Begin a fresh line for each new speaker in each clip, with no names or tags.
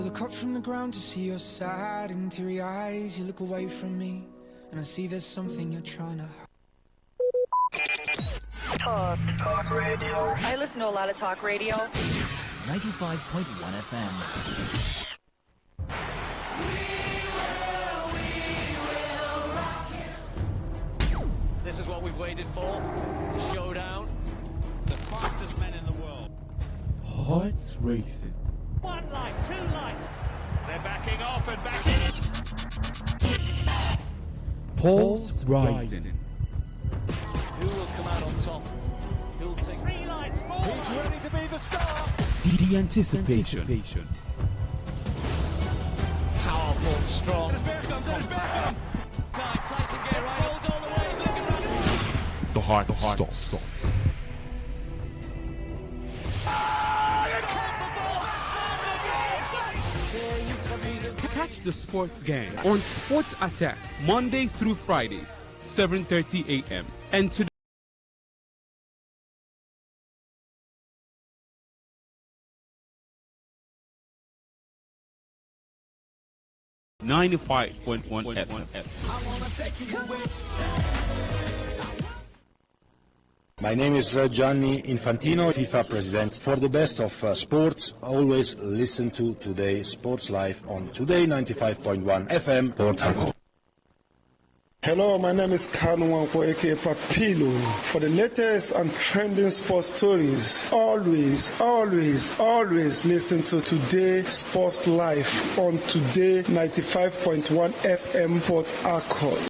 Look up from the ground to see your sad and teary eyes. You look away from me, and I see there's something you're trying to hide.
Talk radio.
I listen to a lot of talk radio.
95.1 FM.
This is what we've waited for. The showdown. The fastest men in the world.
Hearts racing.
One light, two lights. They're backing off and backing.
Pulse rising.
Who will come out on top? Who'll take three lights more? He's ready to be the star.
The anticipation.
Powerful, strong, compact. Time, Tyson get right. Hold all the way. He's looking right.
The heart stops. Catch the sports gang on Sports Attack Mondays through Fridays, 7:30 a.m. and today. .1 FM.
My name is Gianni Infantino, FIFA president. For the best of sports, always listen to Today Sports Live on Today95.1 FM, Port Harcourt.
Hello, my name is Kanuanko, aka Papilo. For the latest and trending sports stories, always listen to Today Sports Live on Today95.1 FM, Port Harcourt.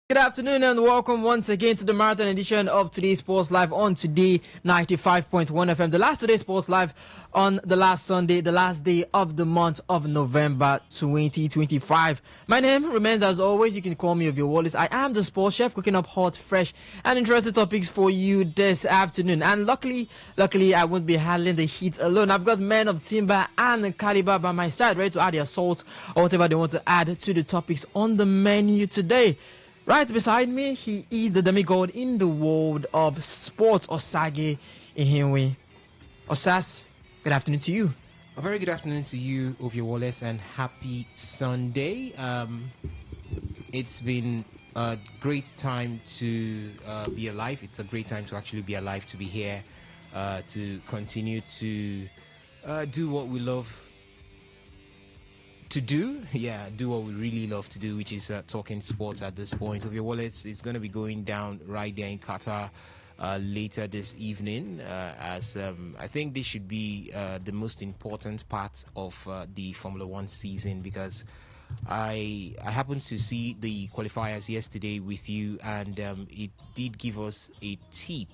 Good afternoon and welcome once again to the marathon edition of Today Sports Live on Today 95.1 FM. The last Today Sports Live on the last Sunday, the last day of the month of November 2025. My name remains as always. You can call me Ovio Wallace. I am the sports chef cooking up hot, fresh and interesting topics for you this afternoon. And luckily, I won't be handling the heat alone. I've got men of timber and caliber by my side ready to add their salt or whatever they want to add to the topics on the menu today. Right beside me, he is the demigod in the world of sports, Osage Ihinwe. Osas, good afternoon to you.
A very good afternoon to you, Ovio Wallace, and happy Sunday. It's been a great time to be alive. It's a great time to actually be alive, to be here, to continue to do what we love to do. Do what we really love to do, which is talking sports at this point. Ovio Wallace is going to be going down right there in Qatar later this evening, as I think this should be the most important part of the Formula One season, because I happened to see the qualifiers yesterday with you, and it did give us a tip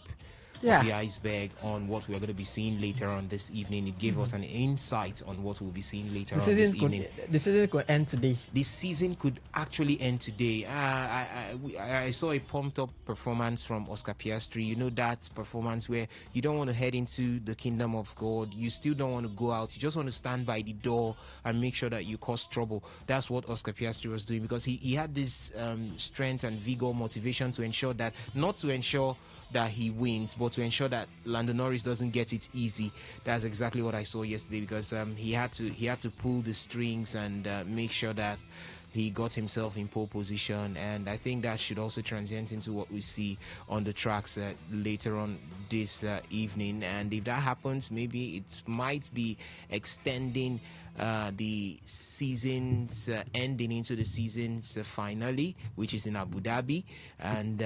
Yeah.
of the iceberg on what we're going to be seeing later on this evening. It gave us an insight on what we'll be seeing later on this evening.
The season could end today.
This season could actually end today. I saw a pumped up performance from Oscar Piastri. You know, that performance where you don't want to head into the kingdom of God. You still don't want to go out. You just want to stand by the door and make sure that you cause trouble. That's what Oscar Piastri was doing, because he had this strength and vigor, motivation to ensure that, not to ensure that he wins, but to ensure that Lando Norris doesn't get it easy. That's exactly what I saw yesterday, because he had to pull the strings and make sure that he got himself in pole position, and I think that should also translate into what we see on the tracks later on this evening. And if that happens, maybe it might be extending the season's ending into the season's finale, which is in Abu Dhabi. And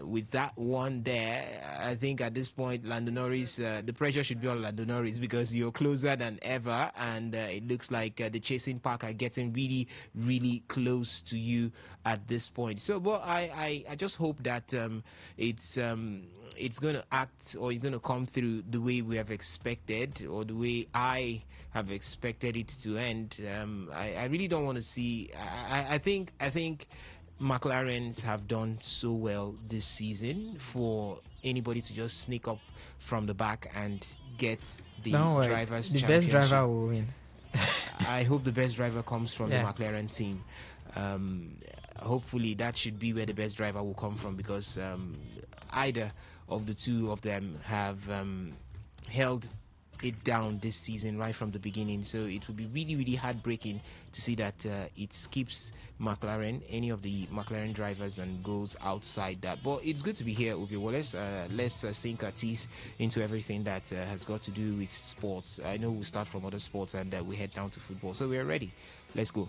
with that one there, I think at this point, Lando Norris, the pressure should be on Lando Norris, because you're closer than ever, and it looks like the chasing pack are getting really, really close to you at this point. So, but I just hope that it's going to act, or it's going to come through the way we have expected, or the way I have expected it to end. I really don't want to see. I think McLarens have done so well this season for anybody to just sneak up from the back and get the drivers'
the
championship.
best driver will win.
I hope the best driver comes from the McLaren team. Hopefully that should be where the best driver will come from, because either of the two of them have held it down this season right from the beginning. So it would be really, really heartbreaking to see that it skips McLaren, any of the McLaren drivers, and goes outside that. But it's good to be here, Ubi Wallace. Let's sink our teeth into everything that has got to do with sports. I know we'll start from other sports and we head down to football. So we're ready. Let's go.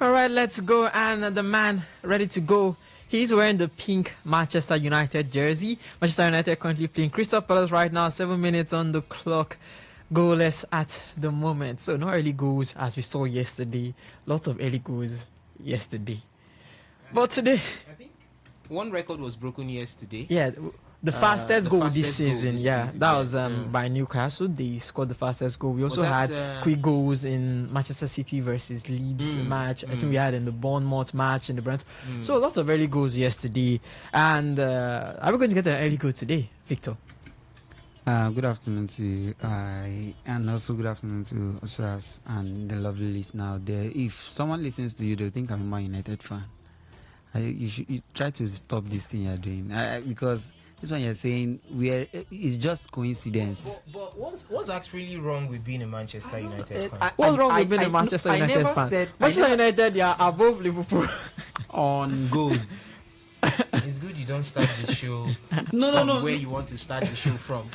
All right, let's go. And the man ready to go, he's wearing the pink Manchester United jersey. Manchester United currently playing Crystal Palace right now. 7 minutes on the clock. Goalless at the moment. So no early goals as we saw yesterday. Lots of early goals yesterday. But today,
I think one record was broken yesterday.
yeah, the fastest goal this season. That was
so
by Newcastle. They scored the fastest goal. We also
that,
had quick goals in Manchester City versus Leeds match. I think we had in the Bournemouth match in the Brentford. So lots of early goals yesterday. And are we going to get an early goal today, Victor?
Good afternoon to you, and also good afternoon to Osas and the lovely listener out there. If someone listens to you, they'll think I'm a Man United fan. You try to stop this thing you're doing, because this one you're saying it's just coincidence.
But what's actually wrong with being a Manchester United fan?
What's wrong with being a Manchester United fan? Manchester United, they are above Liverpool
on goals.
It's good you don't start the show
no.
where you want to start the show from.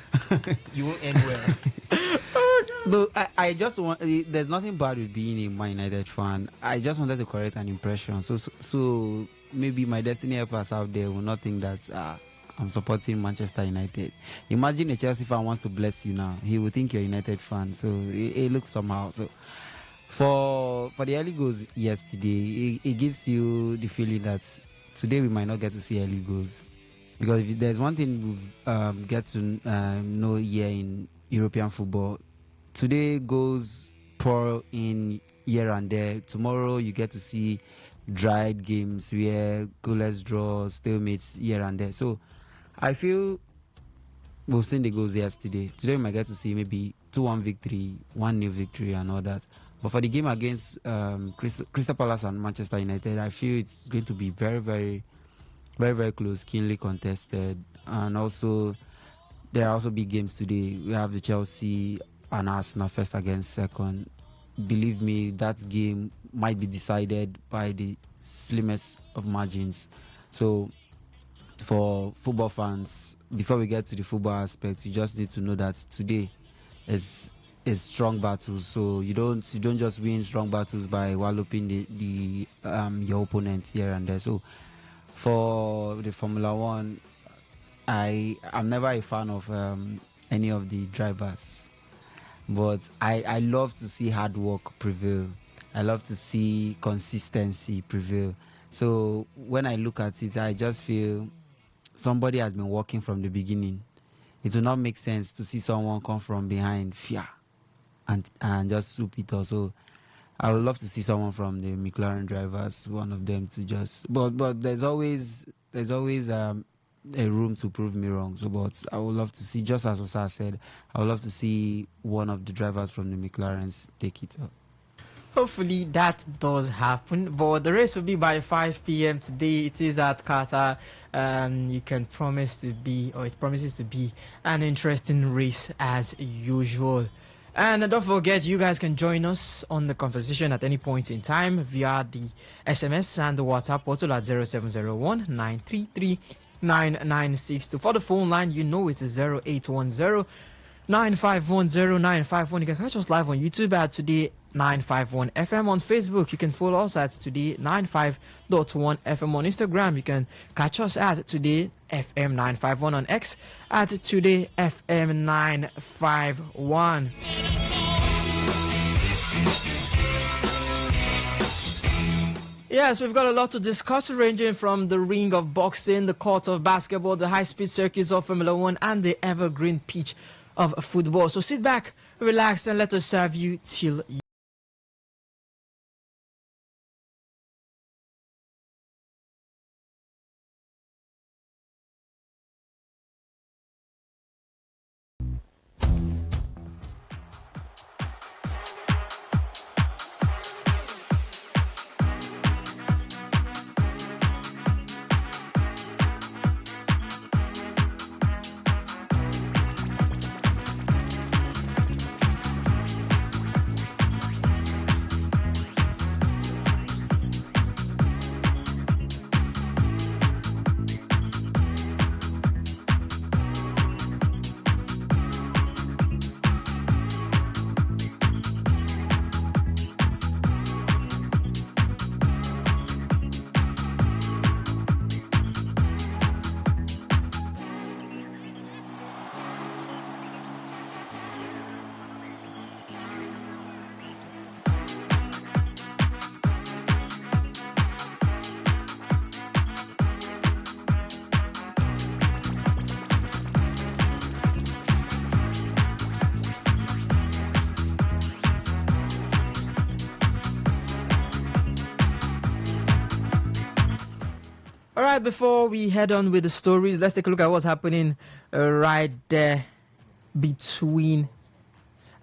You won't end well.
No, I just want. There's nothing bad with being a Man United fan. I just wanted to correct an impression. So maybe my Destiny helpers out there will not think that I'm supporting Manchester United. Imagine a Chelsea fan wants to bless you now. He will think you're a United fan. So it looks somehow. So for the early goals yesterday, it gives you the feeling that today we might not get to see early goals, because if there's one thing we get to know here in European football, today goes pour in here and there. Tomorrow you get to see dried games where goalless draws, stalemates here and there. So I feel we've seen the goals yesterday. Today we might get to see maybe 2-1 victory, 1-0 victory and all that. But for the game against Crystal Palace and Manchester United, I feel it's going to be very, very, very, very close, keenly contested. And also, there are also big games today. We have the Chelsea and Arsenal first against second. Believe me, that game might be decided by the slimmest of margins. So, for football fans, before we get to the football aspect, you just need to know that today is strong battles. So you don't just win strong battles by walloping the your opponents here and there. So for the Formula One, I'm never a fan of any of the drivers, but I love to see hard work prevail. I love to see consistency prevail. So when I look at it, I just feel somebody has been working from the beginning. it will not make sense to see someone come from behind, and just swoop it also. I would love to see someone from the McLaren drivers, one of them to just. But there's always a room to prove me wrong. So, but I would love to see, just as Osa said, I would love to see one of the drivers from the McLarens take it up.
Hopefully that does happen, but the race will be by 5 p.m. today. It is at Qatar. You can promise to be, or it promises to be, an interesting race as usual. And don't forget, you guys can join us on the conversation at any point in time via the SMS and the WhatsApp portal at 0701 933 9962. For the phone line, you know it is 0810 9510951. You can catch us live on YouTube at Today951FM. On Facebook, you can follow us at Today95.1fm. On Instagram, you can catch us at TodayFM951. On X at TodayFM951. Yes, we've got a lot to discuss, ranging from the ring of boxing, the court of basketball, the high-speed circuits of Formula One, and the evergreen pitch of football. So sit back, relax, and let us serve you till you. All right, before we head on with the stories, let's take a look at what's happening right there between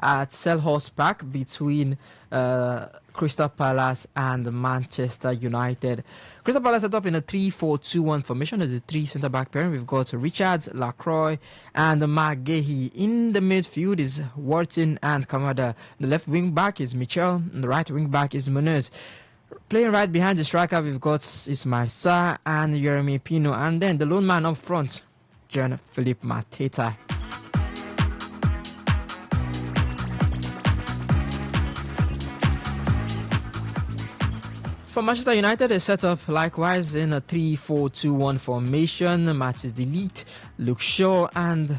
at Selhurst Park between Crystal Palace and Manchester United. Crystal Palace set up in a 3-4-2-1 formation as a three centre-back pairing. We've got Richards, Lacroix, and McGahey. In the midfield is Wharton and Kamada. The left wing-back is Mitchell, and the right wing-back is Munoz. Playing right behind the striker, we've got Ismail Sarr and Yeremy Pino. And then the lone man up front, Jean-Philippe Mateta. For Manchester United, they set up likewise in a 3-4-2-1 formation. Matches De Ligt, Luke Shaw, and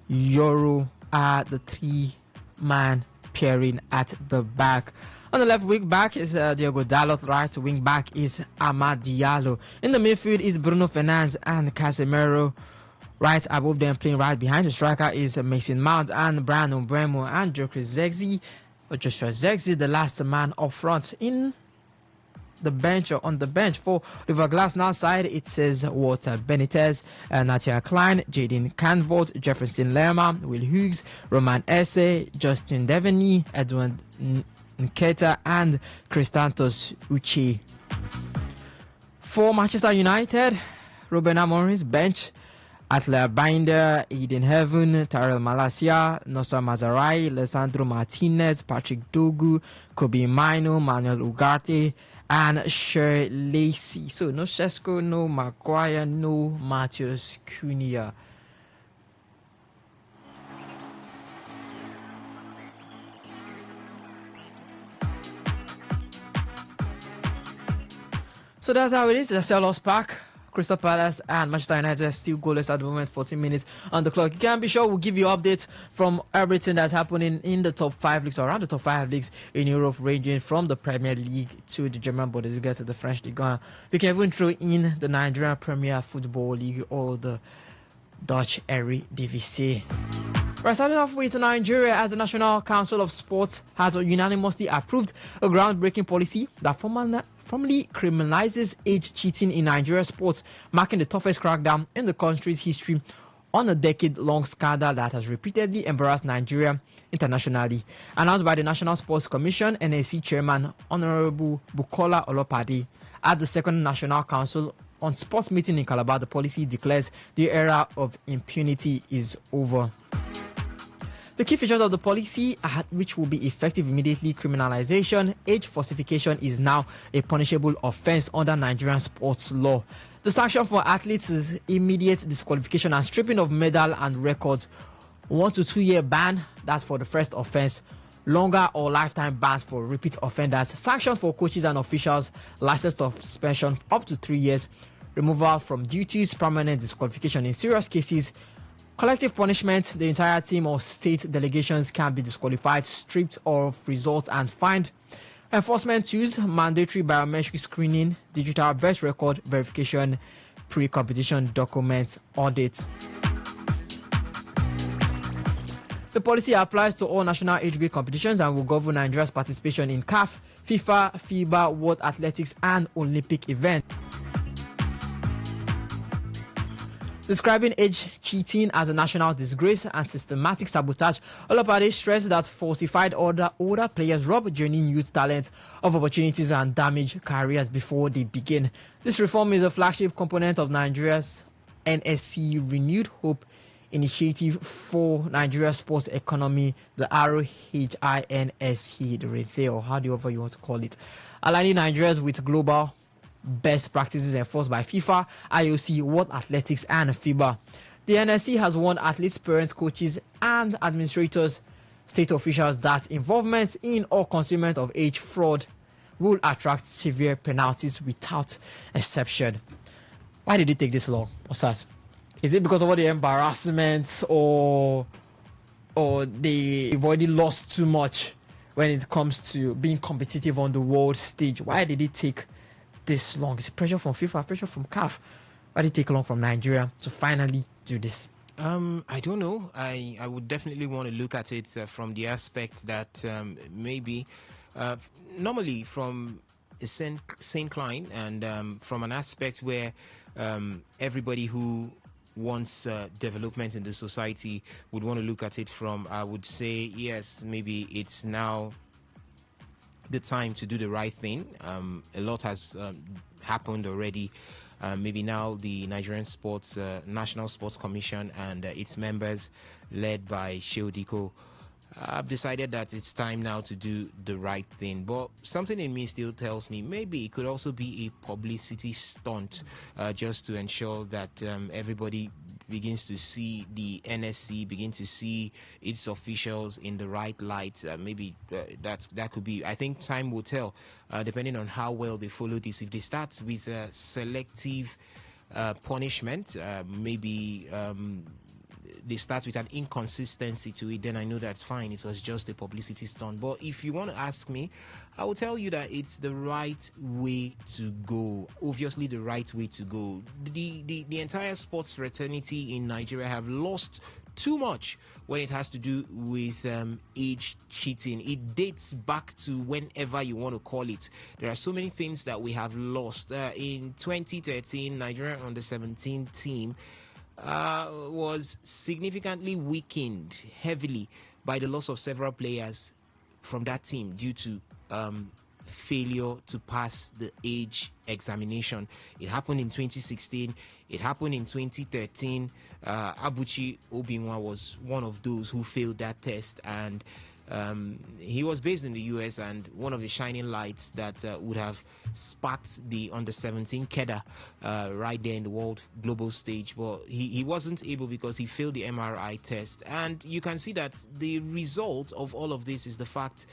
Euro are the three-man pairing at the back. On the left wing back is Diogo Dalot. Right wing back is Amad Diallo. In the midfield is Bruno Fernandes and Casemiro. Right above them, playing right behind the striker, is Mason Mount and Brian Umbremo and Joshua Zexi, the last man up front. In the bench or on the bench for River Glasgow side, it says Walter Benitez, Natia Klein, Jaden Canvort, Jefferson Lerma, Will Hughes, Roman Esse, Justin Devaney, Edwin Nketa, and Christantos Uche. For Manchester United, Ruben Amorim's bench: Atler Binder, Eden Heaven, Tyrell Malacia, Nossa Mazarai, Alessandro Martinez, Patrick Dogu, Kobe Mino, Manuel Ugarte, and Sher Lacey. So no Shesko, no Maguire, no Matheus Cunha. So that's how it is. The Selhurst Park, Crystal Palace and Manchester United still goalless at the moment. 14 minutes on the clock. You can be sure we'll give you updates from everything that's happening in the top 5 leagues, or around the top 5 leagues in Europe, ranging from the Premier League to the German Bundesliga to the French Ligue 1. We can even throw in the Nigerian Premier Football League or the Dutch Eredivisie. We're starting off with Nigeria, as the National Council of Sports has unanimously approved a groundbreaking policy that formally criminalizes age cheating in Nigeria sports, marking the toughest crackdown in the country's history on a decade-long scandal that has repeatedly embarrassed Nigeria internationally. Announced by the National Sports Commission, NSC Chairman Honorable Bukola Olopade at the Second National Council on Sports meeting in Calabar, the policy declares the era of impunity is over. The key features of the policy, which will be effective immediately: criminalization. Age falsification is now a punishable offense under Nigerian sports law. The sanction for athletes is immediate disqualification and stripping of medal and records. 1 to 2 year ban, that's for the first offense. Longer or lifetime bans for repeat offenders. Sanctions for coaches and officials, license suspension up to 3 years. Removal from duties, permanent disqualification in serious cases. Collective punishment: the entire team or state delegations can be disqualified, stripped of results and fined. Enforcement tools: mandatory biometric screening, digital birth record verification, pre-competition document audit. The policy applies to all national age grade competitions and will govern Nigeria's participation in CAF, FIFA, FIBA, World Athletics and Olympic events. Describing age cheating as a national disgrace and systematic sabotage, Olopade stressed that falsified older players rob genuine youth talent of opportunities and damage careers before they begin. This reform is a flagship component of Nigeria's NSC Renewed Hope Initiative for Nigeria's sports economy, the ROHINSE, the RINSE, or however you want to call it, aligning Nigerians with global best practices enforced by FIFA, IOC, World Athletics and FIBA. The NSC has warned athletes, parents, coaches and administrators, state officials that involvement in or concealment of age fraud will attract severe penalties without exception. Why did it take this long, Osas? Is it because of all the embarrassment, or they've already lost too much when it comes to being competitive on the world stage? Why did it take this long? Is it pressure from FIFA, pressure from CAF? Why did it take long from Nigeria to finally do this?
I don't know. I would definitely want to look at it from the aspect that maybe normally from a sane client and from an aspect where everybody who wants development in the society would want to look at it from, I would say, yes, maybe it's now the time to do the right thing. A lot has happened already. Maybe now the Nigerian Sports National Sports Commission and its members, led by Sheodiko, I've decided that it's time now to do the right thing. But something in me still tells me maybe it could also be a publicity stunt, just to ensure that everybody begins to see the NSC, begin to see its officials in the right light. Maybe that could be. I think time will tell, depending on how well they follow this. If they start with selective punishment, maybe they start with an inconsistency to it, then I know that's fine. It was just a publicity stunt. But if you want to ask me, I will tell you that it's the right way to go. Obviously, the right way to go. The entire sports fraternity in Nigeria have lost too much when it has to do with age cheating. It dates back to whenever you want to call it. There are so many things that we have lost. In 2013, Nigeria under-17 team was significantly weakened heavily by the loss of several players from that team due to failure to pass the age examination. It happened in 2016. It happened in 2013. Abuchi Obinwa was one of those who failed that test, and he was based in the US, and one of the shining lights that would have sparked the under-17 Keda right there in the world global stage. But he wasn't able because he failed the MRI test. And you can see that the result of all of this is the fact,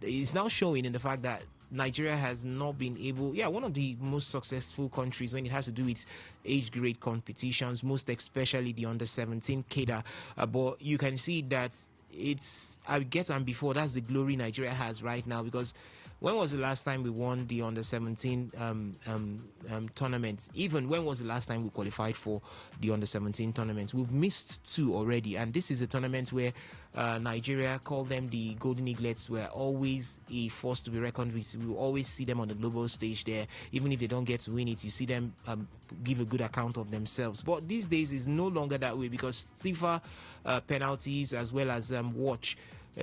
is now showing in the fact that Nigeria has not been able, one of the most successful countries when it has to do with age grade competitions, most especially the under-17 Keda. But you can see that it's, I get and before, that's the glory Nigeria has right now, because When was the last time we won the under-17 tournament? Even when was the last time we qualified for the under-17 tournament? We've missed 2 already, and this is a tournament where Nigeria, call them the Golden Eaglets, were always a force to be reckoned with. We will always see them on the global stage there. Even if they don't get to win it, you see them give a good account of themselves. But these days is no longer that way, because stiffer penalties as well as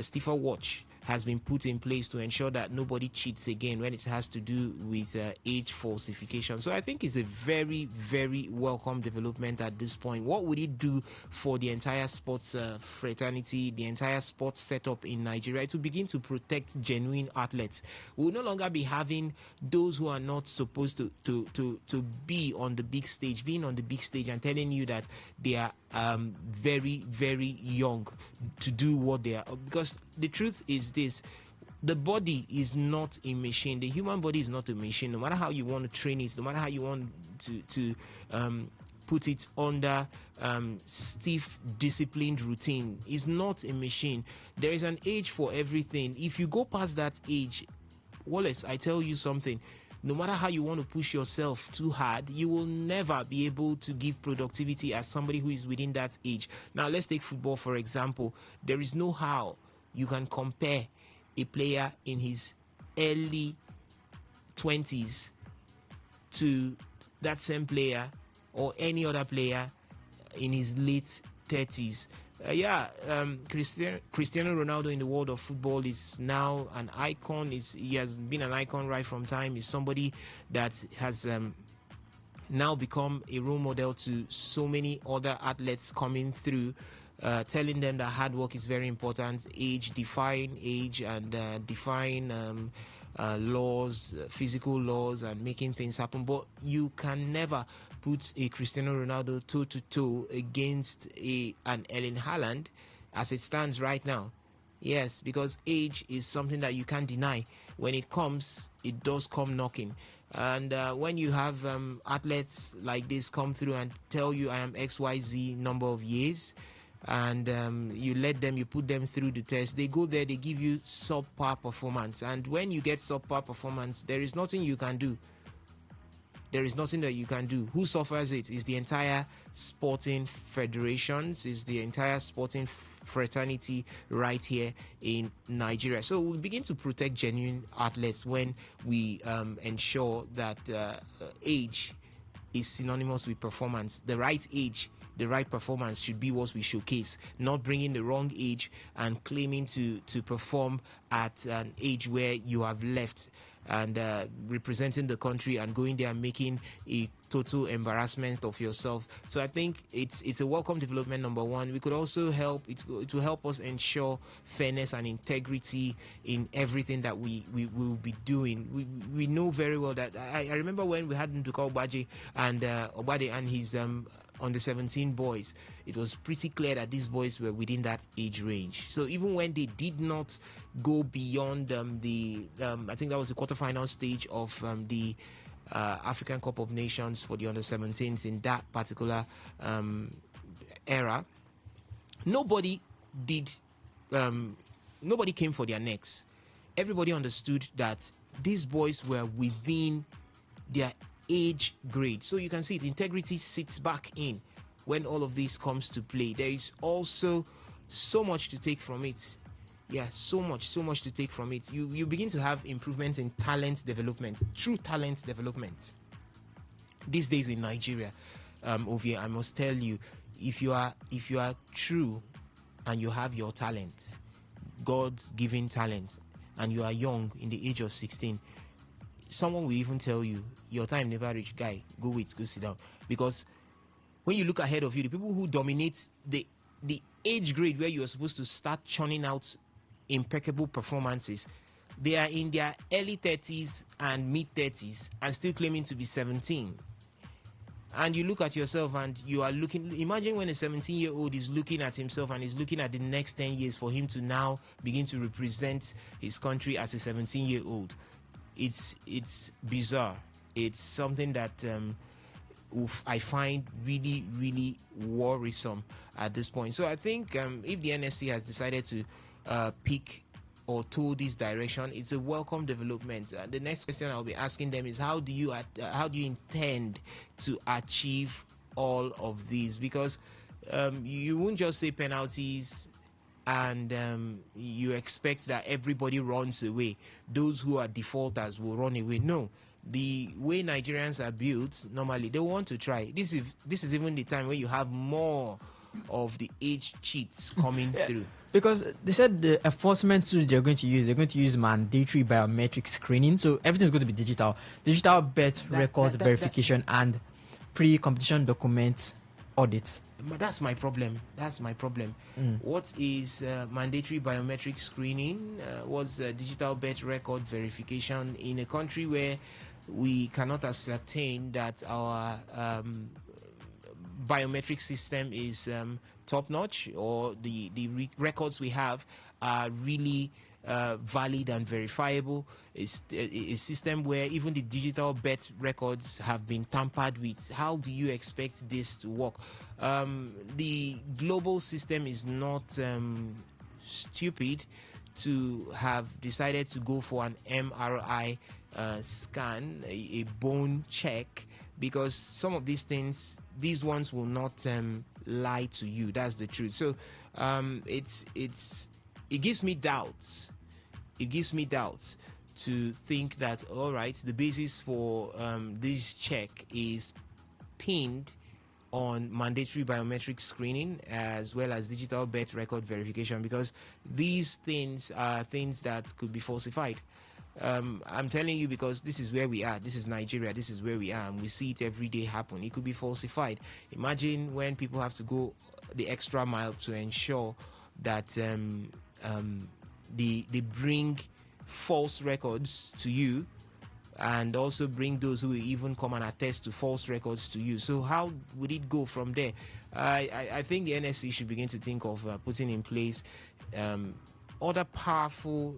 stiffer watch has been put in place to ensure that nobody cheats again when it has to do with age falsification. So I think it's a very, very welcome development at this point. What would it do for the entire sports fraternity, the entire sports setup in Nigeria? To begin to protect genuine athletes. We will no longer be having those who are not supposed to be on the big stage, being on the big stage and telling you that they are very, very young to do what they are. Because the truth is this: the body is not a machine. The human body is not a machine. No matter how you want to train it, no matter how you want to put it under stiff, disciplined routine, it's not a machine. There is an age for everything. If you go past that age, Wallace, I tell you something. No matter how you want to push yourself too hard, you will never be able to give productivity as somebody who is within that age. Now, let's take football, for example. There is no how you can compare a player in his early 20s to that same player or any other player in his late 30s. Cristiano Ronaldo in the world of football is now an icon. He has been an icon right from time. He's somebody that has now become a role model to so many other athletes coming through, telling them that hard work is very important. Defying age and defying laws, physical laws, and making things happen. But you can never put a Cristiano Ronaldo toe-to-toe against an Erling Haaland as it stands right now. Yes, because age is something that you can't deny. When it comes, it does come knocking. And when you have athletes like this come through and tell you I am XYZ number of years, and you put them through the test, they go there, they give you subpar performance. And when you get subpar performance, there is nothing you can do. There is nothing that you can do. Who suffers it is the entire sporting federations, is the entire sporting fraternity right here in Nigeria. So we begin to protect genuine athletes when we ensure that age is synonymous with performance. The right age, the right performance should be what we showcase, not bringing the wrong age and claiming to perform at an age where you have left and representing the country and going there and making a total embarrassment of yourself. So I think it's a welcome development, number one. We could also help, it will help us ensure fairness and integrity in everything that we will be doing. We know very well that, I remember when we had Nduka Obade and his under 17 boys, it was pretty clear that these boys were within that age range. So even when they did not go beyond I think that was the quarterfinal stage of the African Cup of Nations for the under 17s in that particular era, nobody came for their necks. Everybody understood that these boys were within their age grade. So you can see it, integrity sits back in when all of this comes to play. There is also so much to take from it. Yeah, so much to take from it. You begin to have improvements in talent development, true talent development. These days in Nigeria, Ovie, I must tell you, if you are true and you have your talent, God's given talent, and you are young in the age of 16, someone will even tell you your time never reached. Guy, go sit down. Because when you look ahead of you, the people who dominate the age grade where you are supposed to start churning out impeccable performances, they are in their early 30s and mid 30s and still claiming to be 17. And you look at yourself and you are looking, imagine when a 17-year-old is looking at himself and is looking at the next 10 years for him to now begin to represent his country as a 17-year-old. It's bizarre. It's something that I find really, really worrisome at this point. So I think if the NSC has decided to pick or told this direction, it's a welcome development. The next question I'll be asking them is how do you intend to achieve all of these? Because you won't just say penalties and you expect that everybody runs away. Those who are defaulters will run away. No. The way Nigerians are built, normally they want to try. This is even the time when you have more of the age cheats coming through.
Because they said the enforcement tools they're going to use mandatory biometric screening. So everything's going to be digital birth record verification and pre-competition document audits.
But that's my problem. What is mandatory biometric screening? What's digital birth record verification in a country where we cannot ascertain that our biometric system is top-notch, or the records we have are really valid and verifiable? It's a system where even the digital birth records have been tampered with. How do you expect this to work? The global system is not stupid to have decided to go for an MRI scan, a bone check, because some of these ones will not lie to you. That's the truth. So it gives me doubts. It gives me doubts to think that, all right, the basis for this check is pinned on mandatory biometric screening as well as digital birth record verification, because these things are things that could be falsified. I'm telling you, because this is where we are. This is Nigeria. This is where we are, and we see it every day happen. It could be falsified. Imagine when people have to go the extra mile to ensure that they bring false records to you, and also bring those who will even come and attest to false records to you. So how would it go from there? I think the NSC should begin to think of putting in place other powerful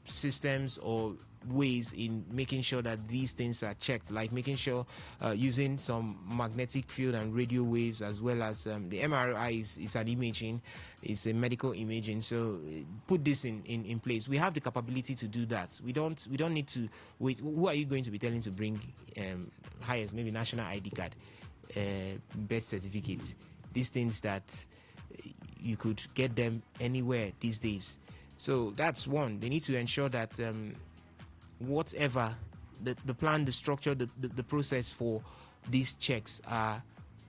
systems or ways in making sure that these things are checked, like making sure using some magnetic field and radio waves, as well as the MRI is an imaging, it's a medical imaging. So put this in place. We have the capability to do that. We don't need to wait. Who are you going to be telling to bring highest, maybe national ID card, birth certificates, these things that you could get them anywhere these days? So that's one. They need to ensure that whatever the plan, the structure, the process for these checks are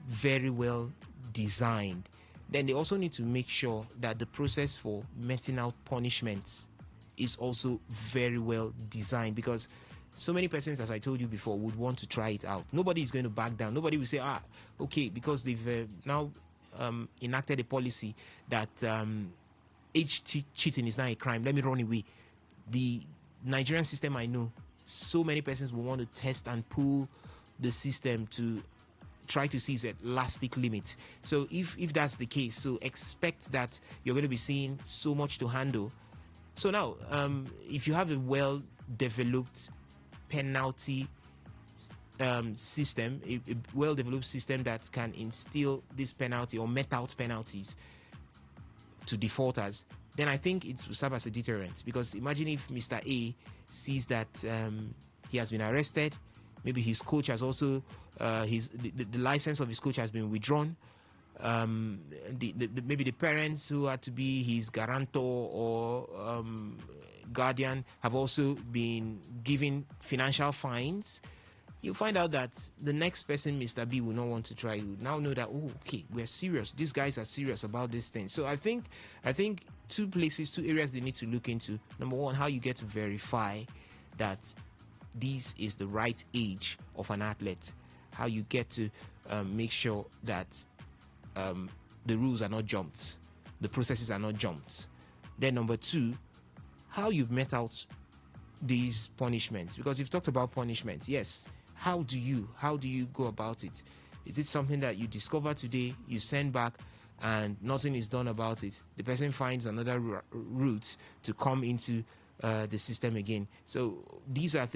very well designed. Then they also need to make sure that the process for meting out punishments is also very well designed, because so many persons, as I told you before, would want to try it out. Nobody is going to back down. Nobody will say, okay, because they've now enacted a policy that age cheating is not a crime, let me run away. The Nigerian system, I know, so many persons will want to test and pull the system to try to see its elastic limit. So if that's the case, so expect that you're going to be seeing so much to handle. So now, if you have a well-developed penalty system, a well-developed system that can instill this penalty or met out penalties to defaulters, then I think it will serve as a deterrent. Because imagine if Mr. A sees that he has been arrested, maybe his coach has also the license of his coach has been withdrawn, maybe the parents who had to be his guarantor or guardian have also been given financial fines. You find out that the next person, Mr. B, will not want to try. You now know that, oh, okay, we're serious. These guys are serious about this thing. So I think two areas they need to look into. Number one, how you get to verify that this is the right age of an athlete. How you get to make sure that the rules are not jumped, the processes are not jumped. Then number two, how you've met out these punishments. Because you've talked about punishments, yes. How do you go about it? Is it something that you discover today, you send back, and nothing is done about it? The person finds another route to come into the system again. So these are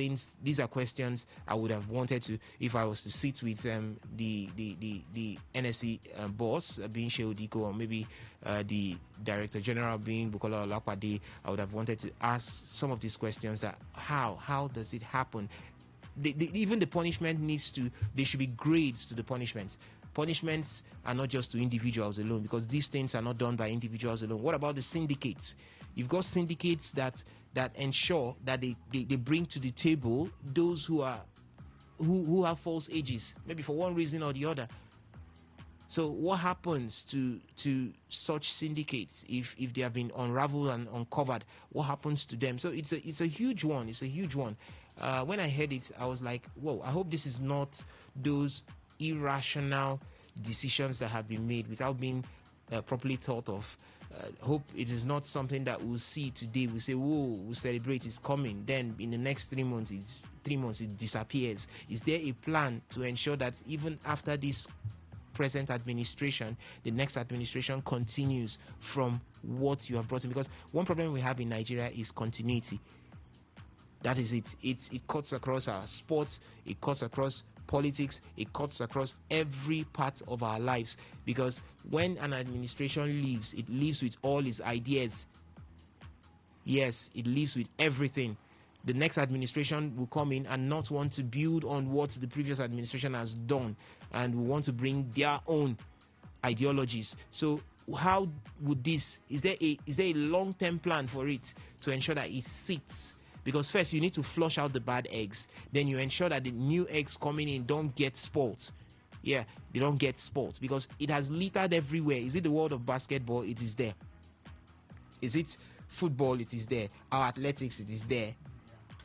questions I would have wanted to, if I was to sit with the NSC boss, being Shehu Diko, or maybe the Director General being Bukola Olapade. I would have wanted to ask some of these questions: that how does it happen? Even the punishment there should be grades to the punishments. Punishments are not just to individuals alone, because these things are not done by individuals alone. What about the syndicates? You've got syndicates that ensure that they bring to the table those who have false ages, maybe for one reason or the other. So what happens to such syndicates if they have been unraveled and uncovered? What happens to them? So it's a huge one. It's a huge one. When I heard it, I was like, whoa, I hope this is not those irrational decisions that have been made without being properly thought of. Hope it is not something that we'll see today. We say, whoa, we'll celebrate, it's coming. Then in the next 3 months, it disappears. Is there a plan to ensure that even after this present administration, the next administration continues from what you have brought in? Because one problem we have in Nigeria is continuity. That is it. It cuts across our sports, it cuts across politics, it cuts across every part of our lives. Because when an administration leaves, it leaves with all its ideas. Yes, it leaves with everything. The next administration will come in and not want to build on what the previous administration has done, and will want to bring their own ideologies. So how would is there a long-term plan for it to ensure that it sits? Because first you need to flush out the bad eggs, then you ensure that the new eggs coming in don't get spoiled. Yeah, they don't get spoiled, because it has littered everywhere. Is it the world of basketball? It is there. Is it football? It is there. Our athletics, it is there.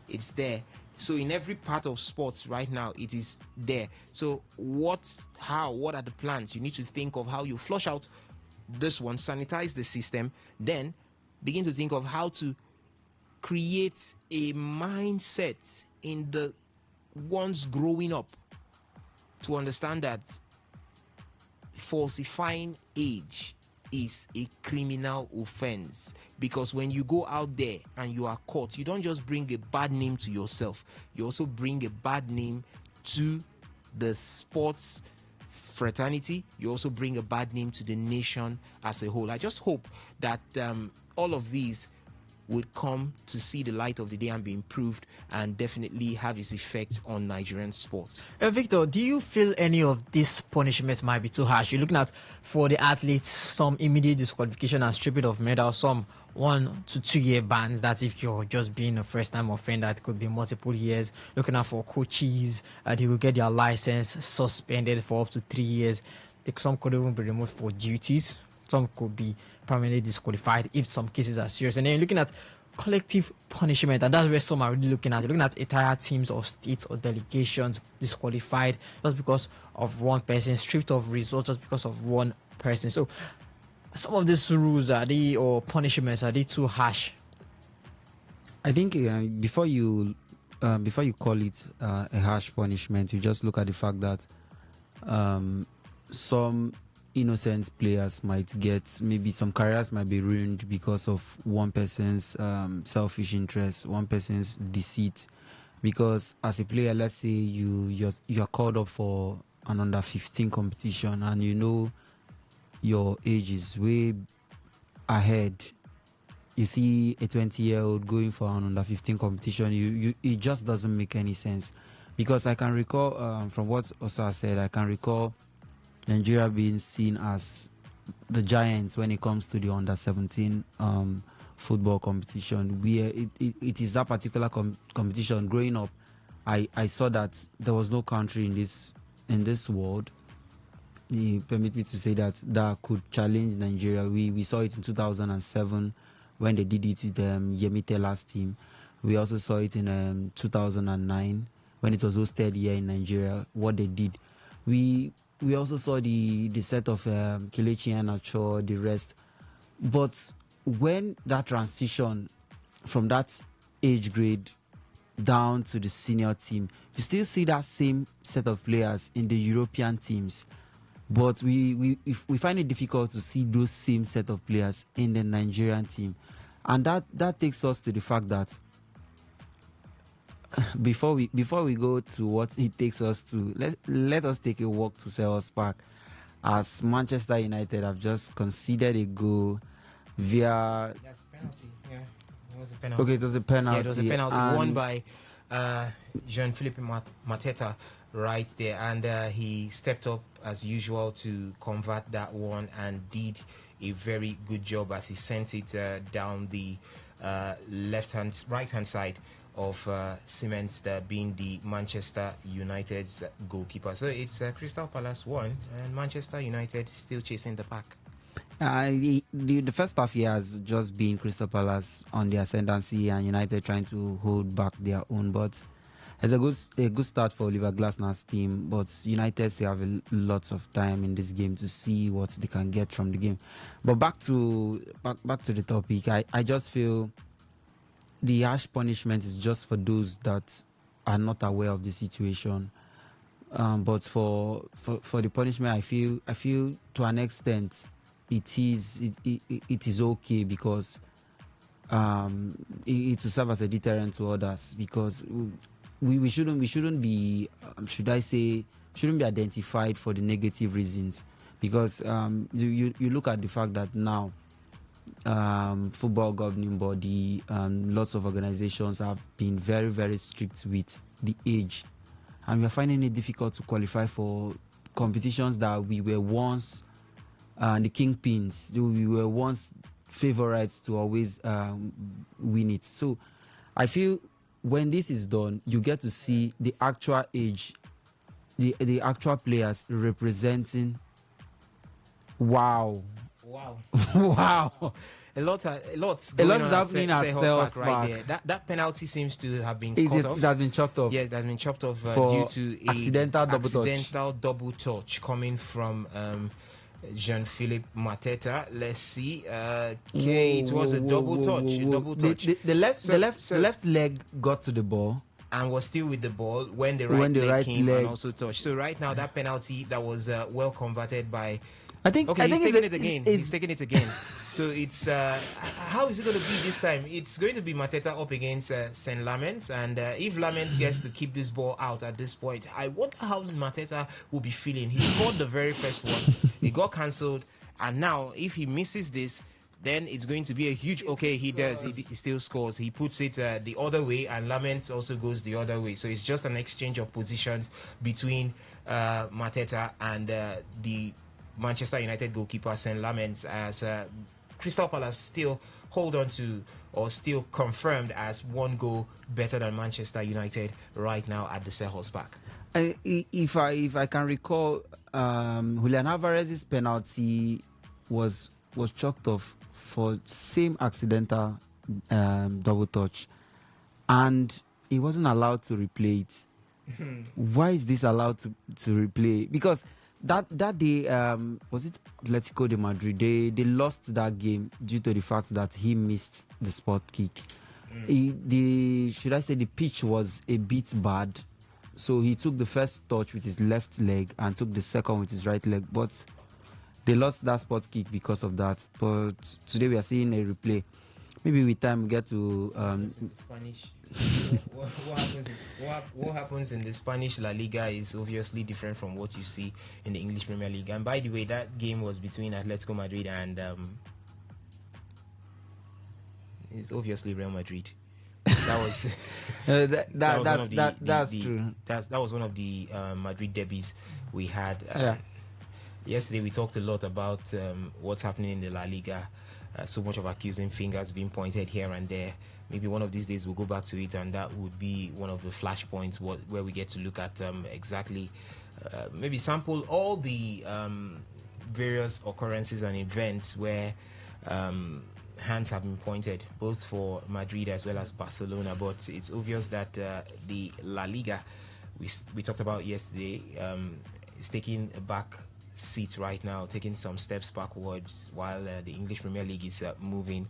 It's there. So in every part of sports right now, it is there. So what are the plans? You need to think of how you flush out this one, sanitize the system, then begin to think of how to create a mindset in the ones growing up to understand that falsifying age is a criminal offense. Because when you go out there and you are caught, you don't just bring a bad name to yourself, you also bring a bad name to the sports fraternity. You also bring a bad name to the nation as a whole. I just hope that all of these would come to see the light of the day and be improved, and definitely have its effect on Nigerian sports.
Victor, do you feel any of these punishments might be too harsh? You're looking at, for the athletes, some immediate disqualification and stripping of medal, some 1 to 2 year bans. That's if you're just being a first-time offender. It could be multiple years. Looking at for coaches, they will get their license suspended for up to 3 years. Some could even be removed for duties. Some could be permanently disqualified if some cases are serious. And then you're looking at collective punishment, and that's where some are really looking at. You're looking at entire teams or states or delegations disqualified just because of one person, stripped of results just because of one person. So some of these rules or punishments, are they too harsh?
I think before you call it a harsh punishment, you just look at the fact that some innocent players might get, maybe some careers might be ruined because of one person's selfish interest, one person's deceit. Because as a player, let's say you are called up for an under 15 competition, and you know your age is way ahead. You see a 20-year-old going for an under 15 competition, it just doesn't make any sense. Because I can recall from what Osa said, I can recall Nigeria being seen as the giants when it comes to the under 17 football competition. It is that particular competition. Growing up, I saw that there was no country in this world, permit me to say that could challenge Nigeria. We saw it in 2007 when they did it with Yemi Tela's team. We also saw it in 2009 when it was hosted here in Nigeria, what they did. We also saw the set of Kelechi Iheanacho, the rest. But when that transition from that age grade down to the senior team, you still see that same set of players in the European teams. But we find it difficult to see those same set of players in the Nigerian team. And that takes us to the fact that before we go to what it takes us to, let us take a walk to Selhurst Park, as Manchester United have just conceded a goal via.
That's penalty. Yeah, it was a penalty.
Okay, it was a penalty.
Yeah, it was a penalty won by Jean-Philippe Mateta right there, and he stepped up as usual to convert that one and did a very good job as he sent it down the right hand side of Siemens, being the Manchester United's goalkeeper. So it's Crystal Palace 1 and Manchester United still chasing the pack.
The first half here has just been Crystal Palace on the ascendancy and United trying to hold back their own, but it's a good start for Oliver Glasner's team, but United still have lots of time in this game to see what they can get from the game. But back to the topic, I just feel the harsh punishment is just for those that are not aware of the situation. But for the punishment, I feel to an extent it is okay, because it will serve as a deterrent to others, because we shouldn't be shouldn't be identified for the negative reasons, because you look at the fact that now football governing body, lots of organizations have been very, very strict with the age, and we're finding it difficult to qualify for competitions that we were once the kingpins. We were once favorites to always win it. So I feel when this is done, you get to see the actual age, the actual players representing. Wow. Wow.
A lot is
happening at Selhurst Park
right there. That penalty seems to have been cut off.
It has been chopped off.
Yes, it has been chopped off
due
to
a accidental
double touch coming from Jean-Philippe Mateta. Let's see. Okay, it was a double touch.
The left leg got to the ball
and was still with the ball when the right leg came and also touched. So right now that penalty that was well converted by.
I think
he's taking it again. So it's how is it going to be this time? It's going to be Mateta up against St. Lamens, and if Lamens gets to keep this ball out at this point, I wonder how Mateta will be feeling. He scored the very first one, it got cancelled, and now if he misses this, then it's going to be a huge. Okay, he does. He still scores. He puts it the other way, and Lamens also goes the other way. So it's just an exchange of positions between Mateta and the Manchester United goalkeeper St. Lamens, as Crystal Palace still hold on to, or still confirmed as one goal better than Manchester United right now at the Selhurst Park.
If I can recall, Julian Alvarez's penalty was chalked off for same accidental double touch, and he wasn't allowed to replay it. Why is this allowed to replay? Because that day, was it Atletico de Madrid? They lost that game due to the fact that he missed the spot kick. Should I say the pitch was a bit bad, so he took the first touch with his left leg and took the second with his right leg, but they lost that spot kick because of that. But today we are seeing a replay. Maybe with time we get to
Spanish. What happens in the Spanish La Liga is obviously different from what you see in the English Premier League. And by the way, that game was between Atletico Madrid and it's obviously Real Madrid. That was
that's true.
That was one of the Madrid derbies we had. Yesterday we talked a lot about what's happening in the La Liga. So much of accusing fingers being pointed here and there. Maybe one of these days we'll go back to it, and that would be one of the flashpoints where we get to look at exactly, maybe sample all the various occurrences and events where hands have been pointed, both for Madrid as well as Barcelona. But it's obvious that the La Liga, we talked about yesterday, is taking a back seat right now, taking some steps backwards, while the English Premier League is moving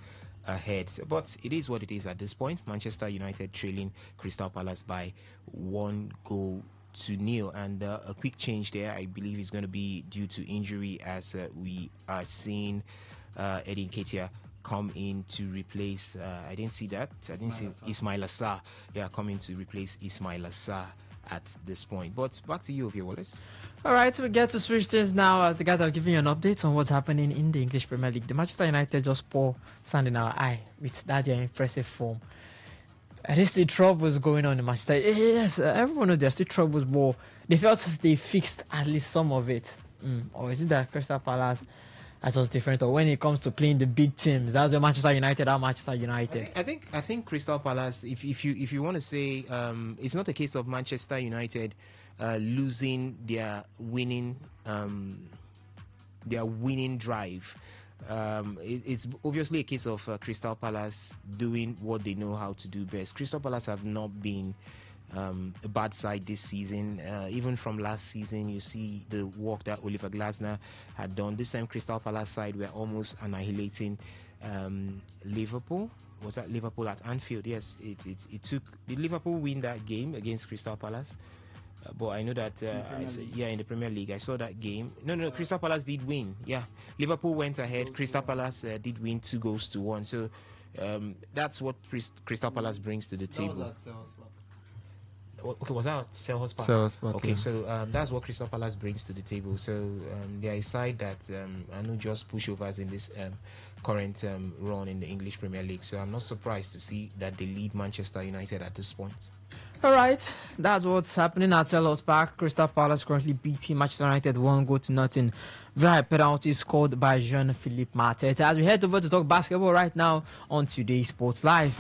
ahead. But it is what it is at this point. Manchester United trailing Crystal Palace by 1-0. And a quick change there, I believe, is going to be due to injury, as we are seeing Eddie Nketiah come in to replace. I didn't see that. I didn't see Ismail Assar. Yeah, coming to replace Ismail Assar at this point. But back to you, Ovie Wallace.
All right, so we get to switch things now as the guys are giving you an update on what's happening in the English Premier League. The Manchester United just pour sand in our eye with that their impressive form. And there's still troubles going on in Manchester. Yes, everyone knows there's still troubles, but they felt they fixed at least some of it. Or is it that Crystal Palace are just different? Or when it comes to playing the big teams, that's where Manchester United are Manchester United.
I think Crystal Palace. If you want to say, it's not a case of Manchester United losing their winning drive. It's obviously a case of Crystal Palace doing what they know how to do best. Crystal Palace have not been a bad side this season. Even from last season, you see the work that Oliver Glasner had done. This time, Crystal Palace side were almost annihilating Liverpool. Was that Liverpool at Anfield? Yes, it took the Liverpool win that game against Crystal Palace. But I know that in the Premier League I saw that game. No, Crystal Palace did win. Yeah, Liverpool went ahead. Crystal Palace did win 2-1. So that's what Crystal Palace brings to the table. Okay, was that Selhurst Park? Okay, so that's what Crystal Palace brings to the table. So they are a side that are not just pushovers in this current run in the English Premier League. So I'm not surprised to see that they lead Manchester United at this point.
All right, that's what's happening at Selhurst Park. Crystal Palace currently beating Manchester United 1-0 via penalty scored by Jean-Philippe Mateta. As we head over to talk basketball right now on Today Sports Live.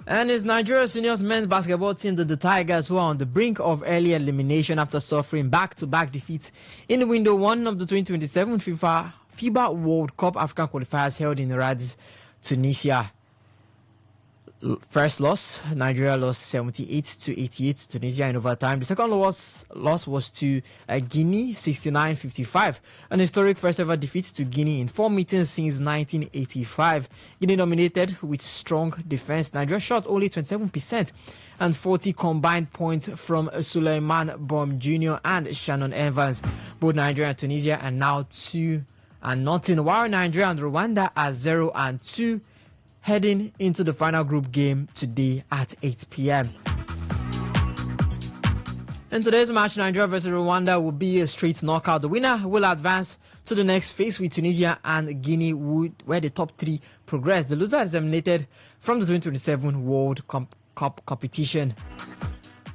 And it's Nigeria seniors men's basketball team, the Tigers, who are on the brink of early elimination after suffering back-to-back defeats in the window one of the 2027 FIBA World Cup African qualifiers held in Riyadh, Tunisia. First loss, Nigeria lost 78-88 to Tunisia in overtime. The second loss was to Guinea, 69-55. An historic first ever defeat to Guinea in 4 meetings since 1985. Guinea dominated with strong defense. Nigeria shot only 27% and 40 combined points from Suleiman Bom Jr. and Shannon Evans. Both Nigeria and Tunisia are now 2-0, while Nigeria and Rwanda are 0-2. Heading into the final group game today at 8 p.m. In today's match, Nigeria versus Rwanda will be a straight knockout. The winner will advance to the next phase with Tunisia and Guinea, where the top three progress. The loser is eliminated from the 2027 World Cup competition.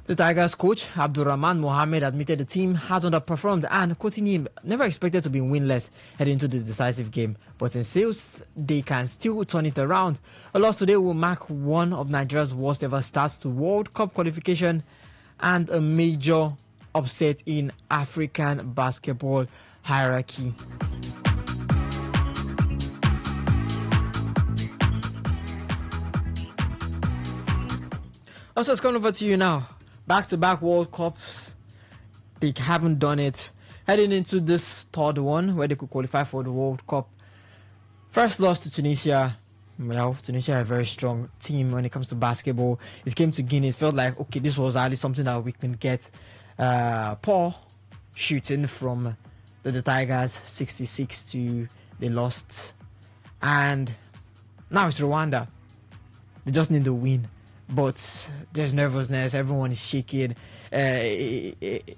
The Tigers coach Abdurrahman Mohamed admitted the team has underperformed and, quoting him, never expected to be winless heading into the decisive game, but insists they can still turn it around. A loss today will mark one of Nigeria's worst ever starts to World Cup qualification and a major upset in African basketball hierarchy. Also, it's coming over to you now. Back-to-back World Cups, they haven't done it. Heading into this third one, where they could qualify for the World Cup. First loss to Tunisia. Well, Tunisia are a very strong team when it comes to basketball. It came to Guinea. It felt like, okay, this was at least something that we can get. Poor shooting from the Tigers, 66 to they lost. And now it's Rwanda. They just need the win. But there's nervousness. Everyone is shaking. It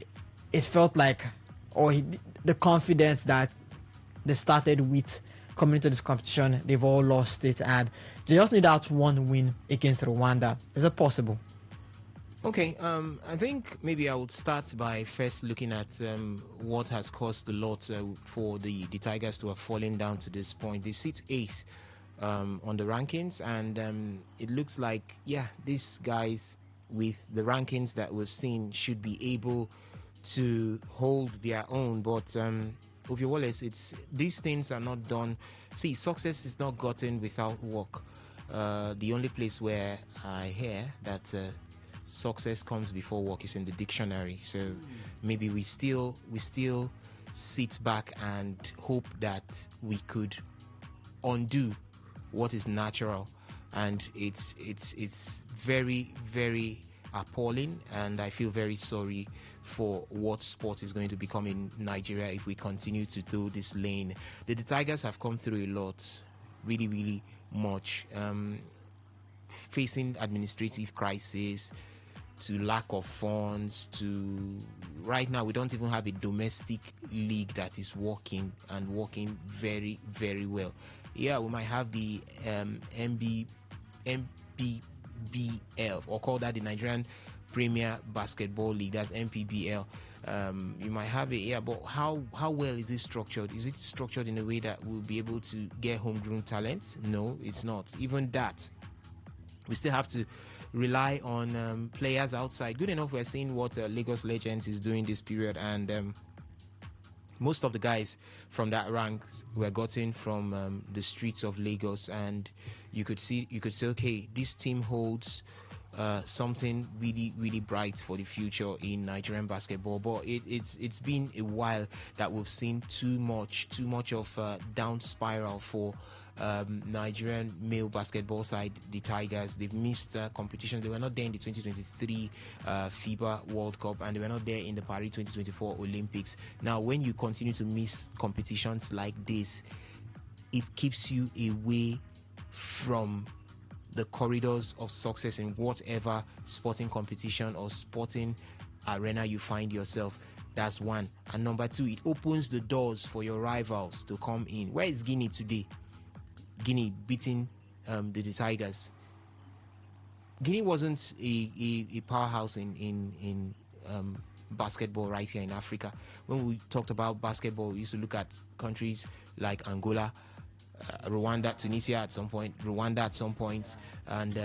felt like, the confidence that they started with coming into this competition, they've all lost it, and they just need that one win against Rwanda. Is it possible?
Okay, I think maybe I would start by first looking at what has caused a lot for the Tigers to have fallen down to this point. They sit 8th. On the rankings, and it looks like, these guys with the rankings that we've seen should be able to hold their own. But Ovie Wallace, these things are not done. See, success is not gotten without work. The only place where I hear that success comes before work is in the dictionary. So maybe we still sit back and hope that we could undo what is natural, and it's very, very appalling, and I feel very sorry for what sport is going to become in Nigeria if we continue to do this lane. The Tigers have come through a lot, really, really much, facing administrative crisis, to lack of funds, to right now we don't even have a domestic league that is working and working very, very well. Yeah, we might have the MPBL, or call that the Nigerian Premier Basketball League, that's MPBL. You might have it, yeah, but how well is it structured? Is it structured in a way that we'll be able to get homegrown talent? No, it's not. Even that, we still have to rely on players outside. Good enough, we're seeing what Lagos Legends is doing this period, and most of the guys from that ranks were gotten from the streets of Lagos, and you could say, okay, this team holds something really, really bright for the future in Nigerian basketball. But it's been a while that we've seen too much of down spiral for Nigerian male basketball side, the Tigers. They've missed competition. They were not there in the 2023 FIBA World Cup, and they were not there in the Paris 2024 Olympics. Now, when you continue to miss competitions like this, it keeps you away from the corridors of success in whatever sporting competition or sporting arena you find yourself. That's one. And number two, it opens the doors for your rivals to come in. Where is Guinea today? Guinea beating the Tigers. Guinea wasn't a powerhouse in basketball right here in Africa. When we talked about basketball, we used to look at countries like Angola, Rwanda, Tunisia at some point, Rwanda at some point, and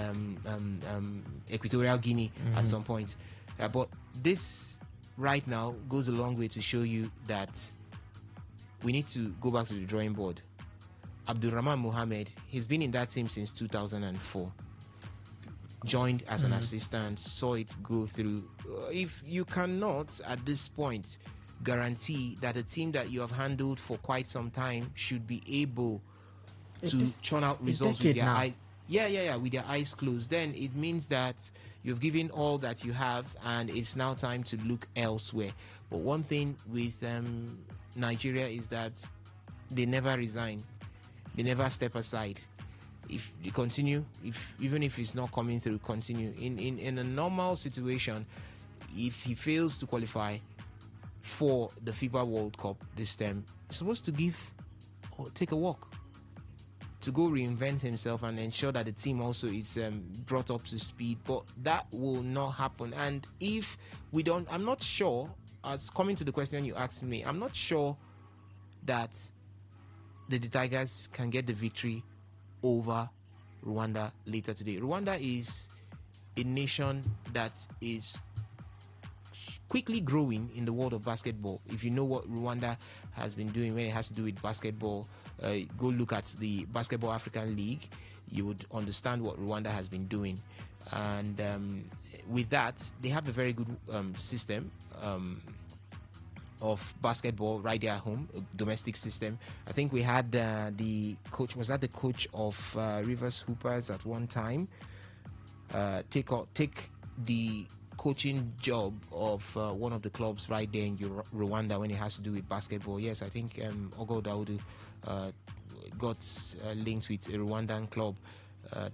Equatorial Guinea at some point. But this right now goes a long way to show you that we need to go back to the drawing board. Abdulrahman Mohammed, he's been in that team since 2004. Joined as an assistant, saw it go through. If you cannot at this point guarantee that a team that you have handled for quite some time should be able to churn out results with their eyes, with their eyes closed, then it means that you've given all that you have, and it's now time to look elsewhere. But one thing with Nigeria is that they never resign, they never step aside. If you continue, even if it's not coming through, continue. In a normal situation, if he fails to qualify for the FIBA World Cup this time, he's supposed to take a walk to go reinvent himself and ensure that the team also is brought up to speed. But that will not happen. And if we don't, I'm not sure, as coming to the question you asked me, I'm not sure that the Tigers can get the victory over Rwanda later today. Rwanda is a nation that is quickly growing in the world of basketball. If you know what Rwanda has been doing when it has to do with basketball, go look at the Basketball African League. You would understand what Rwanda has been doing. And with that, they have a very good system of basketball right there at home, a domestic system. I think we had the coach, was that the coach of Rivers Hoopers at one time, take the coaching job of one of the clubs right there in Rwanda when it has to do with basketball. Yes, I think Ogo Daudu got linked with a Rwandan club.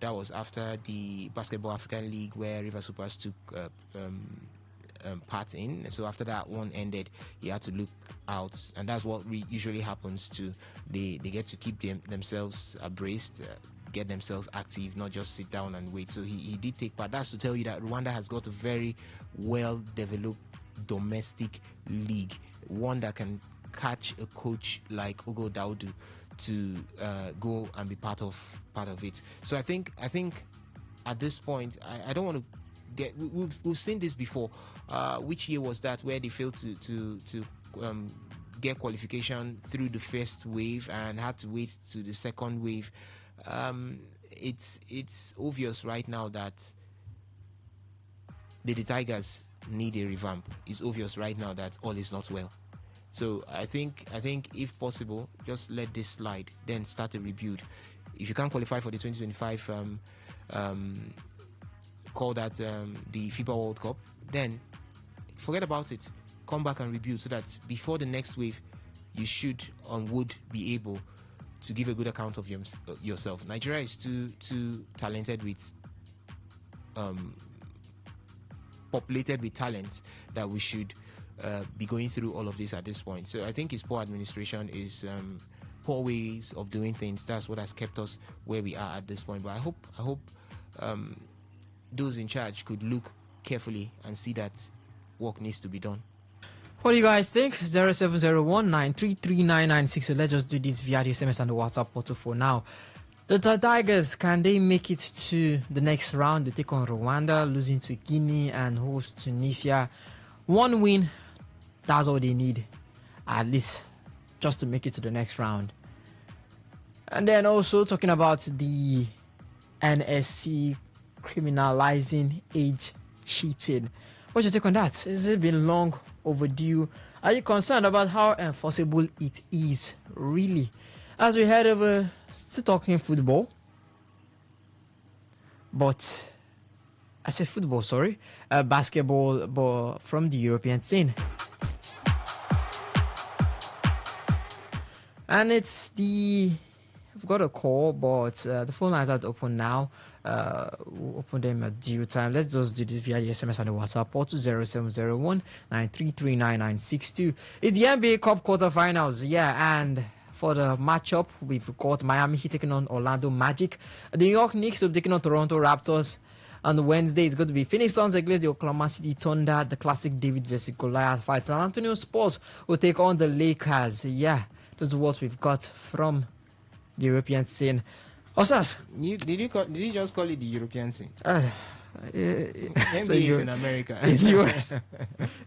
That was after the Basketball African League where Rivers Hoopers took part in. So after that one ended, he had to look out, and that's what usually happens to they get to keep themselves abreast, get themselves active, not just sit down and wait. So he did take part. That's to tell you that Rwanda has got a very well developed domestic league, one that can catch a coach like Ogo Daudu to go and be part of it. So I think at this point, I don't want to we've seen this before. Which year was that where they failed to get qualification through the first wave and had to wait to the second wave? It's obvious right now that the Tigers need a revamp. It's obvious right now that all is not well. So I think if possible, just let this slide, then start a rebuild. If you can't qualify for the 2025 call that the FIBA World Cup, then forget about it. Come back and rebuild so that before the next wave, you should and would be able to give a good account of yourself. Nigeria is too talented with populated with talents that we should be going through all of this at this point. So I think it's poor administration, is poor ways of doing things. That's what has kept us where we are at this point. But I hope those in charge could look carefully and see that work needs to be done.
What do you guys think? 0701-933-996. Let's just do this via the SMS and the WhatsApp portal for now. The Tigers, can they make it to the next round? They take on Rwanda, losing to Guinea, and host Tunisia. One win, that's all they need, at least, just to make it to the next round. And then also talking about the NSC criminalizing age cheating. What's your take on that? Has it been long overdue? Are you concerned about how enforceable it is, really? As we head over, still talking football, but I said football, sorry, basketball, but from the European scene. And it's I've got a call, but the phone lines are open now. We'll open them at due time. Let's just do this via the SMS and the WhatsApp or to 0701-933-9962. It's the NBA Cup quarterfinals, and for the matchup, we've got Miami Heat taking on Orlando Magic. The New York Knicks will be taking on Toronto Raptors. On Wednesday, it's going to be Phoenix Suns against the Oklahoma City Thunder, the classic David versus Goliath fight. San Antonio Spurs will take on the Lakers. This is what we've got from the European scene. Osas,
Did you just call it the European scene?
NBA
is in America.
In the US.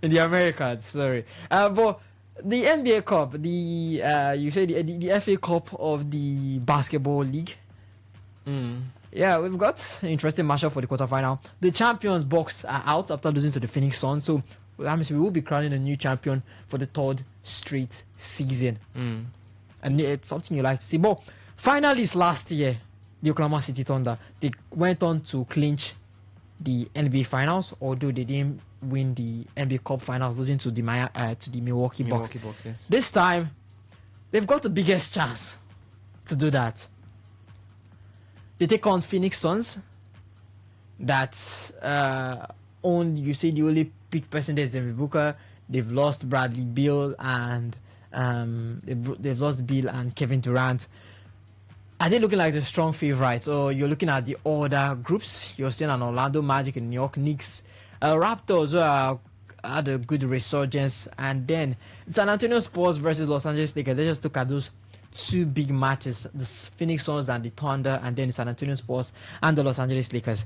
In the Americas, sorry. But the NBA Cup, you say the FA Cup of the Basketball League. We've got an interesting matchup for the quarterfinal. The champions box are out after losing to the Phoenix Suns. So that means we will be crowning a new champion for the third straight season. And it's something you like to see. But finalists last year, the Oklahoma City Thunder, they went on to clinch the NBA Finals, although they didn't win the NBA Cup Finals, losing to the Milwaukee Bucks.
Yes.
This time, they've got the biggest chance to do that. They take on Phoenix Suns. That's the only big person there is Devin Booker. They've lost Bradley Beal and they've lost Bill and Kevin Durant. Are they looking like the strong favorites? Or you're looking at the other groups? You're seeing an Orlando Magic and New York Knicks. Raptors had a good resurgence. And then San Antonio Spurs versus Los Angeles Lakers. Let's just look at those two big matches. The Phoenix Suns and the Thunder. And then San Antonio Spurs and the Los Angeles Lakers.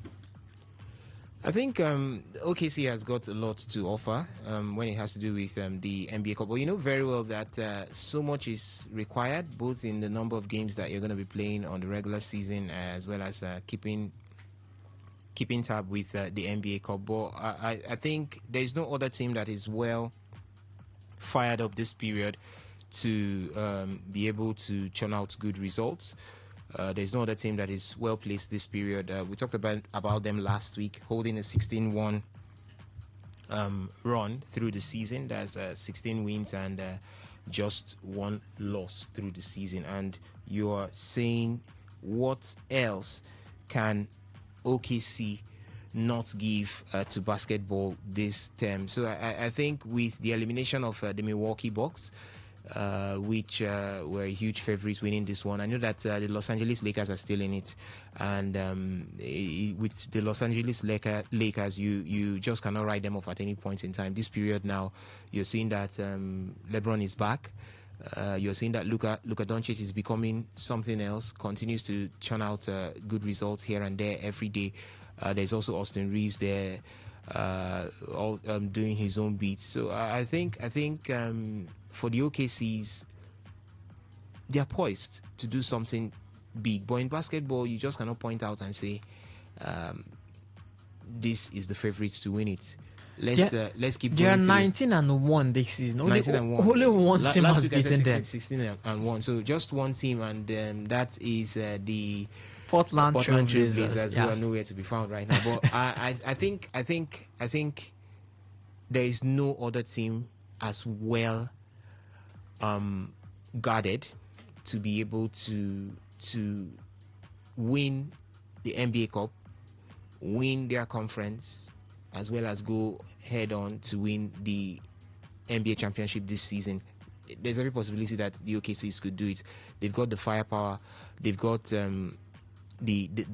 I think OKC has got a lot to offer when it has to do with the NBA Cup. But you know very well that so much is required, both in the number of games that you're going to be playing on the regular season, as well as keeping tab with the NBA Cup. But I think there is no other team that is well fired up this period to be able to churn out good results. There's no other team that is well placed this period. We talked about them last week, holding a 16-1 run through the season. That's 16 wins and just one loss through the season. And you are saying, what else can OKC not give to basketball this term? So I think with the elimination of the Milwaukee Bucks, which were huge favorites winning this one. I know that the Los Angeles Lakers are still in it, and with the Los Angeles Lakers, you just cannot write them off at any point in time. This period now, you're seeing that LeBron is back. You're seeing that Luka Doncic is becoming something else, continues to churn out good results here and there every day. There's also Austin Reeves there, doing his own beats. So I think for the OKCs, they are poised to do something big. But in basketball, you just cannot point out and say, this is the favorites to win it. Let's keep going.
They are 19-1 this season. Only
19-1.
Only one team has beaten them.
16-1. So just one team, and that is the
Portland
Trail
Trailblazers,
Blazers, who are nowhere to be found right now. But I think there is no other team as well guarded to be able to win the NBA Cup, win their conference, as well as go head on to win the NBA championship this season. There's every possibility that the OKCs could do it. They've got the firepower, they've got the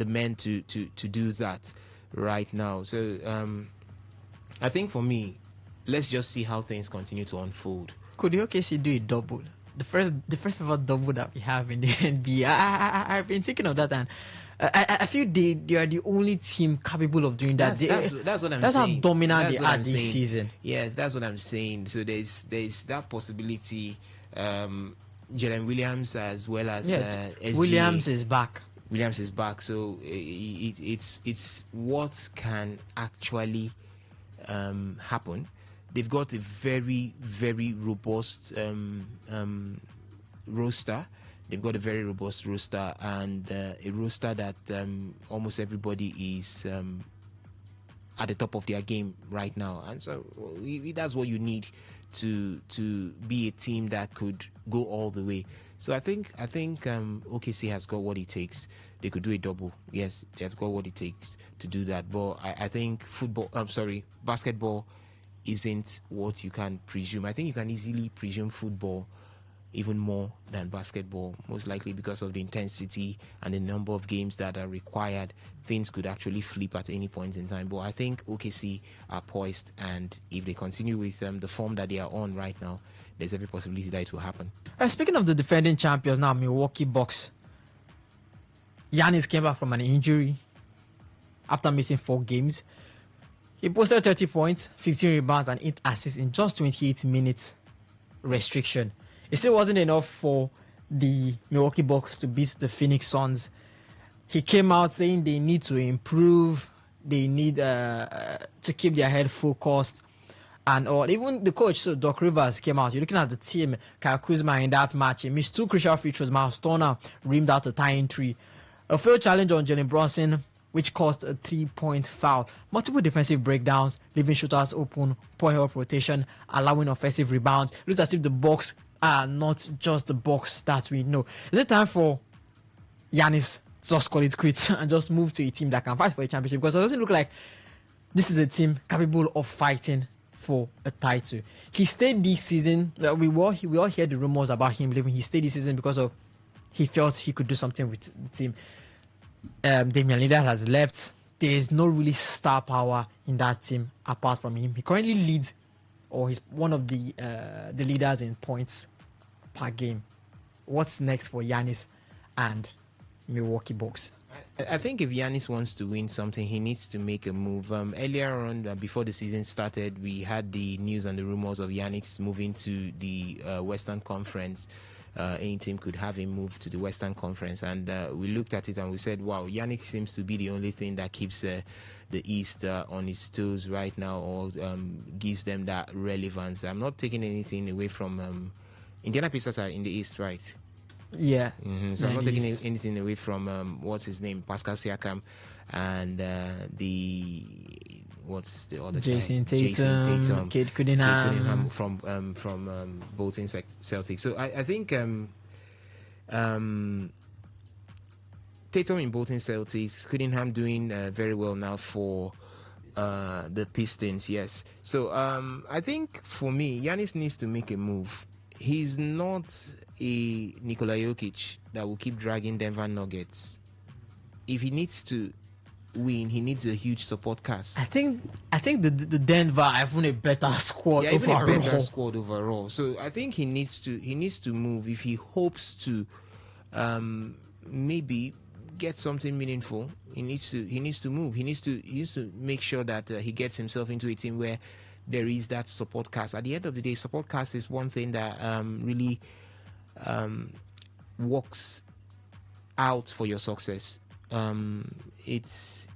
men to do that right now. So I think for me, let's just see how things continue to unfold.
Could the OKC do a double? The first ever double that we have in the NBA. I've been thinking of that, and I feel they are the only team capable of doing that.
That's what I'm saying.
That's how dominant they are this
saying.
season.
Yes, that's what I'm saying. So there's that possibility. Jalen Williams as well as SGA.
Williams is back.
So it's what can actually happen. They've got a very, very robust roster. They've got a very robust roster, and a roster that almost everybody is at the top of their game right now. And so that's what you need to be a team that could go all the way. So I think OKC has got what it takes. They could do a double. Yes, they've got what it takes to do that. But I think basketball isn't what you can presume. I think you can easily presume football even more than basketball, most likely because of the intensity and the number of games that are required. Things could actually flip at any point in time. But I think OKC are poised, and if they continue with the form that they are on right now, there's every possibility that it will happen.
Speaking of the defending champions now, Milwaukee Bucks. Giannis came back from an injury after missing 4 games. He posted 30 points, 15 rebounds, and 8 assists in just 28 minutes restriction. It still wasn't enough for the Milwaukee Bucks to beat the Phoenix Suns. He came out saying they need to improve, they need to keep their head focused, and all. Even the coach, so Doc Rivers, came out. You're looking at the team, Kyle Kuzma in that match. He missed 2 crucial free throws. Miles Turner rimmed out a tying 3. A failed challenge on Jalen Brunson, which caused a 3-point foul. Multiple defensive breakdowns, leaving shooters open, poor help rotation, allowing offensive rebounds. It looks as if the Bucks are not just the Bucks that we know. Is it time for Giannis to just call it quits and just move to a team that can fight for a championship? Because it doesn't look like this is a team capable of fighting for a title. He stayed this season. We all hear the rumors about him leaving. He stayed this season because of he felt he could do something with the team. Damian Lillard has left. There is no really star power in that team apart from him. He currently leads, or he's one of the leaders in points per game. What's next for Giannis and Milwaukee Bucks?
I think if Giannis wants to win something, he needs to make a move. Earlier on, before the season started, we had the news and the rumors of Giannis moving to the Western Conference. Any team could have him move to the Western Conference, and we looked at it and we said, wow, Giannis seems to be the only thing that keeps the East on its toes right now, or gives them that relevance. I'm not taking anything away from Indiana Pacers are in the East, right?
Yeah.
So I'm not taking anything away from what's his name, Pascal Siakam, and what's the other
Jason Tatum, Kate Cunningham
from Bolton Celtics. So I think Tatum in Bolton Celtics, Cunningham doing very well now for the Pistons. Yes. So I think for me, Giannis needs to make a move. He's not a Nikola Jokic that will keep dragging Denver Nuggets. If he needs to win, he needs a huge support cast.
I think the Denver have won a better squad overall.
Even a better squad overall. So I think he needs to move if he hopes to maybe get something meaningful. He needs to move. He needs to make sure that he gets himself into a team where there is that support cast. At the end of the day, support cast is one thing that really works out for your success. It's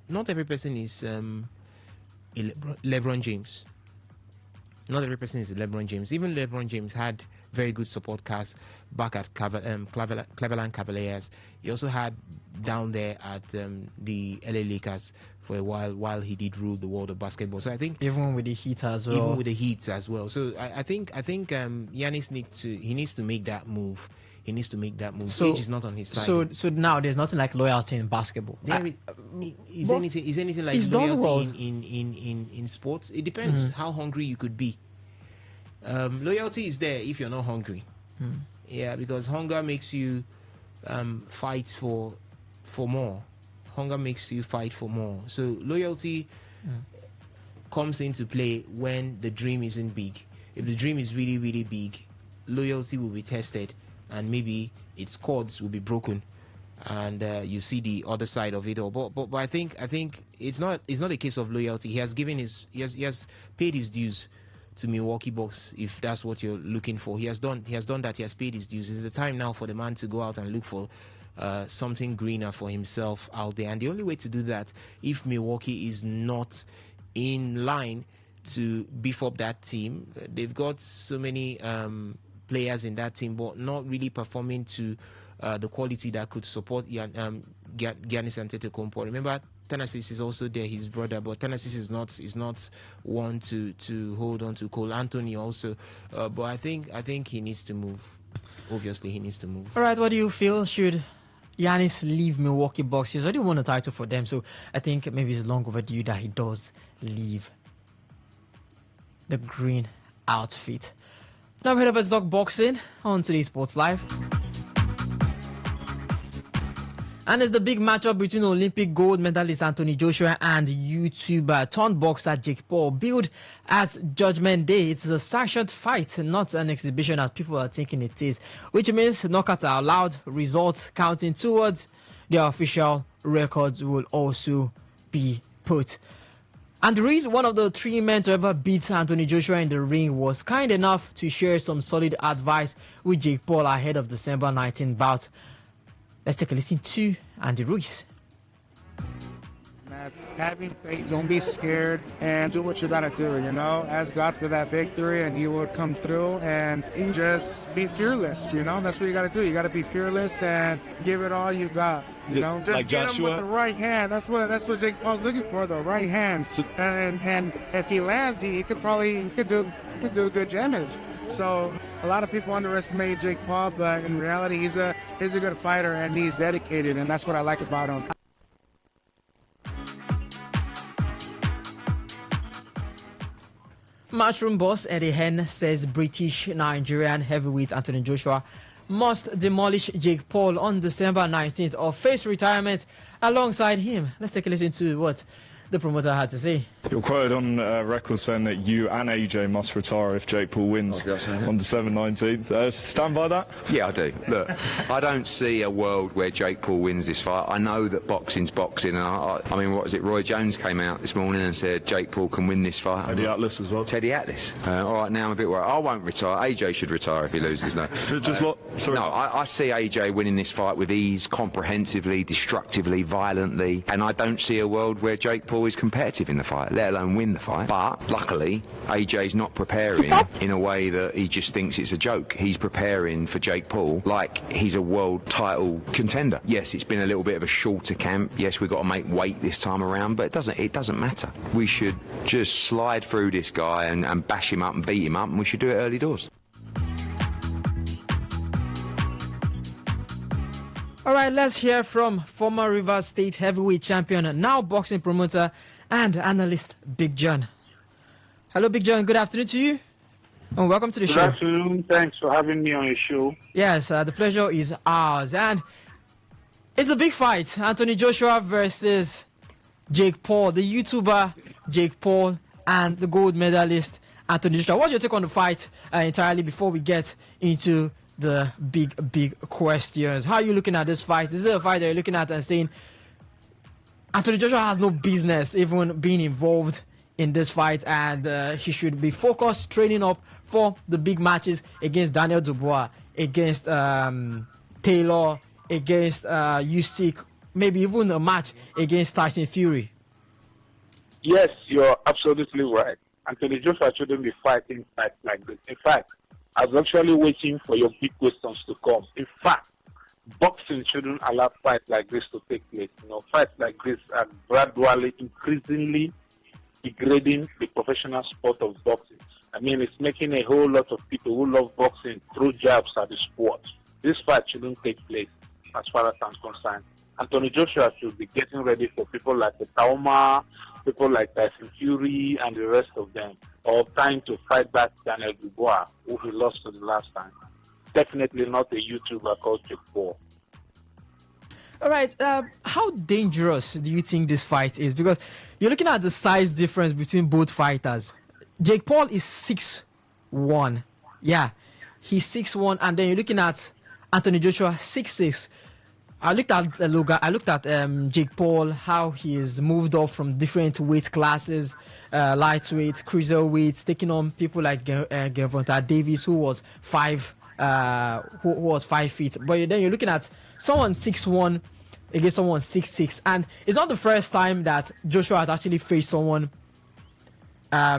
not every person is LeBron James. Not every person is LeBron James. Even LeBron James had very good support cast back at Cleveland Cavaliers. He also had down there at the LA Lakers for a while he did rule the world of basketball. So I think
even with the Heat as well.
So I think Giannis needs to make that move. He needs to make that move.
So,
Age is not on his side.
So now there's nothing like loyalty in basketball.
Is anything like loyalty in sports? It depends how hungry you could be. Loyalty is there if you're not hungry. Yeah, because hunger makes you fight for more. Hunger makes you fight for more. So loyalty comes into play when the dream isn't big. If the dream is really, really big, loyalty will be tested, and maybe its cords will be broken, and you see the other side of it all. But I think it's not a case of loyalty. He has paid his dues to Milwaukee Bucks, if that's what you're looking for. He has done that. He has paid his dues. It's the time now for the man to go out and look for something greener for himself out there. And the only way to do that, if Milwaukee is not in line to beef up that team, they've got so many players in that team, but not really performing to the quality that could support Giannis Antetokounmpo. Remember, Thanasis is also there, his brother, but Thanasis is not one to hold on to. Cole Anthony also, but I think he needs to move. Obviously, he needs to move.
All right, what do you feel? Should Giannis leave Milwaukee Bucks? He's already won a title for them, so I think maybe it's long overdue that he does leave the green outfit. Now we head over to talk boxing on Today Sports Live. And it's the big matchup between Olympic gold medalist Anthony Joshua and YouTuber turned boxer Jake Paul, billed as Judgment Day. It's a sanctioned fight, not an exhibition as people are thinking it is, which means knockouts are allowed, results counting towards their official records will also be put. And Reese, one of the three men to ever beat Anthony Joshua in the ring, was kind enough to share some solid advice with Jake Paul ahead of December 19th bout. Let's take a listen to Andy Ruiz.
Having faith, don't be scared, and do what you gotta do, ask God for that victory and he will come through, and you just be fearless, that's what you gotta do. You gotta be fearless and give it all you got, just
like
get
Joshua.
him with the right hand. That's what Jake Paul's looking for, the right hand, and if he lands, he could do good damage. So a lot of people underestimate Jake Paul, but in reality he's a good fighter and he's dedicated, and that's what I like about him.
Matchroom boss Eddie Hearn says British-Nigerian heavyweight Anthony Joshua must demolish Jake Paul on December 19th or face retirement alongside him. Let's take a listen to what the promoter had to say.
You're quoted on record saying that you and AJ must retire if Jake Paul wins on December 19th. Stand by that?
Yeah, I do. Look, I don't see a world where Jake Paul wins this fight. I know that boxing's boxing. And I mean, what was it? Roy Jones came out this morning and said Jake Paul can win this fight.
Teddy Atlas as well.
Teddy Atlas. All right, now I'm a bit worried. I won't retire. AJ should retire if he loses. No. I see AJ winning this fight with ease, comprehensively, destructively, violently. And I don't see a world where Jake Paul is competitive in the fight, let alone win the fight. But luckily, AJ's not preparing in a way that he just thinks it's a joke. He's preparing for Jake Paul like he's a world title contender. Yes, it's been a little bit of a shorter camp. Yes, we've got to make weight this time around, but it doesn't matter. We should just slide through this guy and bash him up and beat him up, and we should do it early doors.
All right, let's hear from former Rivers State heavyweight champion, now boxing promoter and analyst, Big John. Hello, Big John. Good afternoon to you, and welcome to the show.
Good afternoon. Thanks for having me on your show.
Yes, the pleasure is ours. And it's a big fight. Anthony Joshua versus Jake Paul, the YouTuber Jake Paul, and the gold medalist Anthony Joshua. What's your take on the fight entirely before we get into the big questions? How are you looking at this fight? Is it a fight that you're looking at and saying Anthony Joshua has no business even being involved in this fight, and he should be focused training up for the big matches against Daniel Dubois, against Taylor, against Usyk, maybe even a match against Tyson Fury?
Yes, you're absolutely right. Anthony Joshua shouldn't be fighting fights like this. In fact, I was actually waiting for your big questions to come. In fact, boxing shouldn't allow fights like this to take place. Fights like this are gradually, increasingly degrading the professional sport of boxing. I mean, it's making a whole lot of people who love boxing throw jabs at the sport. This fight shouldn't take place, as far as I'm concerned. Anthony Joshua should be getting ready for people like the Tauma, people like Tyson Fury, and the rest of them, or trying to fight back Daniel Dubois, who he lost to the last time. Definitely not a YouTuber called Jake Paul.
All right. How dangerous do you think this fight is? Because you're looking at the size difference between both fighters. Jake Paul is 6'1". Yeah, he's 6'1", and then you're looking at Anthony Joshua 6'6". I looked at Jake Paul, how he has moved up from different weight classes, lightweight, cruiserweight, taking on people like Gervonta Davis, who was 5 feet. But then you're looking at someone 6'1" against someone 6'6", and it's not the first time that Joshua has actually faced someone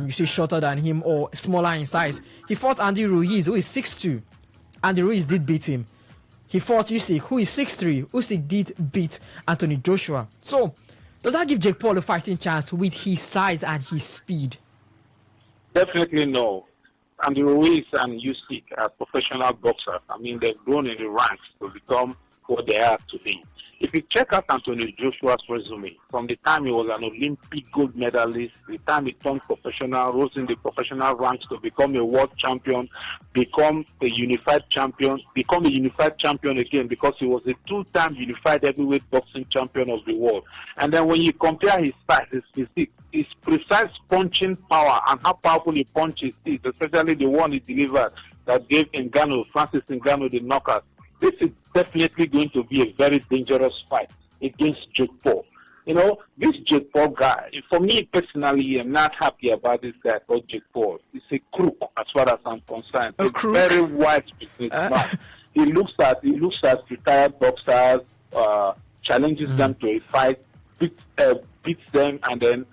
shorter than him or smaller in size. He fought Andy Ruiz, who is 6'2". Andy Ruiz did beat him. He fought Usyk, who is 6'3". Usyk did beat Anthony Joshua. So, does that give Jake Paul a fighting chance with his size and his speed?
Definitely no. Andy Ruiz and Usyk are professional boxers. I mean, they've grown in the ranks to become what they are today. If you check out Anthony Joshua's resume, from the time he was an Olympic gold medalist, the time he turned professional, rose in the professional ranks to become a world champion, become a unified champion again because he was a 2-time unified heavyweight boxing champion of the world. And then when you compare his size, his physique, his precise punching power and how powerful he punches is, especially the one he delivered that gave Francis Ngannou the knockout. This is definitely going to be a very dangerous fight against Jake Paul. This Jake Paul guy, for me personally, I'm not happy about this guy called Jake Paul. He's a crook as far as I'm concerned. He's a very wise businessman. He looks at retired boxers, challenges them to a fight, beats them, and then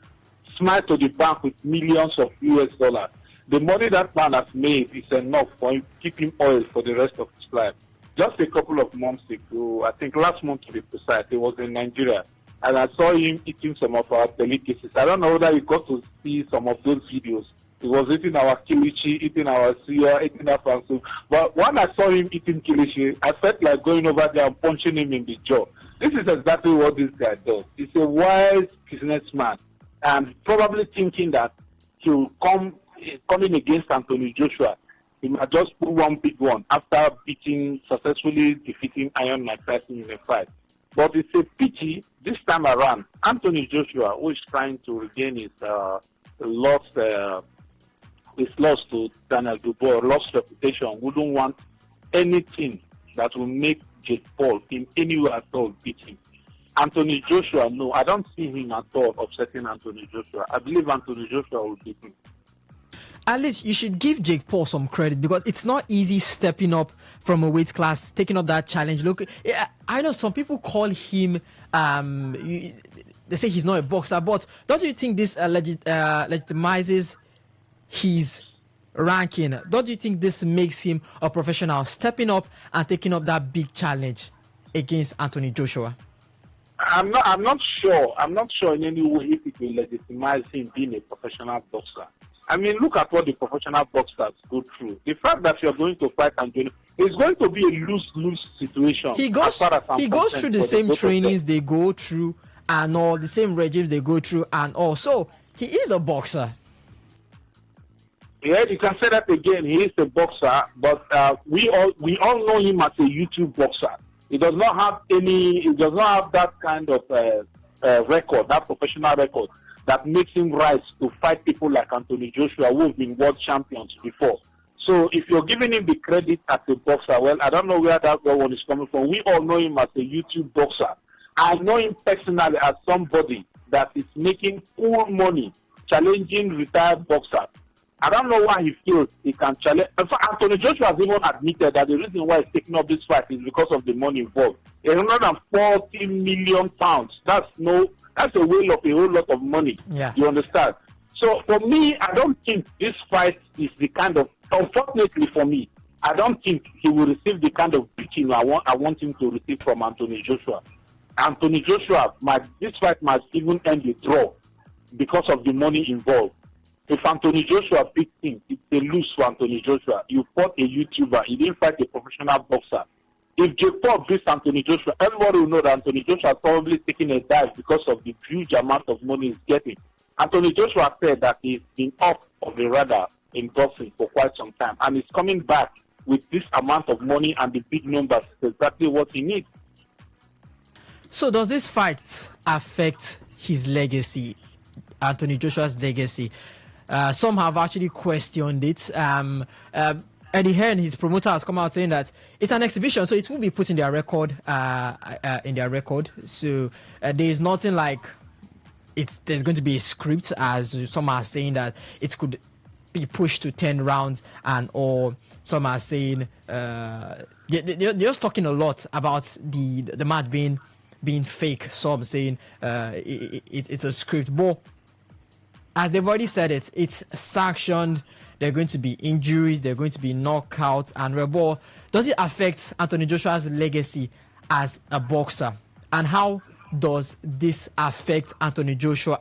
smiles to the bank with millions of US dollars. The money that man has made is enough for him to keep him oil for the rest of his life. Just a couple of months ago, I think last month to be precise, he was in Nigeria, and I saw him eating some of our delicacies. I don't know whether you got to see some of those videos. He was eating our kilichi, eating our suya, eating our fan soup. But when I saw him eating kilichi, I felt like going over there and punching him in the jaw. This is exactly what this guy does. He's a wise businessman, and probably thinking that he'll coming against Anthony Joshua, he might just put one big one after successfully defeating Iron Mike Tyson in a fight. But it's a pity this time around, Anthony Joshua, who is trying to regain his loss to Daniel Dubois, lost reputation, wouldn't want anything that will make Jake Paul in any way at all beat him. Anthony Joshua, no, I don't see him at all upsetting Anthony Joshua. I believe Anthony Joshua will beat him.
At least you should give Jake Paul some credit because it's not easy stepping up from a weight class, taking up that challenge. Look, I know some people call him, they say he's not a boxer, but don't you think this legitimizes his ranking? Don't you think this makes him a professional, stepping up and taking up that big challenge against Anthony Joshua?
I'm not sure. I'm not sure in any way if it will legitimize him being a professional boxer. I mean, look at what the professional boxers go through. The fact that you're going to fight Anthony, it's going to be a lose-lose situation.
He goes through the same trainings they go through and all, the same regimes they go through and all. So, he is a boxer.
Yeah, you can say that again. He is a boxer, but we all know him as a YouTube boxer. He does not have that kind of record, that professional record that makes him rise to fight people like Anthony Joshua, who have been world champions before. So if you're giving him the credit as a boxer, well, I don't know where that one is coming from. We all know him as a YouTube boxer. I know him personally as somebody that is making cool money, challenging retired boxers. I don't know why he feels he can challenge. In fact, Anthony Joshua has even admitted that the reason why he's taking up this fight is because of the money involved. 140 million pounds. That's a whale of a whole lot of money.
Yeah.
You understand? So for me, I don't think this fight is the kind of unfortunately for me, I don't think he will receive the kind of beating I want him to receive from Anthony Joshua. Anthony Joshua, this fight might even end a draw because of the money involved. If Anthony Joshua beats him, it's a lose for Anthony Joshua. You fought a YouTuber, you didn't fight a professional boxer. If Jake Paul beats Anthony Joshua, everybody will know that Anthony Joshua is probably taking a dive because of the huge amount of money he's getting. Anthony Joshua said that he's been off of the radar in boxing for quite some time, and he's coming back with this amount of money and the big numbers. Is exactly what he needs.
So does this fight affect his legacy, Anthony Joshua's legacy? Some have actually questioned it. Eddie Hearn, his promoter, has come out saying that it's an exhibition, so it will be put in their record. So there is nothing like there's going to be a script, as some are saying that it could be pushed to 10 rounds, or some are saying they're just talking a lot about the match being fake. Some saying it's a script, but as they've already said, it's sanctioned. There are going to be injuries, there are going to be knockouts, and rebel. Does it affect Anthony Joshua's legacy as a boxer? And how does this affect Anthony Joshua,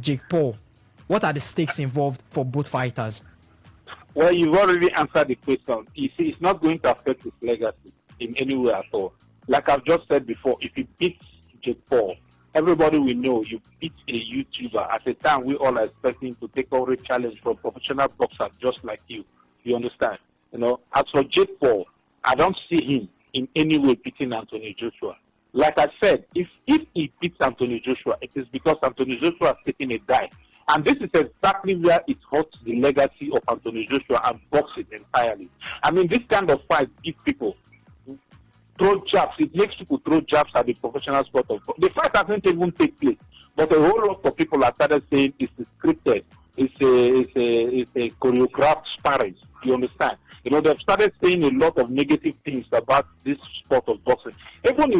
Jake Paul? What are the stakes involved for both fighters?
Well, you've already answered the question. You see, it's not going to affect his legacy in any way at all. Like I've just said before, if he beats Jake Paul, everybody will know you beat a YouTuber. At the time, we all are expecting to take over a challenge from professional boxers just like you. You understand? As for Jake Paul, I don't see him in any way beating Anthony Joshua. Like I said, if he beats Anthony Joshua, it is because Anthony Joshua has taken a dive. And this is exactly where it hurts the legacy of Anthony Joshua and boxing entirely. I mean, this kind of fight gives people throw jabs. It makes people throw jabs at the professional sport of boxing. The fight hasn't even taken place, but a whole lot of people have started saying it's scripted, it's a choreographed sparring. You understand? They've started saying a lot of negative things about this sport of boxing, even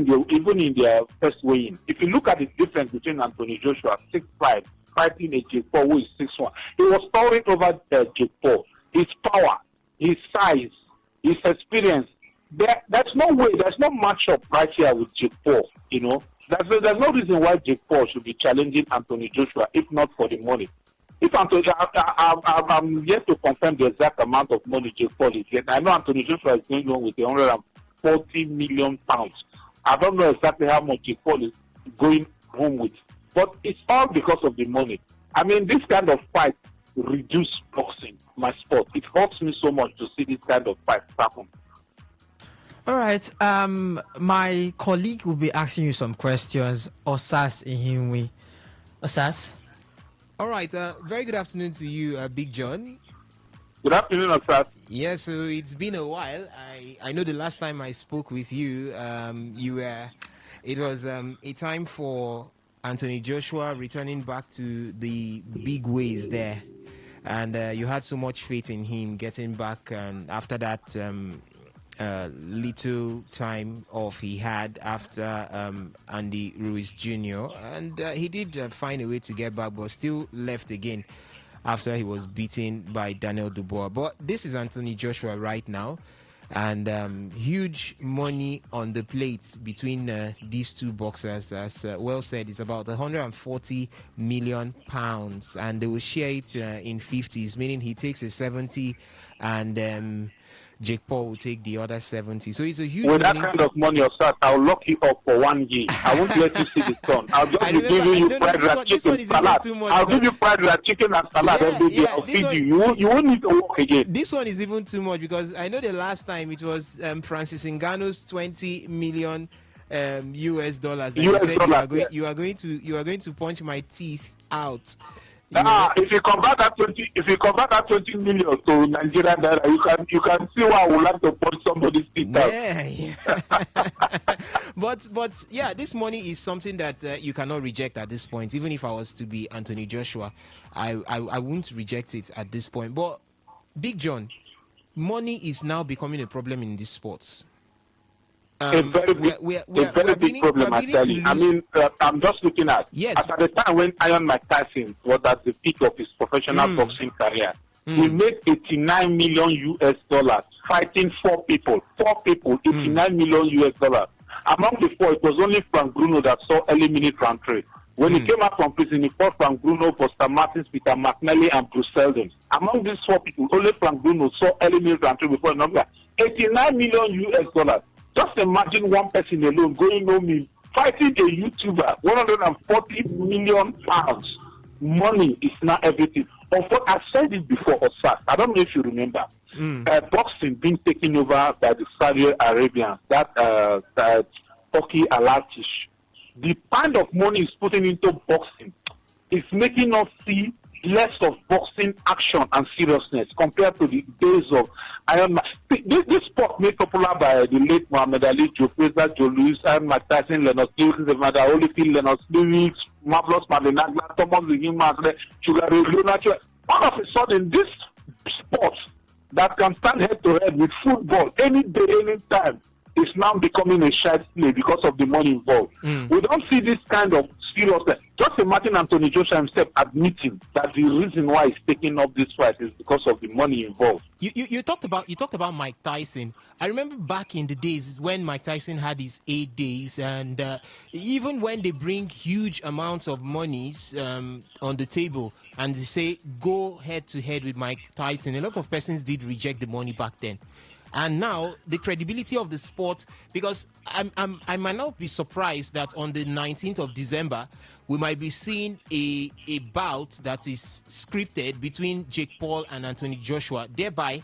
in their first weigh-in. If you look at the difference between Anthony Joshua, 6'5", fighting a Jake Paul who is 6'1", he was towering over Jake Paul. His power, his size, his experience. There's no way, there's no matchup right here with Jake Paul. There's no reason why Jake Paul should be challenging Anthony Joshua if not for the money. If Anthony, I'm yet to confirm the exact amount of money Jake Paul is getting. I know Anthony Joshua is going on with 140 million pounds. I don't know exactly how much Jake Paul is going home with, but it's all because of the money. I mean, this kind of fight reduce boxing, my sport. It hurts me so much to see this kind of fight happen.
All right. My colleague will be asking you some questions. Osas Ihimwi. Osas?
All right. Very good afternoon to you, Big John.
Good afternoon, Osas.
Yeah, so it's been a while. I know the last time I spoke with you, it was a time for Anthony Joshua returning back to the big ways there. And you had so much faith in him getting back. And after that, little time off he had after Andy Ruiz Jr. And he did find a way to get back, but still left again after he was beaten by Daniel Dubois. But this is Anthony Joshua right now, and huge money on the plate between these two boxers. As well said, it's about 140 million pounds, and they will share it in 50s, meaning he takes a 70 and Jake Paul will take the other 70. So it's a huge
with
money.
That kind of money, Osas, I'll lock you up for 1 year. I won't let you see the sun. I'll just be giving you fried rice chicken salad. I'll give you fried rice chicken and salad every day. I'll feed you. You won't need to work again.
This one is even too much, because I know the last time it was Francis Ngannou's 20 million US dollars. That
US
you said
dollars,
you are going to punch my teeth out.
If you convert that 20 million to Nigerian naira, you can see why I would like to punch somebody's teeth out.
Yeah. but yeah, this money is something that you cannot reject at this point. Even if I was to be Anthony Joshua, I wouldn't reject it at this point. But Big John, money is now becoming a problem in these sports.
A very big problem, I tell you. I mean, I'm just looking at, at the time when Iron Mike Tyson was at the peak of his professional boxing career, We made 89 million US dollars fighting four people, 89 million US dollars. Among the four, it was only Frank Bruno that saw eliminate round 3. When he came out from prison, he fought Frank Bruno, Buster Martins, Peter McNally, and Bruce Seldon. Among these four people, only Frank Bruno saw eliminate round 3 before number 89 million US dollars. Just imagine one person alone going home fighting a YouTuber, 140 million pounds. Money is not everything. I said it before, Osas. I don't know if you remember. Boxing being taken over by the Saudi Arabians, that Turkey Alatish. The kind of money is putting into boxing is making us see less of boxing action and seriousness compared to the days of Iron Man. This sport made popular by the late Muhammad Ali, Joe Frazier, Joe Louis, Iron Mike Tyson, Leonard Lewis, Holyfield, Leonard Lewis, Marvelous Madenagla, Thomas Lehman, Sugar Ray Leonard. All of a sudden, this sport that can stand head to head with football any day, any time, is now becoming a side play because of the money involved. We don't see this kind of seriousness. Just imagine Anthony Joshua himself admitting that the reason why he's taking up this fight is because of the money involved.
You talked about Mike Tyson. I remember back in the days when Mike Tyson had his 8 days, and even when they bring huge amounts of monies on the table and they say go head to head with Mike Tyson, a lot of persons did reject the money back then. And now the credibility of the sport, because I might not be surprised that on the 19th of December we might be seeing a bout that is scripted between Jake Paul and Anthony Joshua, thereby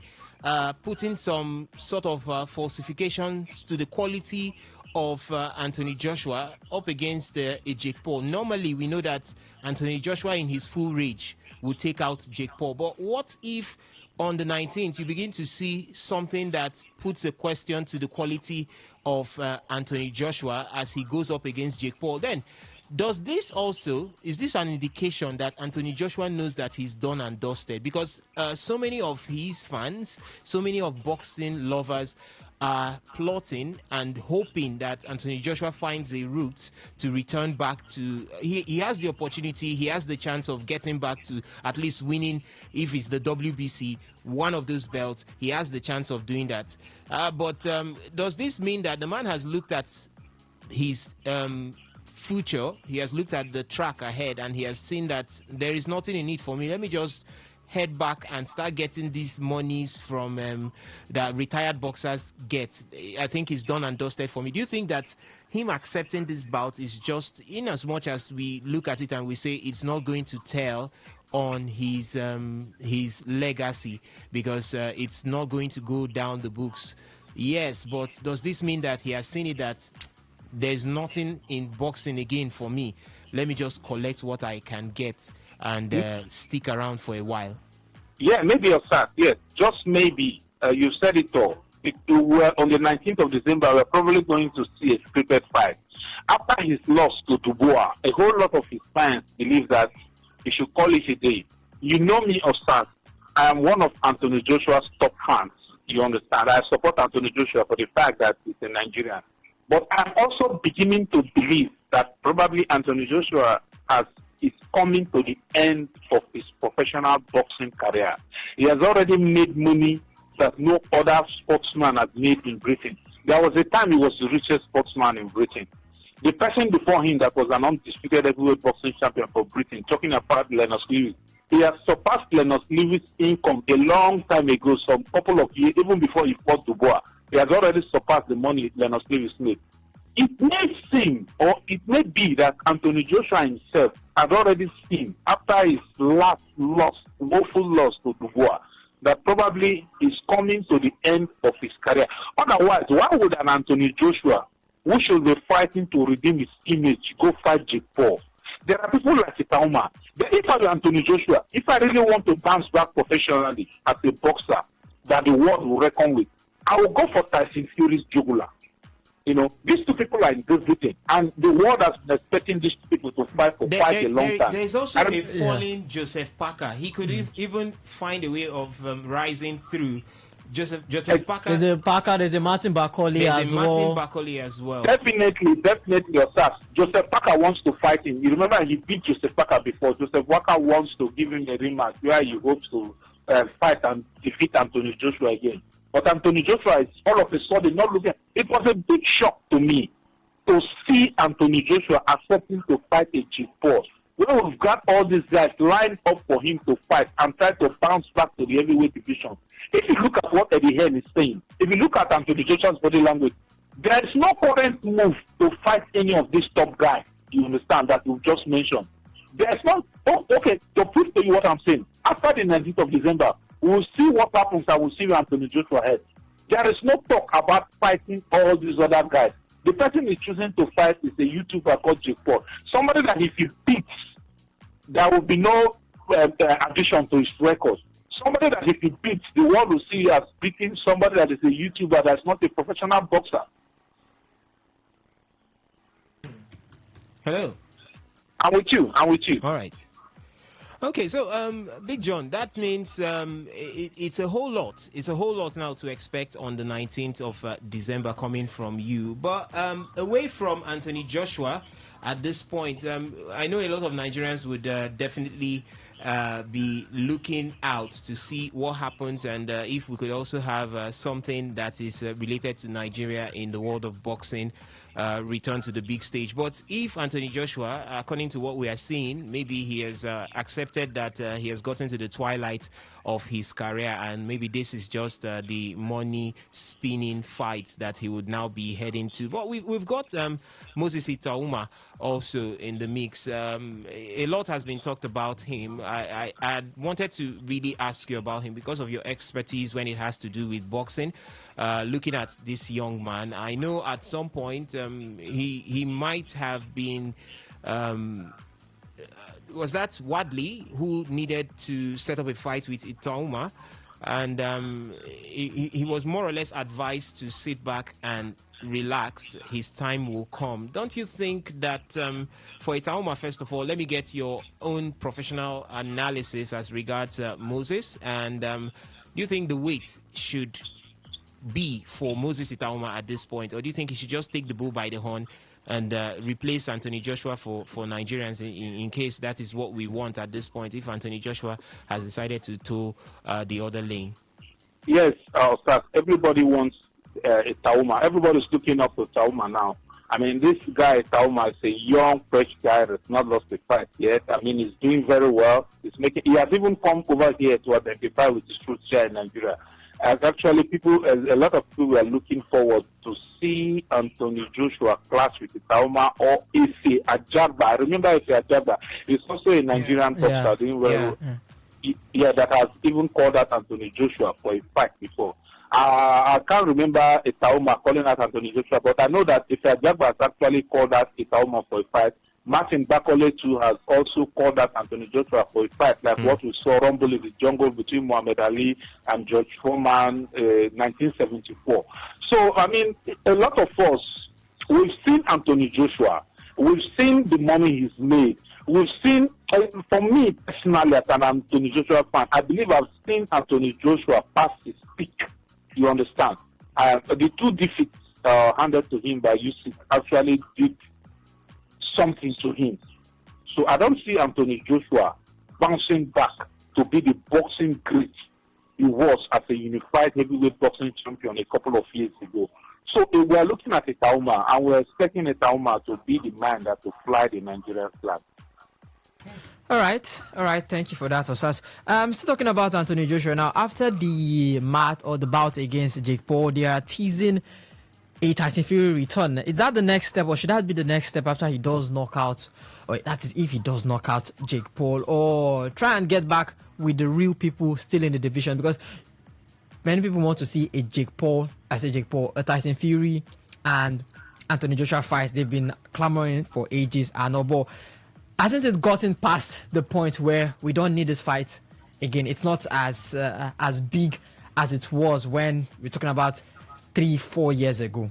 putting some sort of falsifications to the quality of Anthony Joshua up against a Jake Paul. Normally we know that Anthony Joshua in his full rage would take out Jake Paul, but what if on the 19th, you begin to see something that puts a question to the quality of Anthony Joshua as he goes up against Jake Paul? Then, is this an indication that Anthony Joshua knows that he's done and dusted? Because so many of his fans, so many of boxing lovers are plotting and hoping that Anthony Joshua finds a route to return back to. He has the opportunity, he has the chance of getting back to at least winning, if it's the WBC, one of those belts. He has the chance of doing that. But does this mean that the man has looked at his future, he has looked at the track ahead, and he has seen that there is nothing in it for me? Let me just head back and start getting these monies from that retired boxers get. I think it's done and dusted for me. Do you think that him accepting this bout is just, in as much as we look at it and we say it's not going to tell on his legacy, because it's not going to go down the books? Yes, but does this mean that he has seen it that there's nothing in boxing again for me? Let me just collect what I can get and stick around for a while.
Yeah, maybe, Osas. Yes, just maybe. You said it all. On the 19th of December, we're probably going to see a scripted fight. After his loss to Dubois, a whole lot of his fans believe that he should call it a day. You know me, Osas. I am one of Anthony Joshua's top fans. You understand? I support Anthony Joshua for the fact that he's a Nigerian. But I'm also beginning to believe that probably Anthony Joshua is coming to the end of his professional boxing career. He has already made money that no other sportsman has made in Britain. There was a time he was the richest sportsman in Britain. The person before him that was an undisputed heavyweight boxing champion for Britain, talking about Leonard Lewis, he has surpassed Leonard Lewis' income a long time ago, some couple of years, even before he fought Dubois. He has already surpassed the money Leonard Lewis made. It may seem, or it may be, that Anthony Joshua himself had already seen, after his last woeful loss to Dubois, that probably is coming to the end of his career. Otherwise, why would an Anthony Joshua, who should be fighting to redeem his image, go fight Jake Paul? There are people like Itauma. If I were Anthony Joshua, if I really want to bounce back professionally as a boxer that the world will reckon with, I will go for Tyson Fury's jugular. You know, these two people are in Great Britain, and the world has been expecting these two people to fight for quite a long time.
There's also a falling Joseph Parker. He could even find a way of rising through. Joseph Parker.
There's a Parker. There's a Martin Bakoli
as well.
Definitely, yourself. Joseph Parker wants to fight him. You remember he beat Joseph Parker before. Joseph Parker wants to give him a rematch where he hopes to fight and defeat Anthony Joshua again. But Anthony Joshua is all of a sudden not looking. It was a big shock to me to see Anthony Joshua accepting to fight a Jake Paul. When we've got all these guys lined up for him to fight and try to bounce back to the heavyweight division. If you look at what Eddie Hearn is saying, if you look at Anthony Joshua's body language, there is no current move to fight any of these top guys. You understand that you've just mentioned. There is not. Oh, okay, to prove to you what I'm saying, after the 19th of December, we will see what happens and we'll see where Anthony Joshua heads. There is no talk about fighting all these other guys. The person he's choosing to fight is a YouTuber called Jake Paul. Somebody that if he beats, there will be no addition to his record. Somebody that if he beats, the world will see as beating somebody that is a YouTuber that's not a professional boxer.
Hello.
I'm with you.
All right. Okay, so Big John, that means it's a whole lot. It's a whole lot now to expect on the 19th of December coming from you. But away from Anthony Joshua at this point, I know a lot of Nigerians would definitely be looking out to see what happens, and if we could also have something that is related to Nigeria in the world of boxing return to the big stage. But if Anthony Joshua, according to what we are seeing, maybe he has accepted that he has gotten to the twilight of his career, and maybe this is just the money spinning fight that he would now be heading to. But we've got Moses Itauma also in the mix. A lot has been talked about him. I wanted to really ask you about him because of your expertise when it has to do with boxing. Looking at this young man, I know at some point he might have been was that Wadley who needed to set up a fight with Itauma, and he was more or less advised to sit back and relax. His time will come. Don't you think that for Itauma, first of all, let me get your own professional analysis as regards Moses, and do you think the weight should be for Moses Itauma at this point, or do you think he should just take the bull by the horn and replace Anthony Joshua for Nigerians in case that is what we want at this point, if Anthony Joshua has decided to toe the other lane?
Yes, sir. Everybody wants Itauma. Everybody's looking up to Itauma now. I mean, this guy Itauma is a young, fresh guy that's not lost the fight yet. I mean, he's doing very well. He has even come over here to identify with his roots here in Nigeria. Actually, a lot of people were looking forward to see Anthony Joshua clash with Itauma or Ife Ajagba. I remember Ife Ajagba. He's also a Nigerian boxer doing well. Yeah, that has even called out Anthony Joshua for a fight before. I can't remember Itauma calling out Anthony Joshua, but I know that Ife Ajagba has actually called out Itauma for a fight. Martin Bakole too has also called out Anthony Joshua for a fight, like what we saw rumble in the jungle between Muhammad Ali and George Foreman, 1974. So, I mean, a lot of us, we've seen Anthony Joshua. We've seen the money he's made. We've seen, for me personally, as an Anthony Joshua fan, I believe I've seen Anthony Joshua past his peak. You understand? The two defeats handed to him by Usyk actually did something to him. So I don't see Anthony Joshua bouncing back to be the boxing great he was as a unified heavyweight boxing champion a couple of years ago. So we are looking at Itauma, and we're expecting Itauma to be the man that will fly the Nigerian flag.
All right. Thank you for that, Osas. Still talking about Anthony Joshua now. After the bout against Jake Paul, they are teasing a Tyson Fury return. Is that the next step, or should that be the next step after he does knock out, or that is if he does knock out Jake Paul, or try and get back with the real people still in the division? Because many people want to see a Tyson Fury and Anthony Joshua fights. They've been clamoring for ages, but hasn't it gotten past the point where we don't need this fight again? It's not as big as it was when we're talking about 3-4 years ago.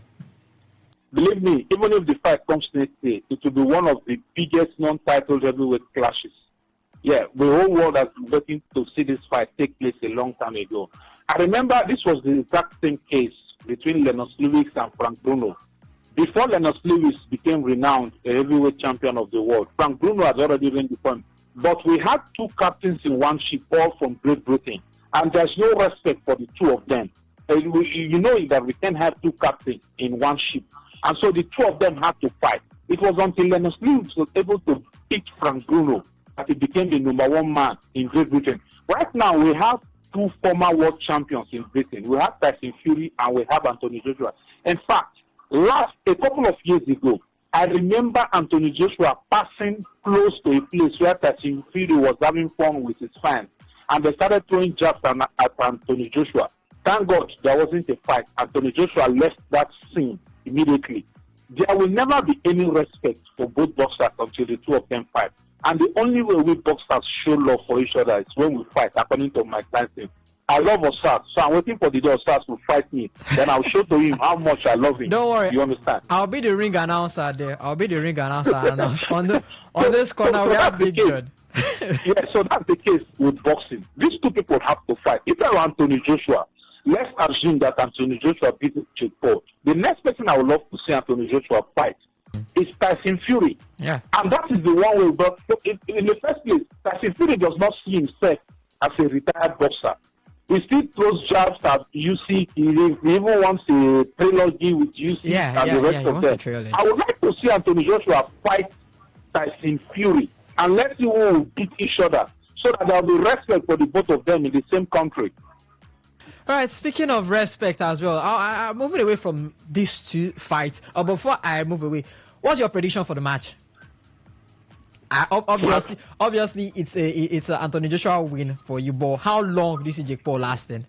Believe me, even if the fight comes next year, it will be one of the biggest non-titled heavyweight clashes. Yeah, the whole world has been waiting to see this fight take place a long time ago. I remember this was the exact same case between Lennox Lewis and Frank Bruno. Before Lennox Lewis became renowned a heavyweight champion of the world, Frank Bruno had already been deformed. But we had two captains in one ship, all from Great Britain. And there's no respect for the two of them. You know that we can have two captains in one ship. And so the two of them had to fight. It was until Lennox Lewis was able to beat Frank Bruno that he became the number one man in Great Britain. Right now, we have two former world champions in Britain. We have Tyson Fury and we have Anthony Joshua. In fact, a couple of years ago, I remember Anthony Joshua passing close to a place where Tyson Fury was having fun with his fans. And they started throwing jabs at Anthony Joshua. Thank God there wasn't a fight. Anthony Joshua left that scene immediately. There will never be any respect for both boxers until the two of them fight. And the only way we boxers show love for each other is when we fight, according to Mike Tyson. I love Osas, so I'm waiting for the day Osas to fight me. Then I'll show to him how much I love him.
Don't worry.
You understand?
I'll be the ring announcer there. On this corner, we have Big John.
Yeah, so that's the case with boxing. These two people have to fight. If I were Anthony Joshua, let's assume that Anthony Joshua beats Jake Paul. The next person I would love to see Anthony Joshua fight is Tyson Fury.
Yeah.
And that is the one way. But in the first place, Tyson Fury does not see himself as a retired boxer. He still throws jabs at UC. He even wants a trilogy with UC and the rest of them. I would like to see Anthony Joshua fight Tyson Fury and let's see who will beat each other so that there will be respect for the both of them in the same country.
All right, speaking of respect as well, I'm moving away from these two fights. Before I move away, what's your prediction for the match? Obviously, it's a Anthony Joshua win for you, but how long do you see Jake Paul lasting?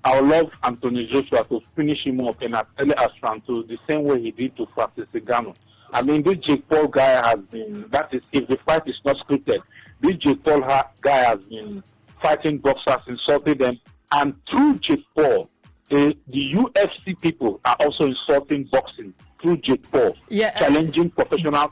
I would love Anthony Joshua to finish him up in as early as round two, the same way he did to Francis Ngannou. I mean, this Jake Paul guy has been, that is, if the fight is not scripted, this Jake Paul guy has been fighting boxers, insulting them, and through Jake Paul, the UFC people are also insulting boxing through Jake Paul, challenging professional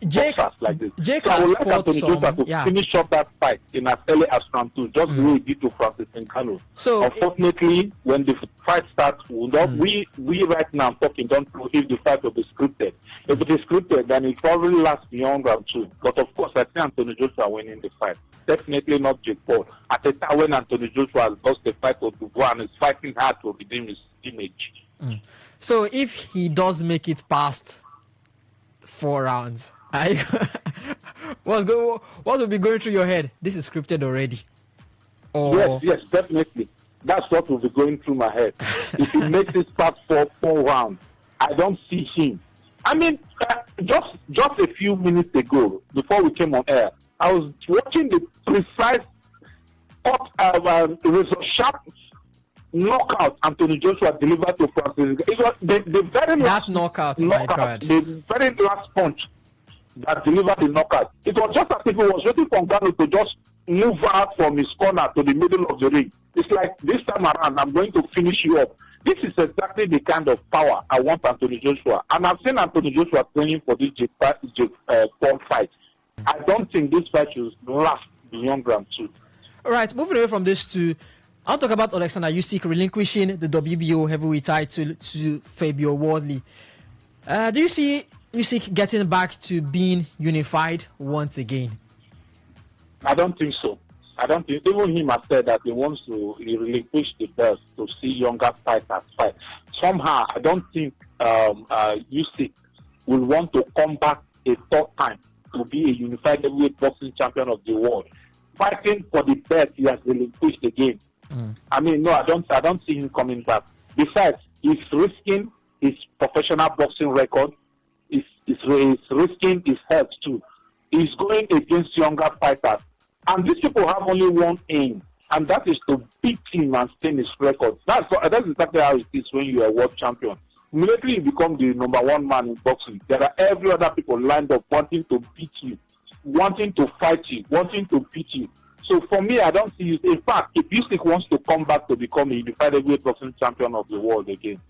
boxers like this. So I would like Anthony Joshua to finish up that fight in as early as round two, just the way he did to Francis Ngannou. So unfortunately, when the fight starts, we right now talking don't know if the fight will be scripted. If it is scripted, then it probably lasts beyond round two. But of course, I see Anthony Joshua winning the fight. Definitely not Jake Paul. At the time when Anthony Joshua has lost the fight to Dubois and is fighting hard to redeem his image.
So if he does make it past 4 rounds, what will be going through your head? This is scripted already.
Yes, definitely. That's what will be going through my head. If he makes it past four rounds, I don't see him. I mean, just a few minutes ago, before we came on air, I was watching the precise, sharp knockout Anthony Joshua delivered to Francis. It was the very last
knockout, my God.
The very last punch that delivered the knockout. It was just as if he was waiting for Ngannou to just move out from his corner to the middle of the ring. It's like, this time around, I'm going to finish you up. This is exactly the kind of power I want Anthony Joshua. And I've seen Anthony Joshua training for this Jake Paul fight. I don't think this fight should last beyond round two.
All right, moving away from this two, I'll talk about Alexander Usyk relinquishing the WBO heavyweight title to Fabio Wardley. Do you see Usyk getting back to being unified once again?
I don't think so. I don't think, even him has said that he wants to relinquish the belt to see younger fighters fight. Somehow, I don't think Usyk will want to come back a third time to be a unified heavyweight boxing champion of the world. Fighting for the belt, he has relinquished again. I mean, no, I don't see him coming back. Besides, he's risking his professional boxing record. He's risking his health too. He's going against younger fighters. And these people have only one aim, and that is to beat him and stain his record. That's exactly how it is when you are a world champion. Immediately you become the number one man in boxing. There are every other people lined up wanting to beat you, wanting to fight you, wanting to beat you. So for me, I don't see you. In fact, if Usyk wants to come back to become a unified heavyweight boxing champion of the world again,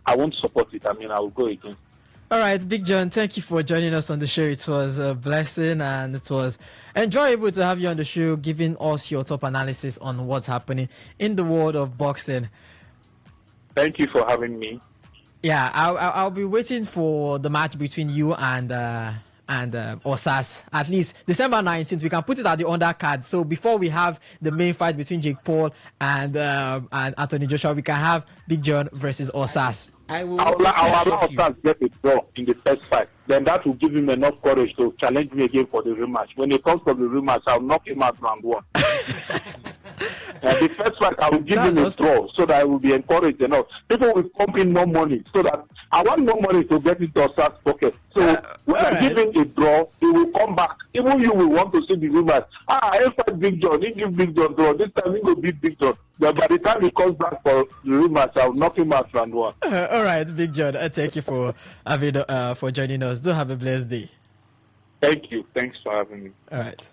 I won't support it. I mean, I will go against.
All right, Big John, thank you for joining us on the show. It was a blessing and it was enjoyable to have you on the show, giving us your top analysis on what's happening in the world of boxing.
Thank you for having me.
Yeah, I'll be waiting for the match between you and and Osas. At least December 19th, we can put it at the undercard. So before we have the main fight between Jake Paul and Anthony Joshua, we can have Big John versus Osas.
I'll allow Osas get a draw in the first fight. Then that will give him enough courage to challenge me again for the rematch. When it comes to the rematch, I'll knock him out round 1. The first fight, I will give him a draw so that I will be encouraged enough. People will pump in more money so that I want more money to get into Osas' pocket. So when I give him a draw, he will come back. Even you will want to see the rematch. I fight Big John. He give Big John draw. This time he will beat Big John. But by the time he comes back for the rematch, I'll knock him out round 1.
All right, Big John. Thank you for for joining us. Do have a blessed day.
Thank you. Thanks for having me.
All right.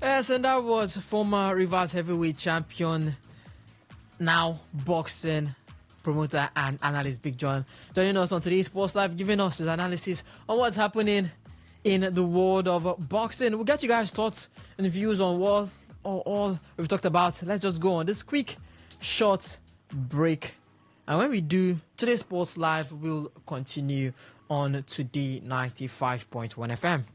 Yes, and that was former Rivers heavyweight champion, now boxing promoter and analyst Big John, joining us on today's Sports Live, giving us his analysis on what's happening in the world of boxing. We'll get you guys' thoughts and views on what all we've talked about. Let's just go on this quick, short break. And when we do, today's Sports Live will continue on Today 95.1 FM.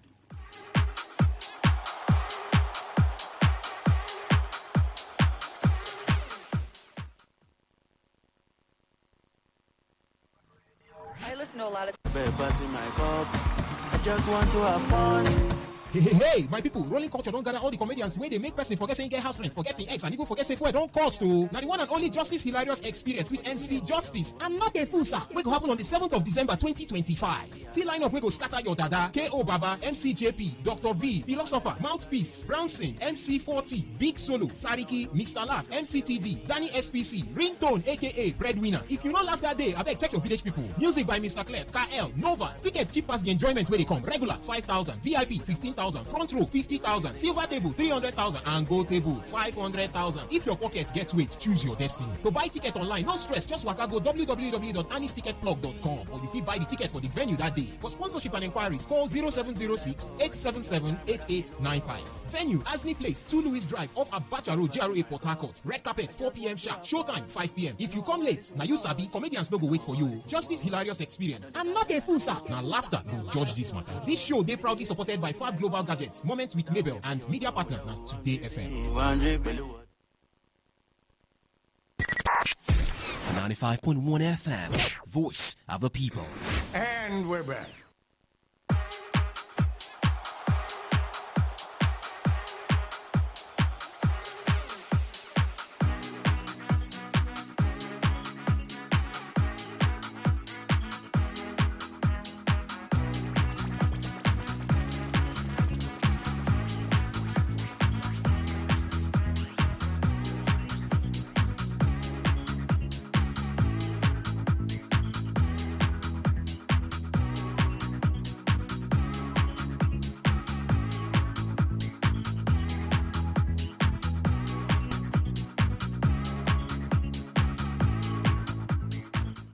A lot of I just want to have fun.
Hey, my people, rolling culture don't gather all the comedians where they make person forget saying get house rent, forget the eggs, and even forget say fuel don't cost to. Now the one and only Justice Hilarious Experience with MC Justice. I'm not a fool, sir. We go happen on the 7th of December 2025. See lineup we go scatter your dada, K.O. Baba, MC JP, Dr. V, Philosopher, Mouthpiece, Brownson, MC 40, Big Solo, Sariki, Mr. Laugh, MCTD, Danny SPC, Ringtone, aka Breadwinner. If you don't laugh that day, I beg check your village people. Music by Mr. Clef, KL, Nova. Ticket cheap as the enjoyment where they come. Regular 5,000, VIP 15,000. Front row 50,000, silver table 300,000, and gold table 500,000. If your pocket gets weight, choose your destiny. To buy ticket online, no stress. Just waka go www.anisticketplug.com, or you fit buy the ticket for the venue that day. For sponsorship and inquiries, call 0706 877 8895. Venue Asni Place, 2 Louis Drive, off Abacha Road, GRA Port Harcourt. Red carpet 4 p.m. sharp. Showtime 5 p.m. If you come late, now you sabi comedians no go wait for you. Justice Hilarious Experience. I'm not a fool, sir. Now laughter will judge this matter. This show they proudly supported by Fat Global Gadgets, Moments with Mabel, and media partner now Today FM.
95.1 FM, voice of the people.
And we're back.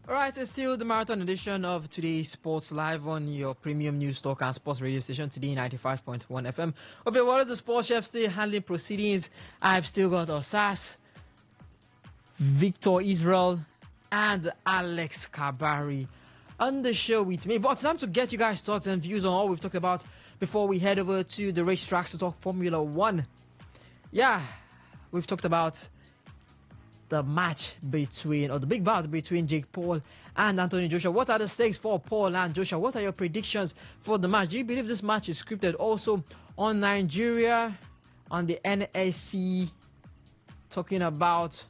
Alright, it's still the marathon edition of today's Sports Live on your premium news talk and sports radio station, Today 95.1 FM. Okay, what is the sports chef still handling proceedings? I've still got Osas, Victor Israel, and Alex Kabari on the show with me. But it's time to get you guys' thoughts and views on all we've talked about before we head over to the racetracks to talk Formula One. Yeah, we've talked about the match between, or the big bout between Jake Paul and Anthony Joshua. What are the stakes for Paul and Joshua? What are your predictions for the match? Do you believe this match is scripted? Also on Nigeria, on the NSC, talking about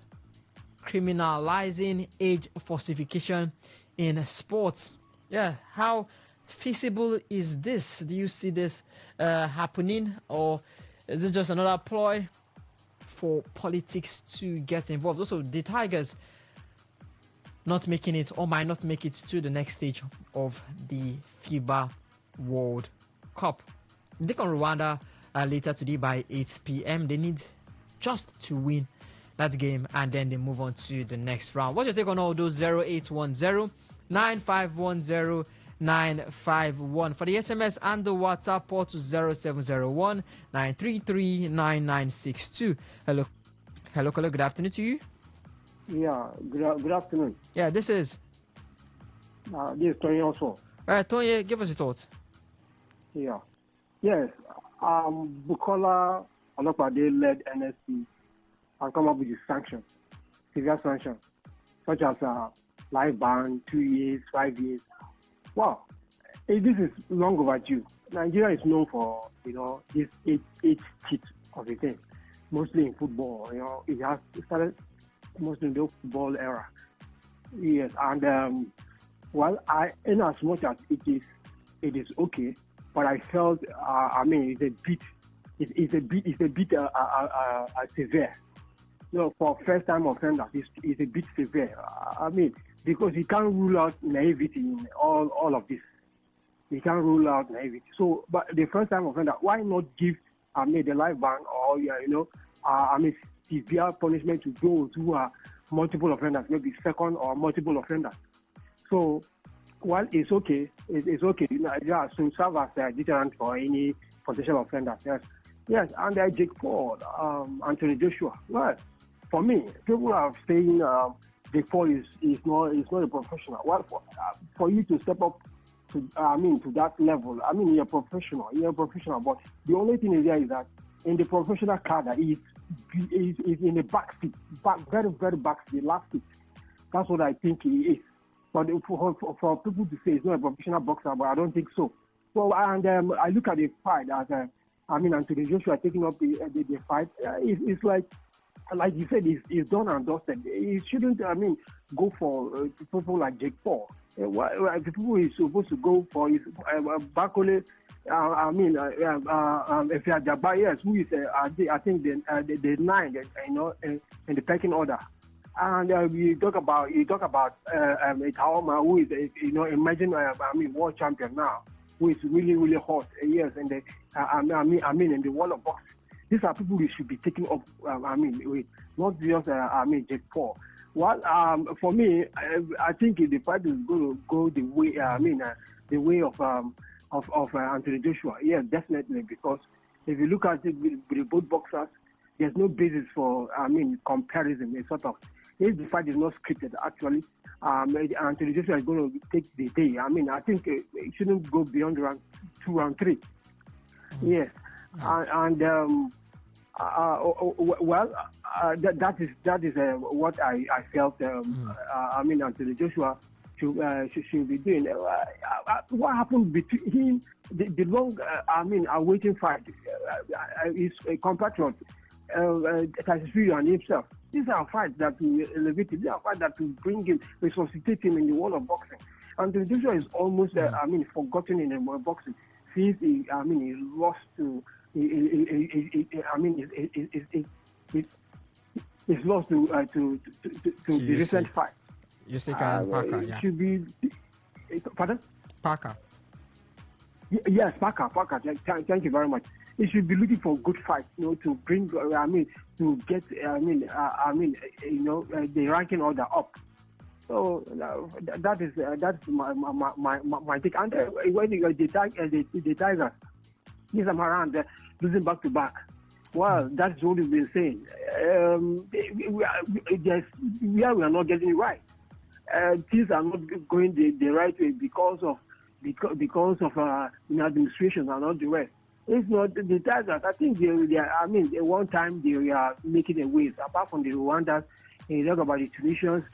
criminalizing age falsification in sports. Yeah, how feasible is this? Do you see this happening, or is it just another ploy for politics to get involved? Also, the Tigers not making it, or might not make it to the next stage of the FIBA World Cup. They can Rwanda later today by 8 p.m. They need just to win that game, and then they move on to the next round. What's your take on all those? 0810 9510 951. For the SMS and the WhatsApp, port to 0701 933 9962. Hello, caller. Good afternoon to you.
Yeah, good afternoon.
Yeah, this is
Tony also.
All right, Tony, give us your thoughts.
Yeah. Yes. Bukola Olopade led NSC and come up with a sanction, severe sanction, such as life ban, 2 years, 5 years. Wow. This is long overdue. Nigeria is known for, this eight cheat of a thing, mostly in football. It started mostly in the football era. Yes, and in as much as it is okay, but I felt, it's a bit severe. For first-time offenders, it's a bit severe. Because you can't rule out naivety in all of this. You can't rule out naivety. So, but the first-time offender, why not give the life ban or severe punishment to those who are multiple offenders, maybe second or multiple offenders? So, while it's okay, it's okay. Yeah, so serve as a deterrent for any potential offenders. Yes. And Jake Paul, Anthony Joshua. Well, for me, people are saying Jake Paul is not a professional. Well, for you to step up to that level, you're a professional. But the only thing is that in the professional cadre, he's in the back seat, very very back seat, last seat. That's what I think he is. But for people to say he's not a professional boxer, but I don't think so. Well, and I look at the fight as Anthony Joshua taking up the fight. It's like you said, he's done and dusted. He shouldn't, go for people like Jake Paul. The people he's supposed to go for is Bakole, Efia Jabba, yes, who is, I think, the nine, in the pecking order. And you talk about Itaoma, who is, imagine, world champion now, who is really, really hot. Yes, and in the world of boxing. These are people who should be taking up, with, not just, Jake Paul. Well, for me, I think the fight is going to go the way, the way of Anthony Joshua. Yes, definitely, because if you look at it with both boxers, there's no basis for, comparison. It's sort of, if the fight is not scripted, actually, Anthony Joshua is going to take the day. I think it shouldn't go beyond round 2, round 3. Yes, that is what I felt. Anthony Joshua should be doing. What happened between him, the long, awaiting fight, his compatriot, Tyson Fury and himself. These are fights that will elevate him. These are fights that will bring him, resuscitate him in the world of boxing. Anthony Joshua is almost, forgotten in the world of boxing since he lost to. It's lost to the recent fight.
Usyk and Parker, yeah.
Should be, pardon?
Parker.
Yes, Parker. Thank you very much. It should be looking for good fights, to bring, to get, the ranking order up. So that's my take. And when the Tigers, yes, I'm around losing back to back. Well, that's what we've been saying. We are not getting it right. Things are not going the right way because of administration and not the rest. It's not the Tigers. I think they are. At one time they are making a waves. Apart from the Rwandans, you talk about the Tunisians.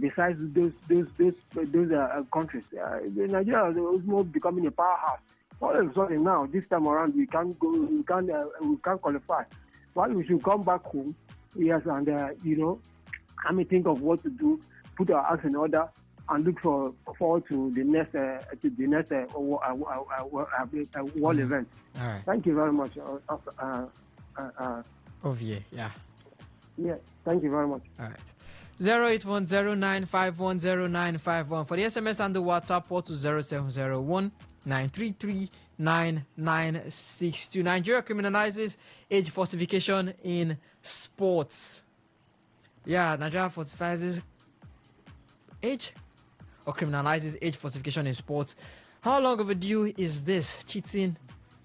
Besides those countries, Nigeria is more becoming a powerhouse. All of a sudden now, this time around, we can't qualify. Well, we should come back home, yes, and think of what to do, put our acts in order, and look forward to the next world event.
All right.
Thank you very much.
Yeah.
Yeah. Thank you very much.
All right. 08109510951 for the SMS and the WhatsApp port to 0701 933 9962. Nigeria criminalizes age falsification in sports. Yeah, Nigeria falsifies age. or criminalizes age falsification in sports. How long overdue is this? Cheating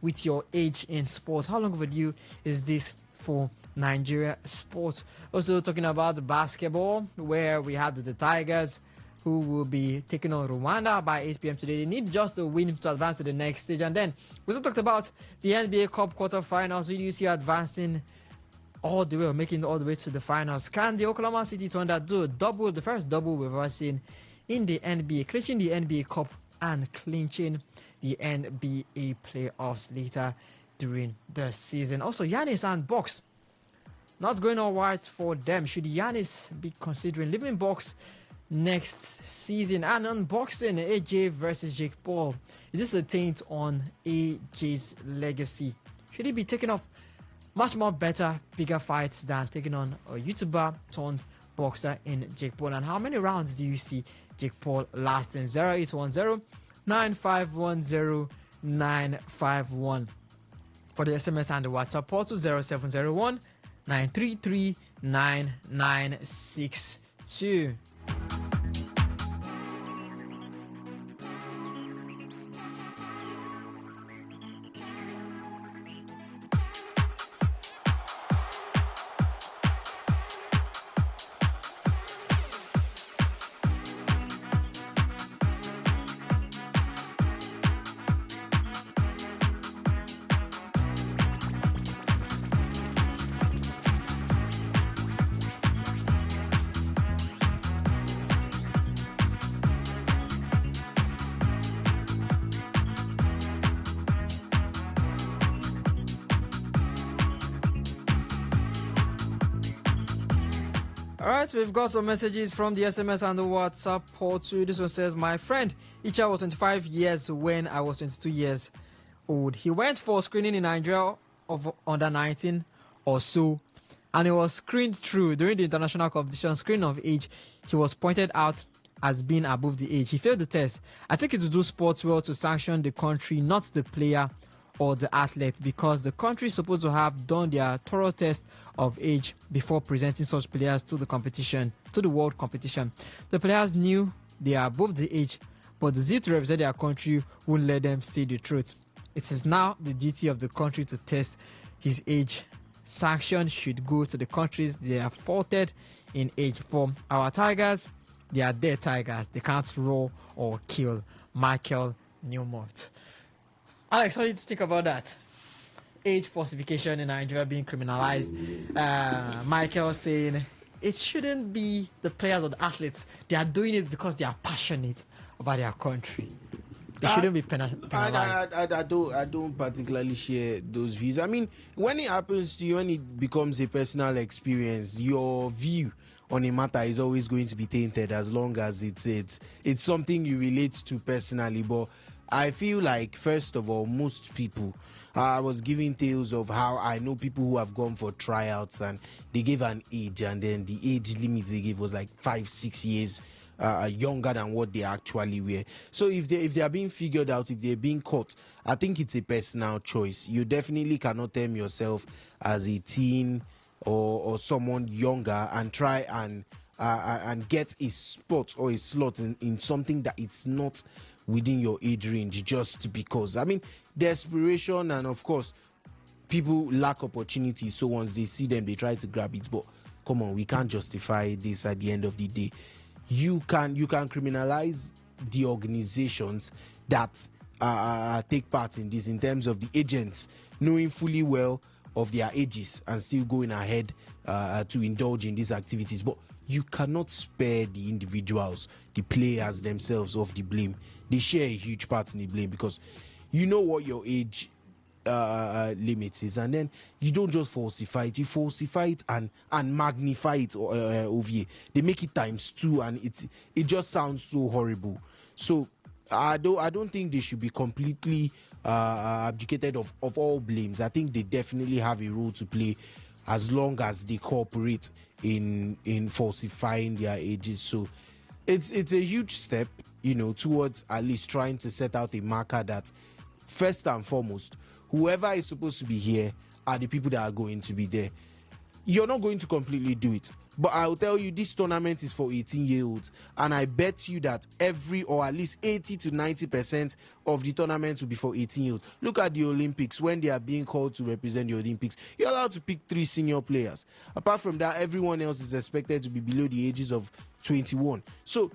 with your age in sports. How long overdue is this for Nigeria sports? Also talking about basketball, where we have the Tigers, who will be taking on Rwanda by 8 p.m. today. They need just a win to advance to the next stage. And then we also talked about the NBA Cup quarterfinals. Who do you see advancing all the way, or making it all the way to the finals? Can the Oklahoma City Thunder do the first double we've ever seen in the NBA, clinching the NBA Cup and clinching the NBA playoffs later during the season? Also, Giannis and Bucks, not going all right for them. Should Giannis be considering leaving Bucks next season? And unboxing AJ versus Jake Paul, is this a taint on AJ's legacy? Should he be taking up much more better, bigger fights than taking on a YouTuber turned boxer in Jake Paul? And how many rounds do you see Jake Paul lasting? 0810-9510-951 for the SMS and the WhatsApp portal. 0701-933-9962. Alright, we've got some messages from the SMS and the WhatsApp portal. This one says, my friend Icha was 25 years when I was 22 years old. He went for screening in Nigeria of under 19 or so, and he was screened through. During the international competition screening of age, he was pointed out as being above the age. He failed the test. I think it to do sports well to sanction the country, not the player or the athlete, because the country is supposed to have done their thorough test of age before presenting such players to the competition, to the world competition. The players knew they are above the age, but the zeal to represent their country won't let them say the truth. It is now the duty of the country to test his age. Sanction should go to the countries they are faulted in age. For our Tigers, they are dead Tigers. They can't roar or kill. Michael Newmont. Alex, what do you think about that? Age falsification in Nigeria being criminalized. Michael saying it shouldn't be the players or the athletes. They are doing it because they are passionate about their country. They shouldn't be penalized.
I don't particularly share those views. I mean, when it happens to you, when it becomes a personal experience, your view on a matter is always going to be tainted, as long as it's something you relate to personally. But I feel like, first of all, most people, I was giving tales of how I know people who have gone for tryouts and they gave an age, and then the age limit they gave was like 5-6 years younger than what they actually were. So if they are being figured out, if they're being caught, I think it's a personal choice. You definitely cannot term yourself as a teen or someone younger and try and get a spot or a slot in something that it's not within your age range, just because, I mean, desperation, and of course people lack opportunity, so once they see them they try to grab it. But come on, we can't justify this. At the end of the day, you can criminalize the organizations that take part in this, in terms of the agents knowing fully well of their ages and still going ahead to indulge in these activities. But you cannot spare the individuals, the players themselves, of the blame. They share a huge part in the blame, because you know what your age limit is, and then you don't just falsify it, you falsify it and magnify it over here. They make it ×2, and it just sounds so horrible. So I don't think they should be completely abdicated of all blames. I think they definitely have a role to play, as long as they cooperate in falsifying their ages. So it's a huge step, towards at least trying to set out a marker that, first and foremost, whoever is supposed to be here are the people that are going to be there. You're not going to completely do it,
But I'll tell you, this tournament is for 18-year-olds, and I bet you that every or at least 80 to 90% of the tournament will be for 18-year-olds. Look at the Olympics. When they are being called to represent the Olympics, you're allowed to pick 3 senior players. Apart from that, everyone else is expected to be below the ages of 21. So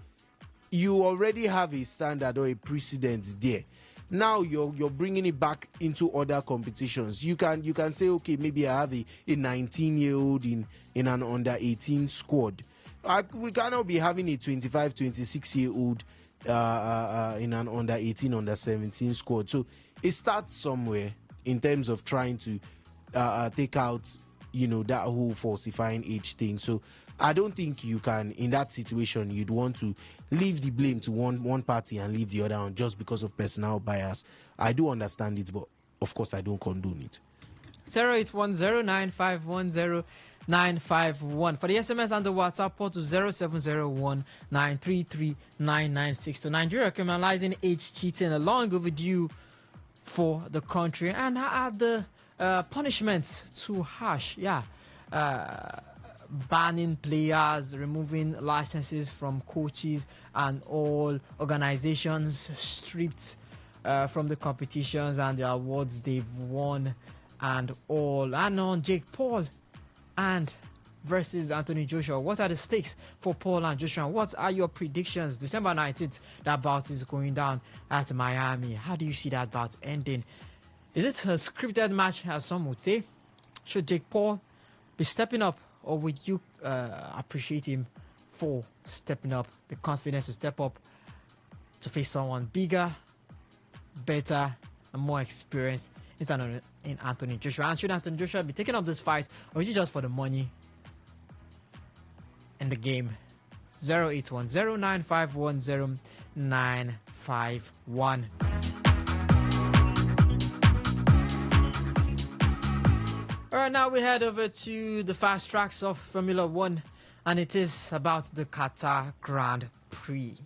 you already have a standard or a precedent there. Now you're bringing it back into other competitions. You can say, okay, maybe I have a 19-year-old in an under 18 squad. We cannot be having a 25, 26-year-old in an under 18, under 17 squad. So it starts somewhere in terms of trying to take out, that whole falsifying age thing. So I don't think you can, in that situation, you'd want to leave the blame to one party and leave the other one just because of personal bias. I do understand it, but of course I don't condone it.
08109510951 for the SMS and the WhatsApp port to 0701-933-9962. Nigeria criminalizing age cheating, a long overdue for the country, and are the punishments too harsh? Banning players, removing licenses from coaches and all organizations, stripped from the competitions and the awards they've won and all. And on Jake Paul and versus Anthony Joshua, what are the stakes for Paul and Joshua? What are your predictions? December 19th, that bout is going down at Miami. How do you see that bout ending? Is it a scripted match, as some would say? Should Jake Paul be stepping up, or would you appreciate him for stepping up, the confidence to step up to face someone bigger, better, and more experienced in Anthony Joshua? And should Anthony Joshua be taking up this fight, or is it just for the money in the game? 08109510951. All right, now we head over to the fast tracks of Formula One, and it is about the Qatar Grand Prix.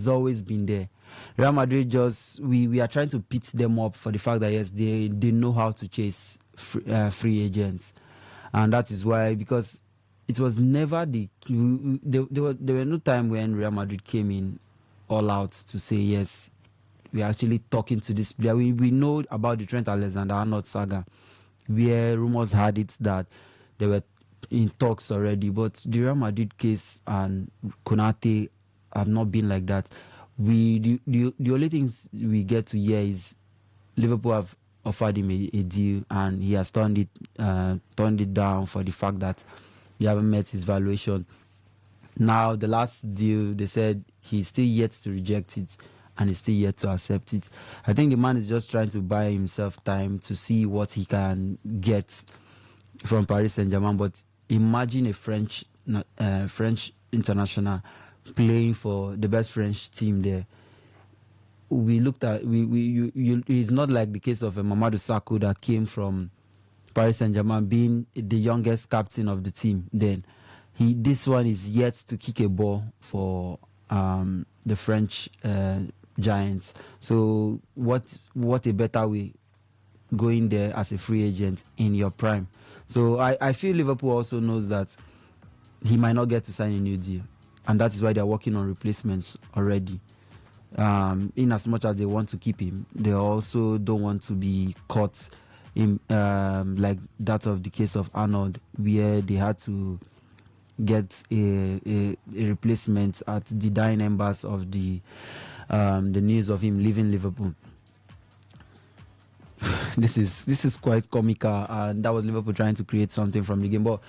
has always been there. Real Madrid we are trying to pit them up for the fact that yes, they know how to chase free agents, and that is why, because it was never there were no time when Real Madrid came in all out to say yes, we are actually talking to this player. We know about the Trent Alexander-Arnold saga, where rumors had it that they were in talks already, but the Real Madrid case and Konate have not been like that. The only things we get to hear is Liverpool have offered him a deal, and he has turned it down for the fact that he haven't met his valuation. Now, the last deal, they said he's still yet to reject it, and he's still yet to accept it. I think the man is just trying to buy himself time to see what he can get from Paris Saint-Germain. But imagine a French international playing for the best French team there. We looked at it's not like the case of Mamadou Sakho that came from Paris Saint-Germain being the youngest captain of the team. Then this one is yet to kick a ball for the French giants. So what a better way going there as a free agent in your prime. So I feel Liverpool also knows that he might not get to sign a new deal, and that is why they're working on replacements already. In as much as they want to keep him, they also don't want to be caught in like that of the case of Arnold, where they had to get a replacement at the dying embers of the news of him leaving Liverpool. This is quite comical, and that was Liverpool trying to create something from the game. But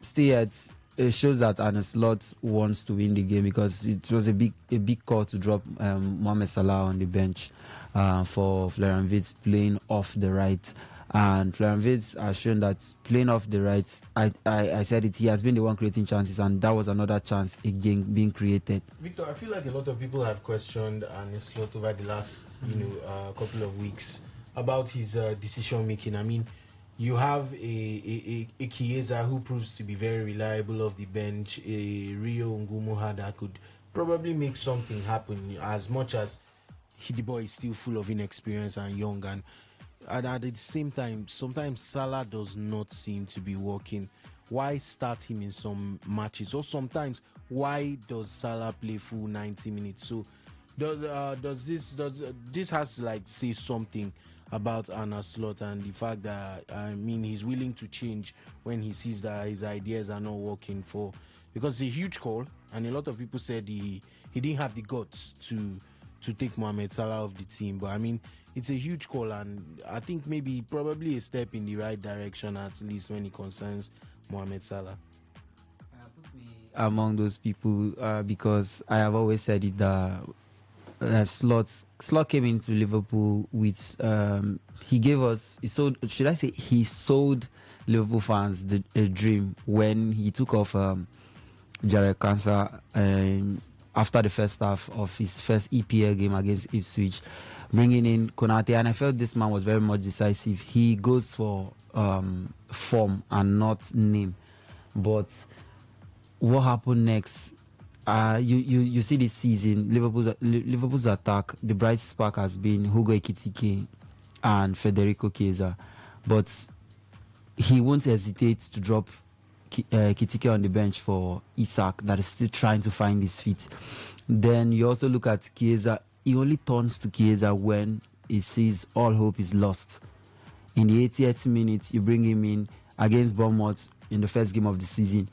still, it shows that Arne Slot wants to win the game, because it was a big call to drop Mohamed Salah on the bench for Florian Wirtz playing off the right. And Florian Wirtz has shown that playing off the right, I said it, he has been the one creating chances, and that was another chance again being created.
Victor, I feel like a lot of people have questioned Arne Slot over the last couple of weeks about his decision making. I mean, you have a Chiesa who proves to be very reliable off the bench, a Rio Ngumuha that could probably make something happen, as much as the boy is still full of inexperience and young. And at the same time, sometimes Salah does not seem to be working. Why start him in some matches? Or sometimes, why does Salah play full 90 minutes? So does this has to like say something about Arne Slot and the fact that, I mean, he's willing to change when he sees that his ideas are not working for, because it's a huge call, and a lot of people said he didn't have the guts to take Mohamed Salah off the team. But I mean, it's a huge call, and I think probably a step in the right direction, at least when it concerns Mohamed Salah.
Among those people, because I have always said it that Slot came into Liverpool with he sold Liverpool fans a dream when he took off Jared Kansa after the first half of his first EPL game against Ipswich, bringing in Konate, and I felt this man was very much decisive. He goes for form and not name. But what happened next? You see this season, Liverpool's attack, the bright spark has been Hugo Ekitike and Federico Chiesa, but he won't hesitate to drop Ekitike on the bench for Isak, that is still trying to find his feet. Then you also look at Chiesa. He only turns to Chiesa when he sees all hope is lost. In the 80th minute, you bring him in against Bournemouth in the first game of the season.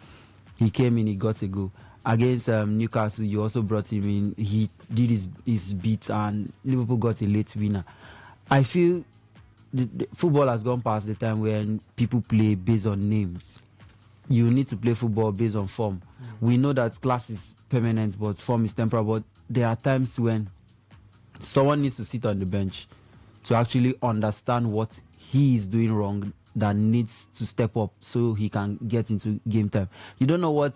He came in, he got a goal. Against Newcastle, you also brought him in. He did his beats, and Liverpool got a late winner. I feel the football has gone past the time when people play based on names. You need to play football based on form. We know that class is permanent, but form is temporal. But there are times when someone needs to sit on the bench to actually understand what he is doing wrong, that needs to step up so he can get into game time. You don't know what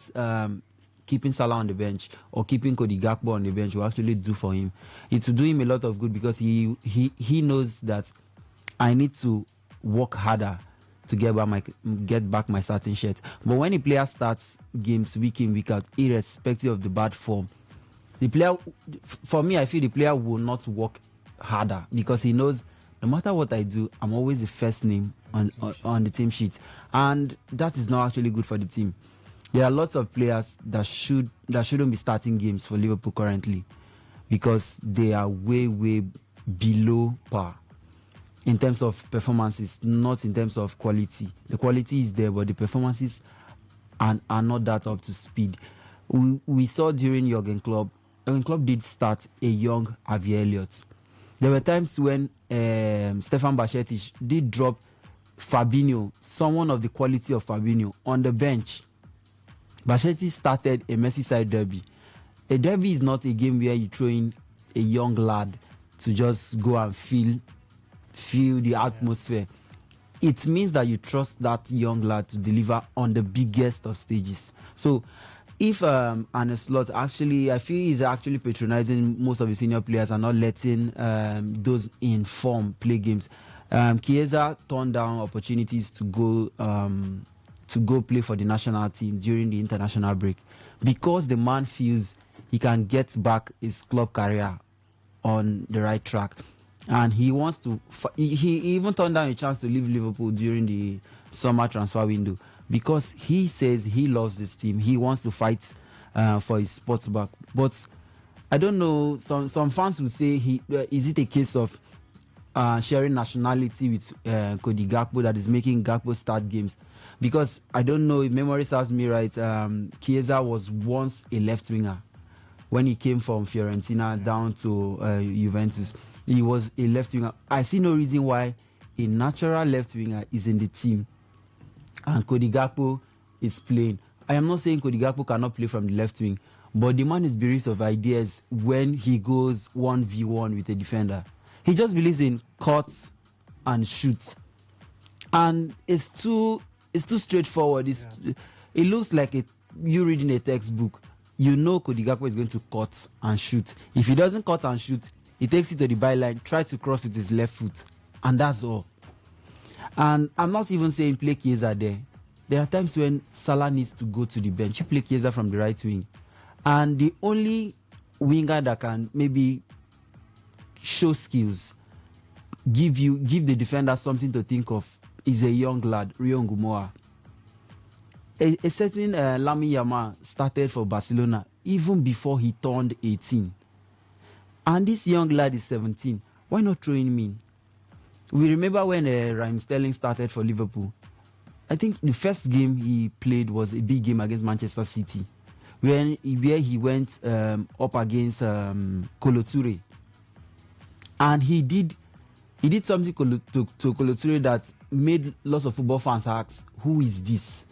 keeping Salah on the bench or keeping Cody Gakpo on the bench will actually do for him. It will do him a lot of good, because he knows that I need to work harder to get back my starting shirt. But when a player starts games week in, week out, irrespective of the bad form, The player, for me, I feel the player will not work harder because he knows no matter what I do, I'm always the first name on the team sheet, and that is not actually good for the team. There are lots of players that shouldn't be starting games for Liverpool currently because they are way below par in terms of performances, not in terms of quality. The quality is there, but the performances are not that up to speed. We saw during Jurgen Klopp did start a young Harvey Elliott. There were times when Stefan Bajcetic did drop Fabinho, someone of the quality of Fabinho, on the bench. Bajcetic started a Merseyside derby. A derby is not a game where you throw in a young lad to just go and feel the atmosphere. It means that you trust that young lad to deliver on the biggest of stages. So if Arne Slot actually, I feel he's actually patronizing most of the senior players and not letting those in form play games. Chiesa turned down opportunities to go play for the national team during the international break because the man feels he can get back his club career on the right track, and he wants to. He even turned down a chance to leave Liverpool during the summer transfer window because he says he loves this team. He wants to fight for his spots back. But I don't know. Some fans will say, is it a case of sharing nationality with Cody Gakpo that is making Gakpo start games? Because I don't know if memory serves me right. Chiesa was once a left winger when he came from Fiorentina down to Juventus. He was a left winger. I see no reason why a natural left winger is in the team and Cody Gakpo is playing. I am not saying Cody Gakpo cannot play from the left wing, but the man is bereft of ideas when he goes 1v1 with a defender. He just believes in cut and shoot, and it's too straightforward. It looks like you reading a textbook. You know Cody Gakpo is going to cut and shoot. If he doesn't cut and shoot, he takes it to the byline, tries to cross with his left foot, and that's all. And I'm not even saying play Chiesa there. There are times when Salah needs to go to the bench. You play Chiesa from the right wing. And the only winger that can maybe show skills, give the defender something to think of, is a young lad, Rio Ngumoa. A certain Lamine Yamal started for Barcelona even before he turned 18. And this young lad is 17. Why not throw him in? We remember when Raheem Sterling started for Liverpool. I think the first game he played was a big game against Manchester City, where he went up against Kolo Touré. And he did something to Kolo Touré that made lots of football fans ask, who is this?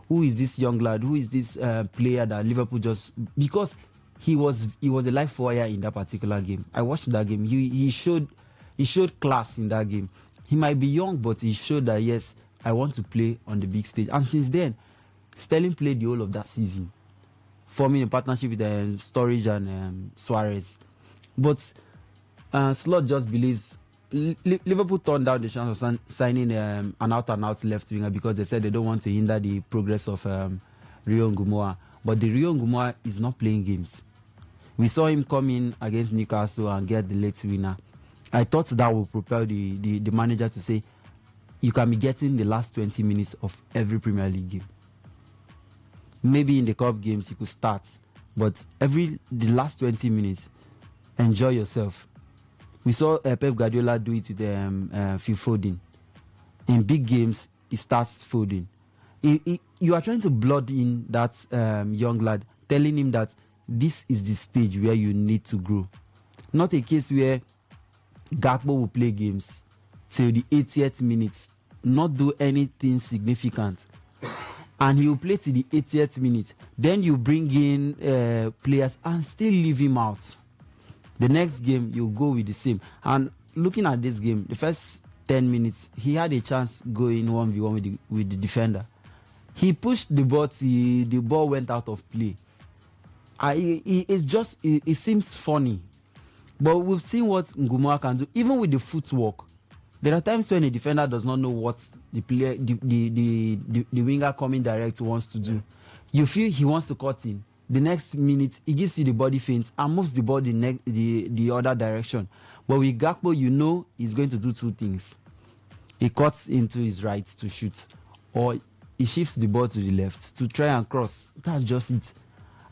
Who is this young lad? Who is this player that Liverpool just... Because he was a live fire in that particular game. I watched that game. He showed class in that game. He might be young, but he showed that, yes, I want to play on the big stage. And since then, Sterling played the whole of that season, forming a partnership with Sturridge and Suarez. But Slot just believes Liverpool turned down the chance of signing an out-and-out left winger because they said they don't want to hinder the progress of Rio Ngumoa. But the Rio Ngumoa is not playing games. We saw him come in against Newcastle and get the late winner. I thought that would propel the manager to say, you can be getting the last 20 minutes of every Premier League game. Maybe in the cup games you could start, but the last 20 minutes, enjoy yourself. We saw Pep Guardiola do it with Phil Foden. In big games, he starts Foden. You are trying to blood in that young lad, telling him that this is the stage where you need to grow. Not a case where Gakpo will play games till the 80th minute, not do anything significant, and he will play till the 80th minute. Then you bring in players and still leave him out. The next game, you go with the same. And looking at this game, the first 10 minutes, he had a chance going 1v1 with the defender. He pushed the ball, the ball went out of play. It seems funny. But we've seen what Ngumoa can do, even with the footwork. There are times when a defender does not know what the player, the winger coming direct wants to do. You feel he wants to cut in. The next minute, he gives you the body feint and moves the ball the other direction. But with Gakpo, you know he's going to do two things. He cuts into his right to shoot, or he shifts the ball to the left to try and cross. That's just it.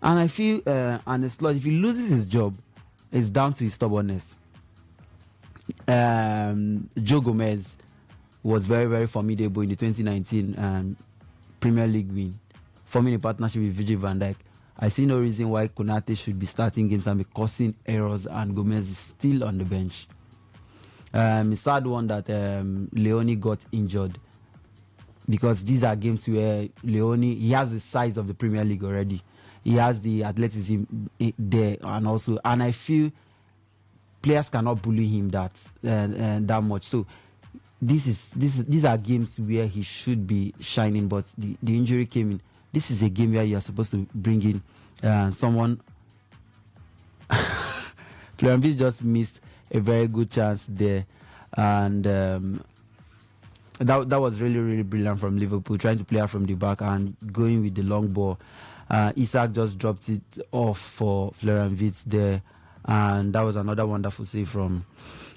And I feel, and it's like if he loses his job, it's down to his stubbornness. Joe Gomez was very, very formidable in the 2019 Premier League win, forming a partnership with Virgil van Dijk. I see no reason why Konate should be starting games and be causing errors, and Gomez is still on the bench. It's sad one that Leone got injured, because these are games where Leone, he has the size of the Premier League already. He has the athleticism there, and I feel players cannot bully him that much. So these are games where he should be shining, but the injury came in. This is a game where you are supposed to bring in someone. Florian just missed a very good chance there, and that was really, really brilliant from Liverpool, trying to play out from the back and going with the long ball. Isak just dropped it off for Florian Wirtz there, and that was another wonderful save from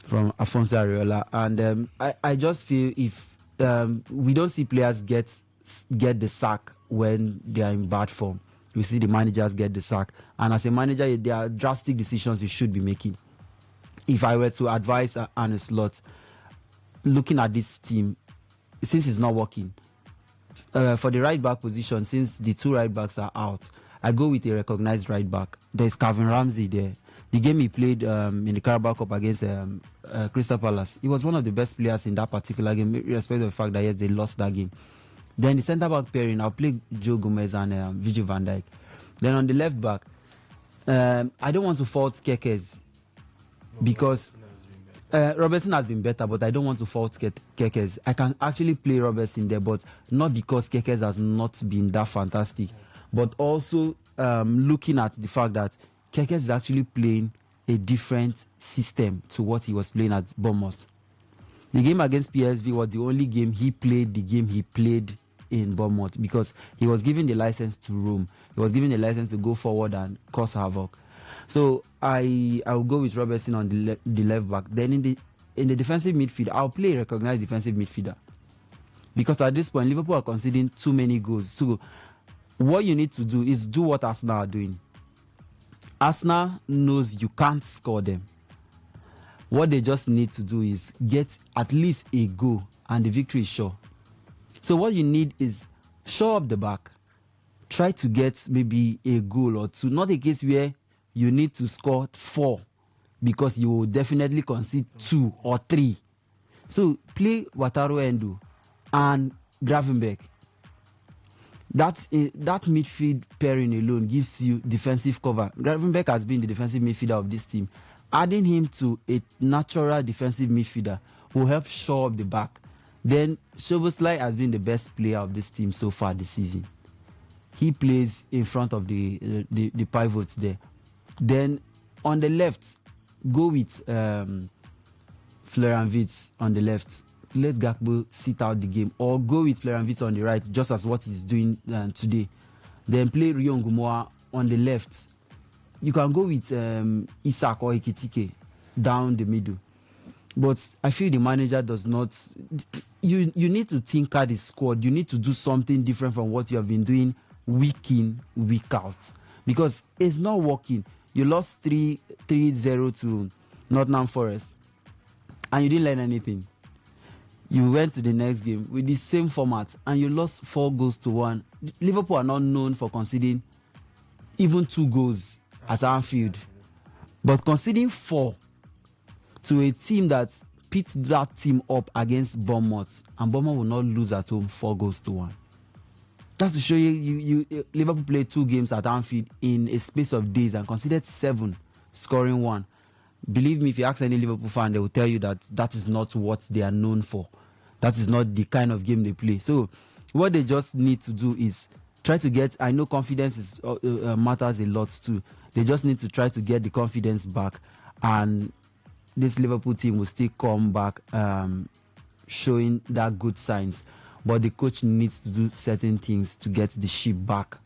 Afonso Areola. And I just feel if we don't see players get the sack when they are in bad form, we see the managers get the sack. And as a manager, there are drastic decisions you should be making. If I were to advise Arne Slot, looking at this team, since it's not working, for the right back position, since the two right backs are out, I go with a recognized right back. There's Calvin Ramsey there. The game he played in the Carabao Cup against Crystal Palace, he was one of the best players in that particular game, irrespective of the fact that yes, they lost that game. Then the centre back pairing, I'll play Joe Gomez and Virgil van Dijk. Then on the left back, I don't want to fault Kekes, because Robertson has been better, but I don't want to fault Kekes. I can actually play Robertson there, but not because Kekes has not been that fantastic, but also looking at the fact that Kekes is actually playing a different system to what he was playing at Bournemouth. The game against PSV was the only game he played in Bournemouth, because he was given the license to roam. He was given the license to go forward and cause havoc. So I will go with Robertson on the left back. Then in the defensive midfield, I'll play a recognized defensive midfielder, because at this point Liverpool are conceding too many goals. So what you need to do is do what Arsenal are doing. Arsenal knows you can't score them. What they just need to do is get at least a goal, and the victory is sure. So what you need is shore up the back. Try to get maybe a goal or two. Not a case where you need to score 4, because you will definitely concede 2 or 3. So play Wataru Endo and Gravenberch. That midfield pairing alone gives you defensive cover. Gravenberch has been the defensive midfielder of this team. Adding him to a natural defensive midfielder will help shore up the back. Then Szoboszlai has been the best player of this team so far this season. He plays in front of the pivots there. Then on the left, go with Florian Wirtz on the left. Let Gakpo sit out the game, or go with Florian Wirtz on the right, just as what he's doing today. Then play Rion Gumoa on the left. You can go with Isak or Ekitike down the middle. But I feel the manager does not. You need to think at the squad. You need to do something different from what you have been doing week in, week out, because it's not working. You lost 3-0 to Nottingham Forest, and you didn't learn anything. You went to the next game with the same format, and you lost 4-1. Liverpool are not known for conceding even 2 goals at Anfield, but conceding 4 to a team that pits that team up against Bournemouth, and Bournemouth will not lose at home 4-1. That's to show you Liverpool played 2 games at Anfield in a space of days and conceded 7, scoring 1. Believe me, if you ask any Liverpool fan, they will tell you that is not what they are known for. That is not the kind of game they play. So what they just need to do is try to get, I know confidence matters a lot too. They just need to try to get the confidence back, and this Liverpool team will still come back showing that good signs. But the coach needs to do certain things to get the ship back.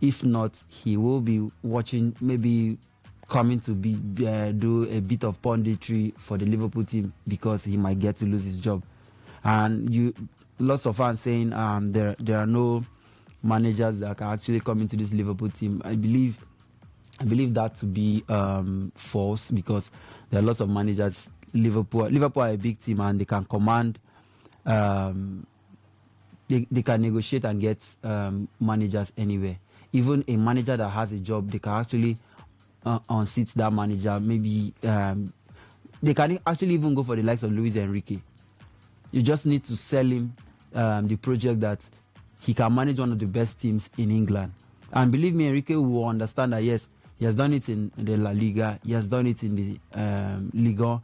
If not, he will be watching, maybe coming to do a bit of punditry for the Liverpool team because he might get to lose his job. And lots of fans saying there are no managers that can actually come into this Liverpool team. I believe that to be false, because there are lots of managers. Liverpool are a big team, and they can command. They can negotiate and get managers anywhere. Even a manager that has a job, they can actually unseat that manager. Maybe they can actually even go for the likes of Luis Enrique. You just need to sell him the project that he can manage one of the best teams in England. And believe me, Enrique will understand that, yes, he has done it in the La Liga, he has done it in the Liga.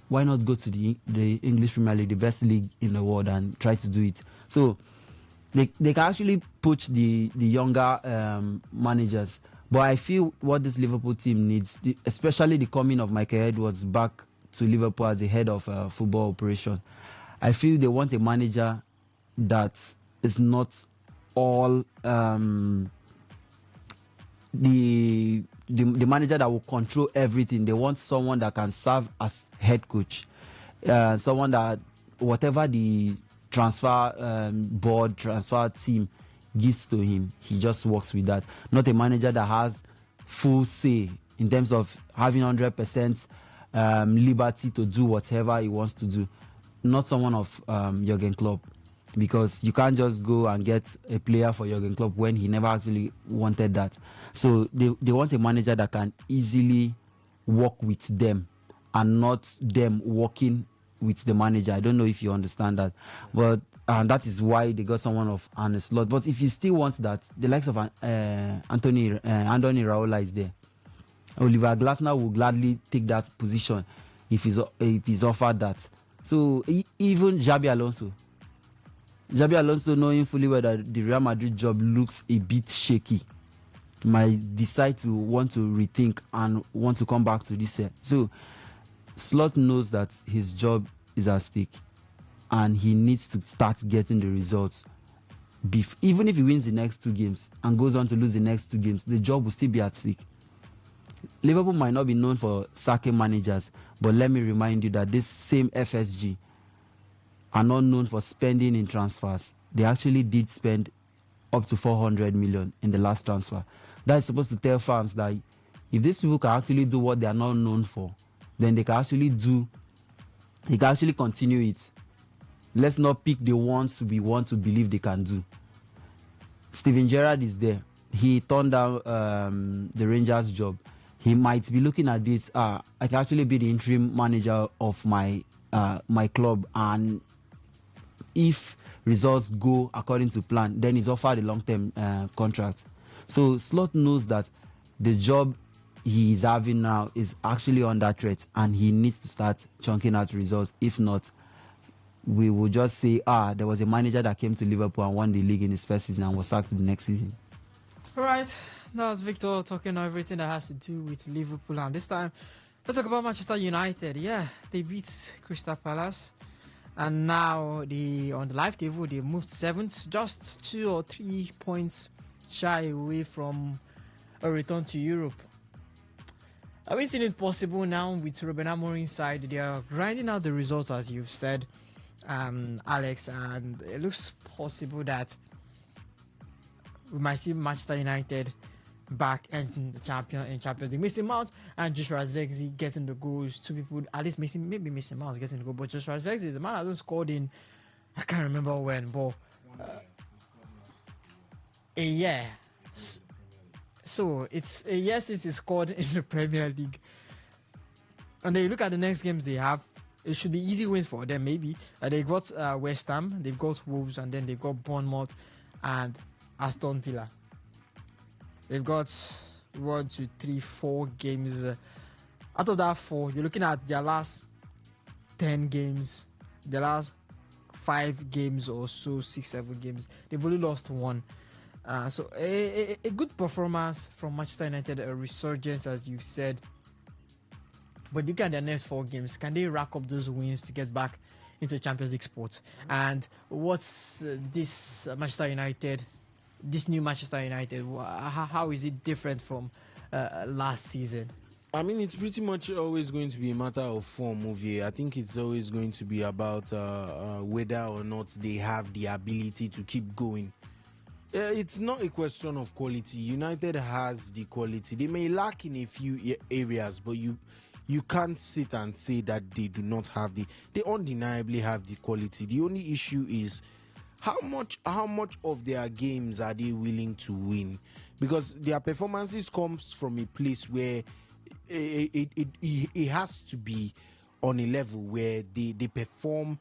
Why not go to the English Premier League, the best league in the world, and try to do it? So they can actually push the younger managers. But I feel what this Liverpool team needs, especially the coming of Michael Edwards back to Liverpool as the head of football operation, I feel they want a manager that is not all the manager that will control everything. They want someone that can serve as head coach, someone that whatever the transfer board, transfer team gives to him, he just works with that. Not a manager that has full say in terms of having 100% liberty to do whatever he wants to do. Not someone of Jurgen Klopp, because you can't just go and get a player for Jurgen Klopp when he never actually wanted that. So they want a manager that can easily work with them and not them working with the manager. I don't know if you understand that, but that is why they got someone of Arne Slot. But if you still want that, the likes of Andoni Raiola is there. Oliver Glasner will gladly take that position if he's offered that. So even Xabi Alonso, knowing fully well that the Real Madrid job looks a bit shaky, might decide to want to rethink and want to come back to this year. So Slot knows that his job is at stake, and he needs to start getting the results. Even if he wins the next 2 games and goes on to lose the next 2 games, the job will still be at stake. Liverpool might not be known for sacking managers, but let me remind you that this same FSG are not known for spending in transfers. They actually did spend up to 400 million in the last transfer. That is supposed to tell fans that if these people can actually do what they are not known for, then they can actually continue it. Let's not pick the ones we want to believe they can do. Steven Gerrard is there. He turned down the Rangers job. He might be looking at this. I can actually be the interim manager of my club, and if results go according to plan, then he's offered a long-term contract. So Slot knows that the job he is having now is actually under threat, and he needs to start chunking out results. If not, we will just say, there was a manager that came to Liverpool and won the league in his first season and was sacked the next season.
All right, that was Victor talking on everything that has to do with Liverpool. And this time, let's talk about Manchester United. Yeah, they beat Crystal Palace. And now on the live table, they moved 7th, just 2 or 3 points shy away from a return to Europe. Have we seen it possible now with Ruben Amorim's side? They are grinding out the results, as you've said, Alex, and it looks possible that we might see Manchester United back in the Champions League. Mason Mount and Joshua Zirkzee getting the goals. 2 people, at least Mason Mount getting the goal, but Joshua Zirkzee is the man that hasn't scored in, I can't remember when, but a year. So it's a year since he scored in the Premier League. And then you look at the next games they have, it should be easy wins for them, maybe. They've got West Ham, they've got Wolves, and then they've got Bournemouth and Aston Villa. They've got 1, 2, 3, 4 games. Out of that 4, you're looking at their last 10 games, their last 5 games or so, 6, 7 games. They've only lost 1. So a good performance from Manchester United, a resurgence, as you've said. But look at their next 4 games. Can they rack up those wins to get back into Champions League sports? And what's this Manchester United this new Manchester United? How is it different from last season?
I mean, it's pretty much always going to be a matter of form, Ovie. I think it's always going to be about whether or not they have the ability to keep going. It's not a question of quality. United has the quality. They may lack in a few areas, but you can't sit and say that they do not have they undeniably have the quality. The only issue is how much of their games are they willing to win, because their performances comes from a place where it has to be on a level where they perform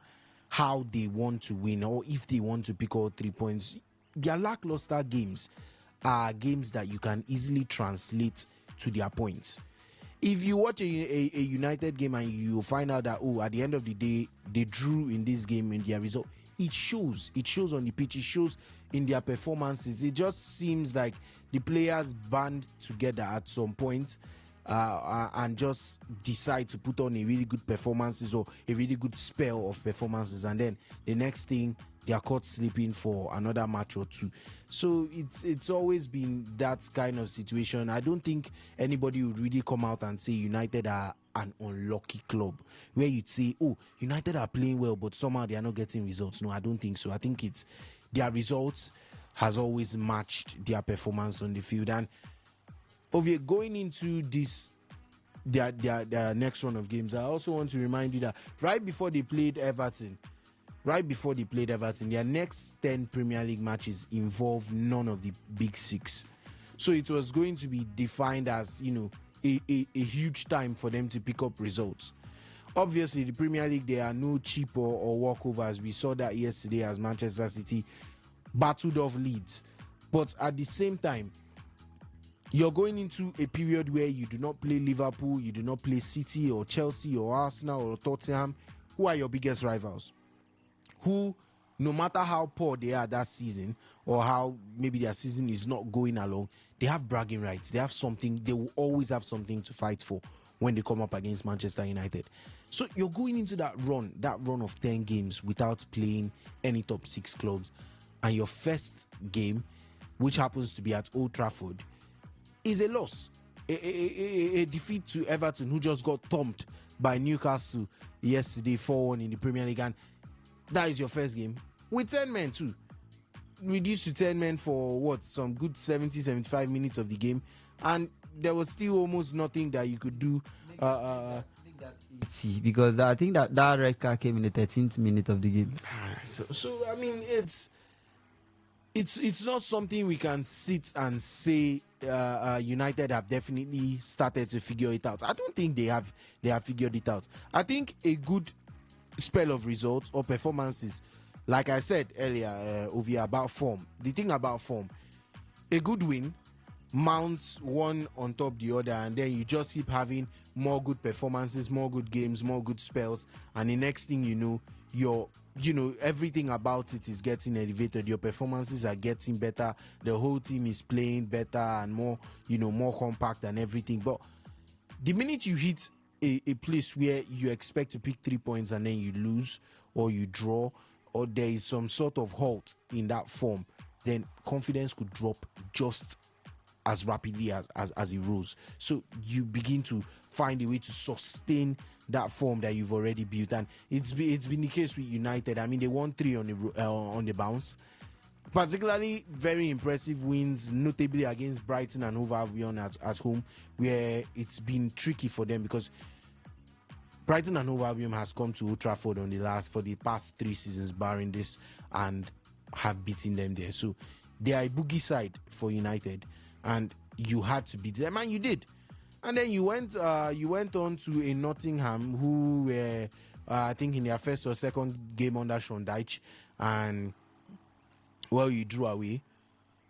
how they want to win, or if they want to pick out 3 points. Their lackluster games are games that you can easily translate to their points. If you watch a United game and you find out that, at the end of the day they drew in this game in their result, it shows on the pitch, it shows in their performances. It just seems like the players band together at some point and just decide to put on a really good performances or a really good spell of performances, and then the next thing they are caught sleeping for another match or two. So it's always been that kind of situation. I don't think anybody would really come out and say United are an unlucky club, where you'd say, United are playing well but somehow they are not getting results. No, I don't think so. I think it's their results has always matched their performance on the field. And going into this their next run of games, I also want to remind you that right before they played Everton, their next 10 Premier League matches involved none of the big six. So it was going to be defined as, a huge time for them to pick up results. Obviously, the Premier League, there are no cheap or walkovers. We saw that yesterday as Manchester City battled off Leeds. But at the same time, you're going into a period where you do not play Liverpool, you do not play City or Chelsea or Arsenal or Tottenham, who are your biggest rivals, who, no matter how poor they are that season or how maybe their season is not going along, they have bragging rights. They have something. They will always have something to fight for when they come up against Manchester United. So you're going into that run of 10 games without playing any top 6 clubs, and your first game, which happens to be at Old Trafford, is a loss, a defeat to Everton, who just got thumped by Newcastle yesterday 4-1 in the Premier League. And that is your first game with 10 men too. Reduced to 10 men for some good 70-75 minutes of the game, and there was still almost nothing that you could do.
Because I think that red card came in the 13th minute of the game.
So I mean, it's not something we can sit and say United have definitely started to figure it out. I don't think they have figured it out. I think a good spell of results or performances, like I said earlier, Ovia, about form. The thing about form, a good win mounts one on top the other, and then you just keep having more good performances, more good games, more good spells, and the next thing you know, everything about it is getting elevated. Your performances are getting better. The whole team is playing better and more, more compact and everything. But the minute you hit a place where you expect to pick 3 points and then you lose or you draw, or there is some sort of halt in that form, then confidence could drop just as rapidly as it rose. So you begin to find a way to sustain that form that you've already built, and it's been the case with United. I mean, they won 3 on the bounce. Particularly very impressive wins, notably against Brighton and Hove Albion at home, where it's been tricky for them because Brighton and Hove Albion has come to Old Trafford for the past 3 seasons, barring this, and have beaten them there. So they are a boogie side for United, and you had to beat them, and you did. And then you went on to a Nottingham who were, I think, in their first or second game under Sean Dyche, and you drew away.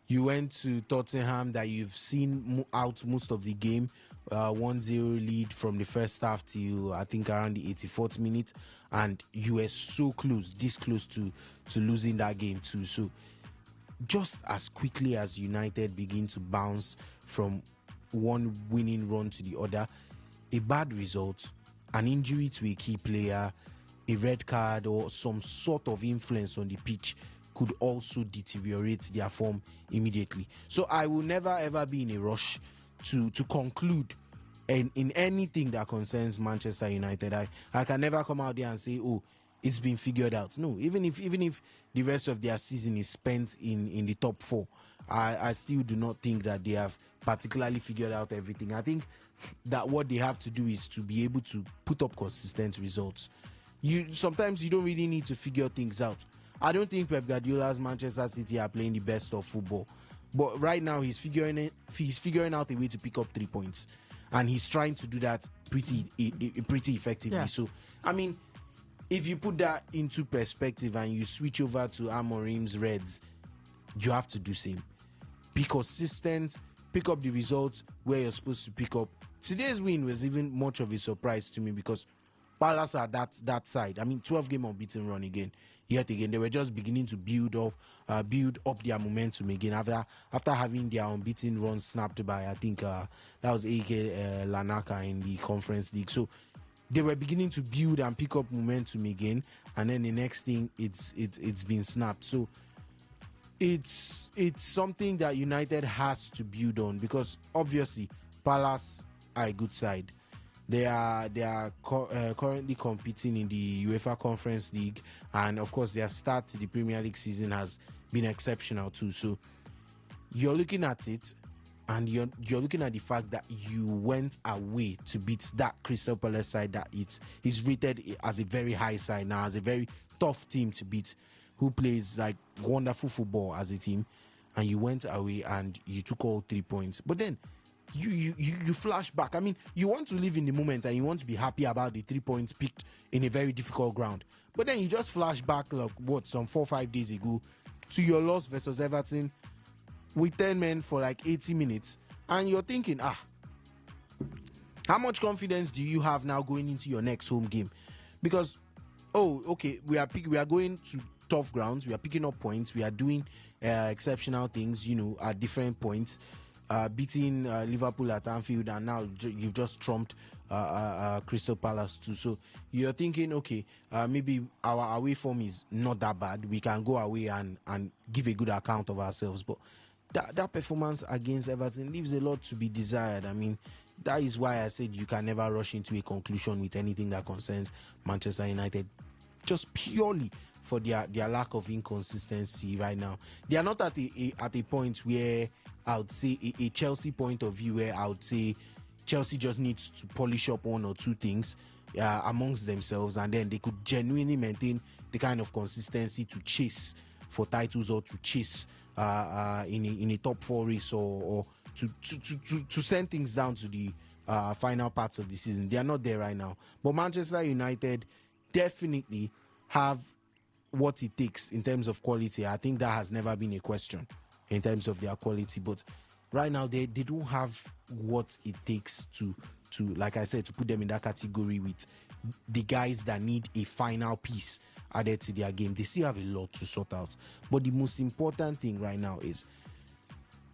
You went to Tottenham that you've seen out most of the game, 1-0 lead from the first half till I think around the 84th minute, and you were so close, this close to losing that game too. So just as quickly as United begin to bounce from one winning run to the other, a bad result, an injury to a key player, a red card, or some sort of influence on the pitch could also deteriorate their form immediately. So I will never ever be in a rush to conclude in anything that concerns Manchester United. I can never come out there and say, oh, it's been figured out. No, even if the rest of their season is spent in the top four, I still do not think that they have particularly figured out everything. I think that what they have to do is to be able to put up consistent results. Sometimes you don't really need to figure things out. I don't think Pep Guardiola's Manchester City are playing the best of football, but right now he's figuring out a way to pick up 3 points, and he's trying to do that pretty effectively. Yeah. So, I mean, if you put that into perspective and you switch over to Amorim's Reds, you have to do same. Be consistent, pick up the results where you're supposed to pick up. Today's win was even much of a surprise to me because Palace are that side. I mean, 12-game unbeaten run again. Yet again, they were just beginning to build up their momentum again after having their unbeaten run snapped by, I think that was AK Lanaka in the Conference League. So they were beginning to build and pick up momentum again, and then the next thing it's been snapped. So it's something that United has to build on, because obviously Palace are a good side. They are currently competing in the UEFA Conference League, and of course their start to the Premier League season has been exceptional too. So you're looking at it, and you're looking at the fact that you went away to beat that Crystal Palace side that is rated as a very high side now, as a very tough team to beat, who plays like wonderful football as a team, and you went away and you took all 3 points. But then you flash back. I mean, you want to live in the moment and you want to be happy about the 3 points picked in a very difficult ground. But then you just flash back like some 4 or 5 days ago to your loss versus Everton with 10 men for like 80 minutes, and you're thinking, how much confidence do you have now going into your next home game? Because we are going to tough grounds, we are picking up points, we are doing exceptional things, at different points. Beating Liverpool at Anfield, and now you've just trumped Crystal Palace too. So you're thinking, maybe our away form is not that bad. We can go away and give a good account of ourselves. But that performance against Everton leaves a lot to be desired. I mean, that is why I said you can never rush into a conclusion with anything that concerns Manchester United, just purely for their lack of inconsistency right now. They are not at a point where I would say a Chelsea point of view, where I would say Chelsea just needs to polish up 1 or 2 things amongst themselves, and then they could genuinely maintain the kind of consistency to chase for titles or to chase in a top 4 race or to send things down to the final parts of the season. They are not there right now. But Manchester United definitely have what it takes in terms of quality. I think that has never been a question in terms of their quality, but right now they don't have what it takes to like I said, to put them in that category with the guys that need a final piece added to their game. They still have a lot to sort out, but the most important thing right now is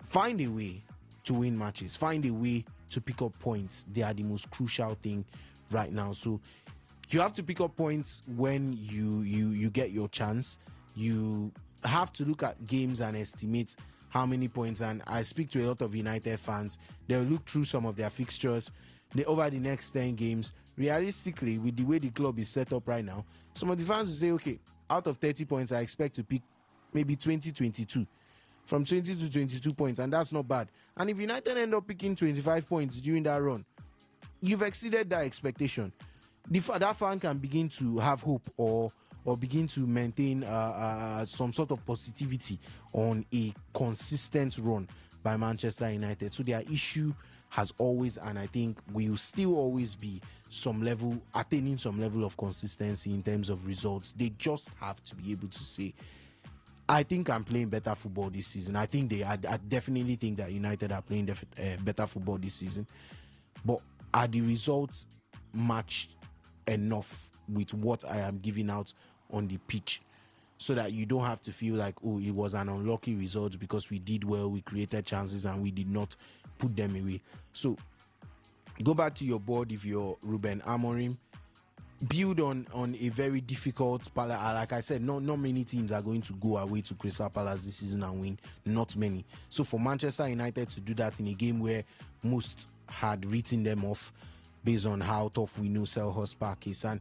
find a way to win matches, find a way to pick up points. They are the most crucial thing right now. So you have to pick up points when you get your chance. You have to look at games and estimate how many points, and I speak to a lot of United fans. They'll look through some of their fixtures over the next 10 games. Realistically, with the way the club is set up right now, some of the fans will say, okay, out of 30 points, I expect to pick maybe 22. From 20 to 22 points, and that's not bad. And if United end up picking 25 points during that run, you've exceeded that expectation. That fan can begin to have hope or begin to maintain some sort of positivity on a consistent run by Manchester United. So their issue has always, and I think will still always be, attaining some level of consistency in terms of results. They just have to be able to say, I think I'm playing better football this season. I definitely think that United are playing better football this season. But are the results matched enough with what I am giving out on the pitch, so that you don't have to feel like, it was an unlucky result because we did well, we created chances and we did not put them away? So go back to your board if you're Ruben Amorim. build on a very difficult Palace. Like I said, not many teams are going to go away to Crystal Palace this season and win. Not many. So for Manchester United to do that in a game where most had written them off based on how tough we know Selhurst Park is, and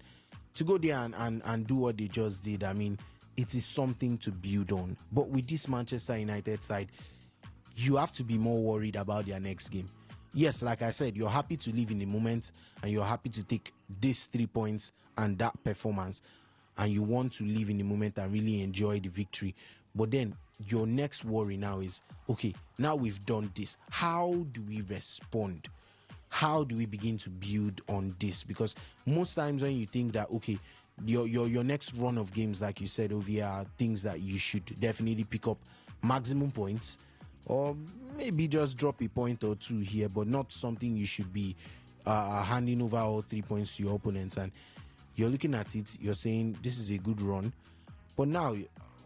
to go there and do what they just did, I mean, it is something to build on. But with this Manchester United side, you have to be more worried about their next game. Yes, like I said, you're happy to live in the moment and you're happy to take these 3 points and that performance, and you want to live in the moment and really enjoy the victory. But then your next worry now is, okay, now we've done this. How do we respond? How do we begin to build on this? Because most times when you think that, okay, your next run of games, like you said, over here, are things that you should definitely pick up maximum points, or maybe just drop a point or two here, but not something you should be handing over all 3 points to your opponents. And you're looking at it, you're saying this is a good run, but now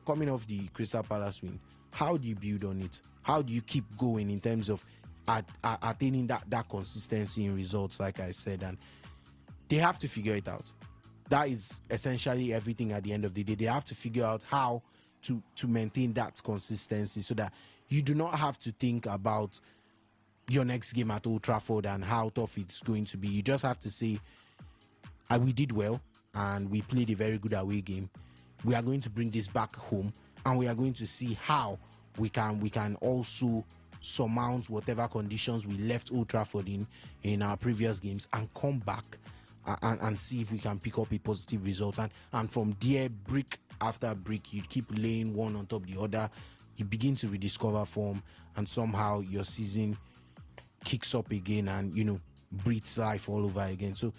coming off the Crystal Palace win, how do you build on it? How do you keep going in terms of attaining that consistency in results, like I said? And they have to figure it out. That is essentially everything at the end of the day. They have to figure out how to maintain that consistency so that you do not have to think about your next game at Old Trafford and how tough it's going to be. You just have to say, we did well and we played a very good away game. We are going to bring this back home and we are going to see how we can also surmount whatever conditions we left Old Trafford in our previous games and come back and see if we can pick up a positive result. And from there, brick after brick, you keep laying one on top of the other. You begin to rediscover form, and somehow your season kicks up again and, breathes life all over again. So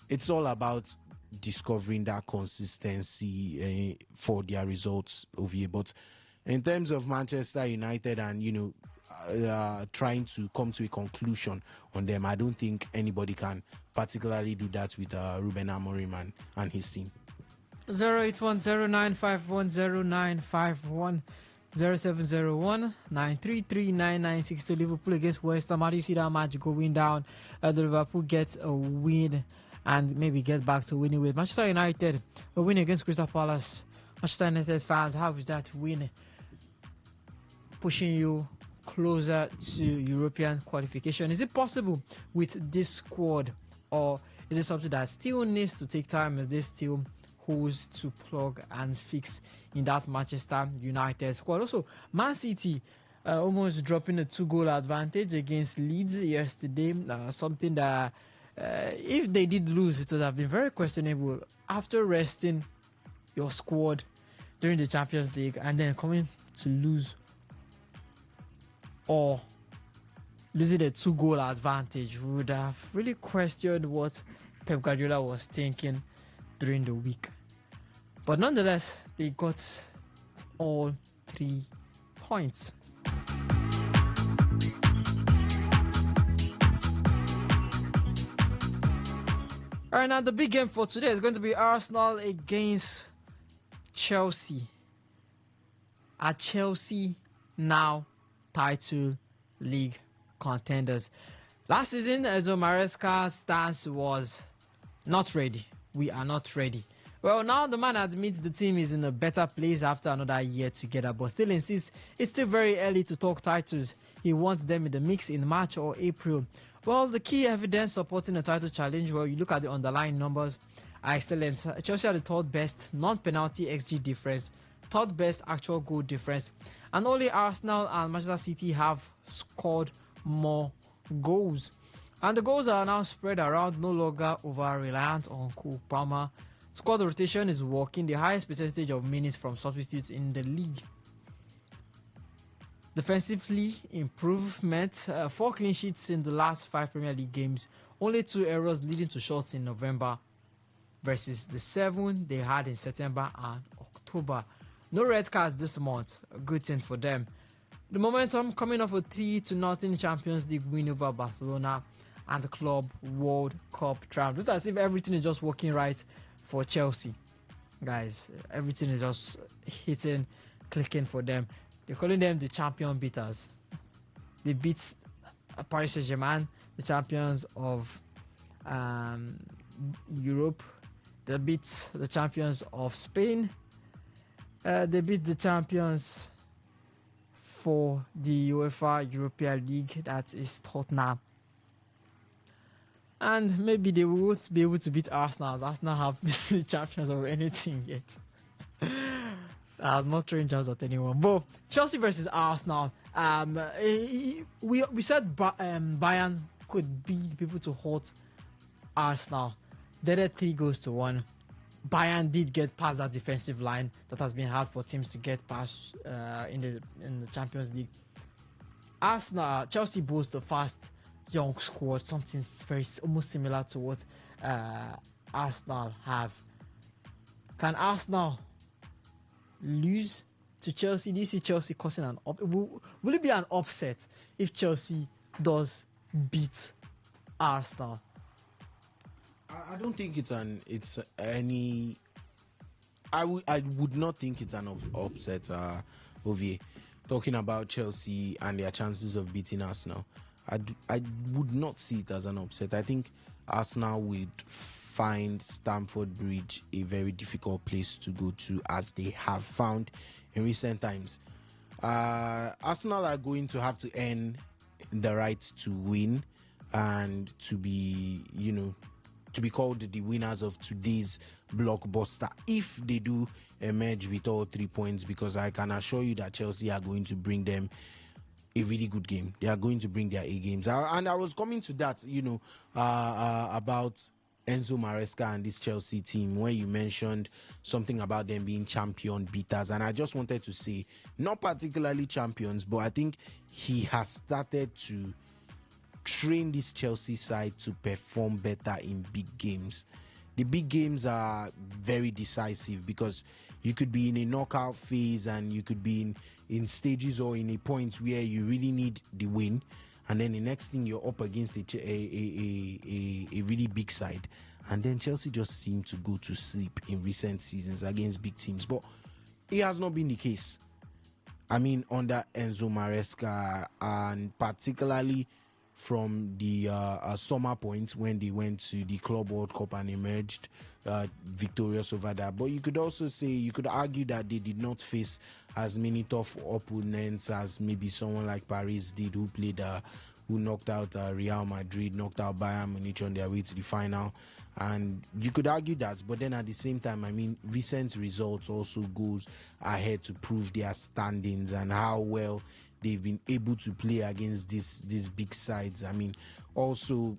it's all about discovering that consistency for their results over here. But in terms of Manchester United and, trying to come to a conclusion on them, I don't think anybody can particularly do that with Ruben Amorim and his team.
08109510951 0701-933-9962. Liverpool against West Ham. How do you see that match going down? The Liverpool gets a win and maybe get back to winning with Manchester United. A win against Crystal Palace. Manchester United fans, how is that win pushing you closer to European qualification? Is it possible with this squad, or is it something that still needs to take time as they still holes to plug and fix in that Manchester United squad? Also, Man City almost dropping a 2-goal advantage against Leeds yesterday. Something that if they did lose, it would have been very questionable after resting your squad during the Champions League and then coming to lose, or losing a 2-goal advantage. We would have really questioned what Pep Guardiola was thinking during the week. But nonetheless, they got all 3 points. All right, now the big game for today is going to be Arsenal against Chelsea. Are Chelsea now title league contenders? Last season, Enzo Maresca's stance was not ready. We are not ready. Well, now the man admits the team is in a better place after another year together, but still insists it's still very early to talk titles. He wants them in the mix in March or April. Well, the key evidence supporting a title challenge, well, you look at the underlying numbers, are excellent. Chelsea are the third best non-penalty XG difference, third best actual goal difference, and only Arsenal and Manchester City have scored more goals. And the goals are now spread around, no longer over-reliant on Cole Palmer. Squad rotation is working, the highest percentage of minutes from substitutes in the league. Defensively, improvement, 4 clean sheets in the last 5 Premier League games, only 2 errors leading to shots in November versus the 7 they had in September and October. No red cards this month, a good thing for them. The momentum coming off a 3-0 Champions League win over Barcelona and the Club World Cup triumph. Just as if everything is just working right for Chelsea. Guys, everything is just hitting, clicking for them. They're calling them the champion beaters. They beat Paris Saint-Germain, the champions of Europe. They beat the champions of Spain. They beat the champions for the UEFA European League, that is Tottenham. And maybe they won't be able to beat Arsenal, as Arsenal have been the champions of anything yet. I'm not throwing jobs at anyone. But Chelsea versus Arsenal. We said Bayern could be the people to halt Arsenal. They did 3-1. Bayern did get past that defensive line that has been hard for teams to get past in the Champions League. Chelsea boasts a fast young squad, something very almost similar to what Arsenal have. Can Arsenal lose to Chelsea? Do you see Chelsea causing an will it be an upset if Chelsea does beat Arsenal?
I don't think I would not think it's an upset. Ovie, talking about Chelsea and their chances of beating Arsenal, I would not see it as an upset. I think Arsenal would find Stamford Bridge a very difficult place to go to, as they have found in recent times. Arsenal are going to have to earn the right to win and to be, to be called the winners of today's blockbuster if they do emerge with all 3 points, because I can assure you that Chelsea are going to bring them a really good game. They are going to bring their A games. And I was coming to that, about Enzo Maresca and this Chelsea team, where you mentioned something about them being champion beaters. And I just wanted to say, not particularly champions, but I think he has started to train this Chelsea side to perform better in big games. The big games are very decisive, because you could be in a knockout phase and you could be in stages or in a point where you really need the win, and then the next thing you're up against a really big side. And then Chelsea just seem to go to sleep in recent seasons against big teams, but it has not been the case. I mean, under Enzo Maresca, and particularly from the summer points when they went to the Club World Cup and emerged victorious over that. But you could also say, you could argue that they did not face as many tough opponents as maybe someone like Paris did, who knocked out Real Madrid, knocked out Bayern Munich on their way to the final. And you could argue that, but then at the same time, I mean, recent results also goes ahead to prove their standings and how well they've been able to play against these big sides. I mean, also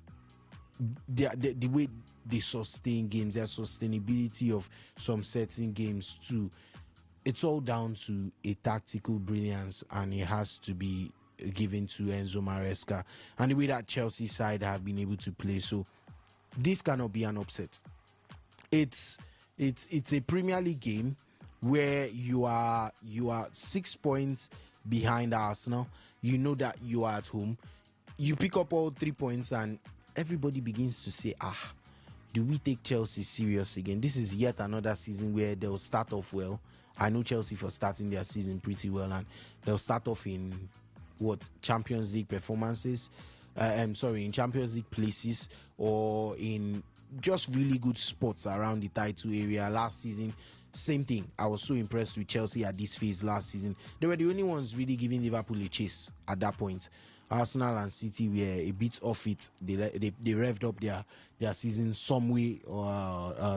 the way they sustain games, their sustainability of some certain games too. It's all down to a tactical brilliance, and it has to be given to Enzo Maresca and the way that Chelsea side have been able to play. So this cannot be an upset. It's a Premier League game where you are 6 points behind Arsenal. You know that you are at home. You pick up all 3 points and everybody begins to say, do we take Chelsea serious again? This is yet another season where they'll start off well. I know Chelsea for starting their season pretty well, and they'll start off in Champions League performances. In Champions League places, or in just really good spots around the title area. Last season, same thing. I was so impressed with Chelsea at this phase last season. They were the only ones really giving Liverpool a chase at that point. Arsenal and City were a bit off it. They revved up their season some way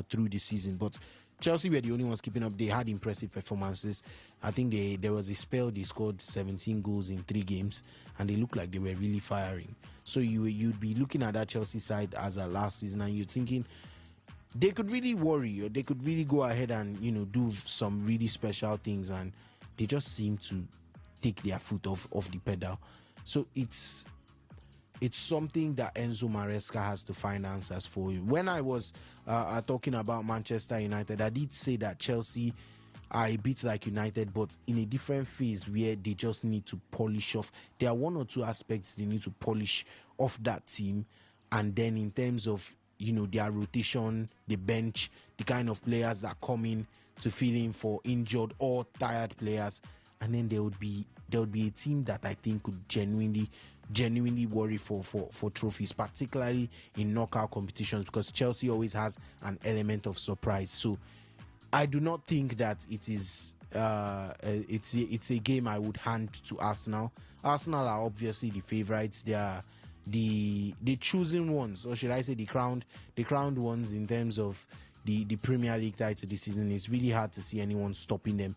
through the season, but Chelsea were the only ones keeping up. They had impressive performances. I think there was a spell they scored 17 goals in 3 games, and they looked like they were really firing. So you'd be looking at that Chelsea side as a last season, and you're thinking they could really worry, or they could really go ahead and do some really special things, and they just seem to take their foot off the pedal. So it's something that Enzo Maresca has to find answers for. When I was talking about Manchester United, I did say that Chelsea are a bit like United, but in a different phase where they just need to polish off. There are 1 or 2 aspects they need to polish off that team, and then in terms of their rotation, the bench, the kind of players that come in to fill in for injured or tired players, and then there would be a team that I think could genuinely genuinely worry for trophies, particularly in knockout competitions, because Chelsea always has an element of surprise. So I do not think that it is it's a game I would hand to Arsenal. Arsenal are obviously the favourites. They are the chosen ones, or should I say the crowned ones in terms of the Premier League title this season. It's really hard to see anyone stopping them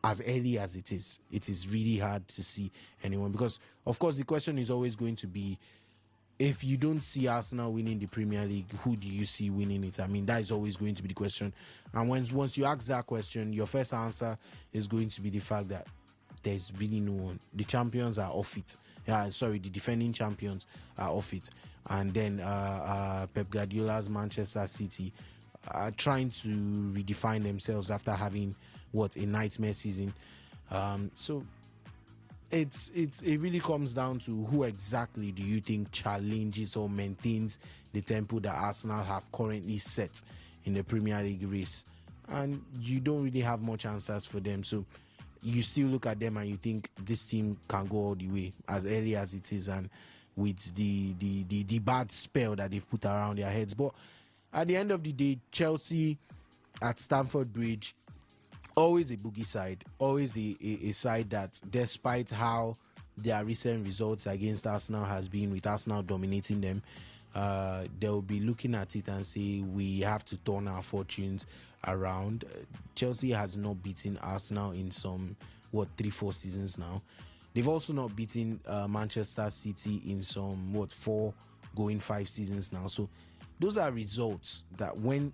as early as it is. It is really hard to see anyone, because of course the question is always going to be, if you don't see Arsenal winning the Premier League, who do you see winning it? I mean, that is always going to be the question. And once you ask that question, your first answer is going to be the fact that there's really no one. The champions are off it. The defending champions are off it. And then Pep Guardiola's Manchester City are trying to redefine themselves after having a nightmare season. So it really comes down to who exactly do you think challenges or maintains the tempo that Arsenal have currently set in the Premier League race, and you don't really have much answers for them. So you still look at them and you think this team can go all the way as early as it is, and with the bad spell that they've put around their heads. But at the end of the day, Chelsea at Stamford Bridge, always a boogie side, always a side that, despite how their recent results against Arsenal has been, with Arsenal dominating them, they'll be looking at it and say, we have to turn our fortunes around. Chelsea has not beaten Arsenal in some 3-4 seasons now. They've also not beaten Manchester City in some 4 going 5 seasons now. So those are results that, when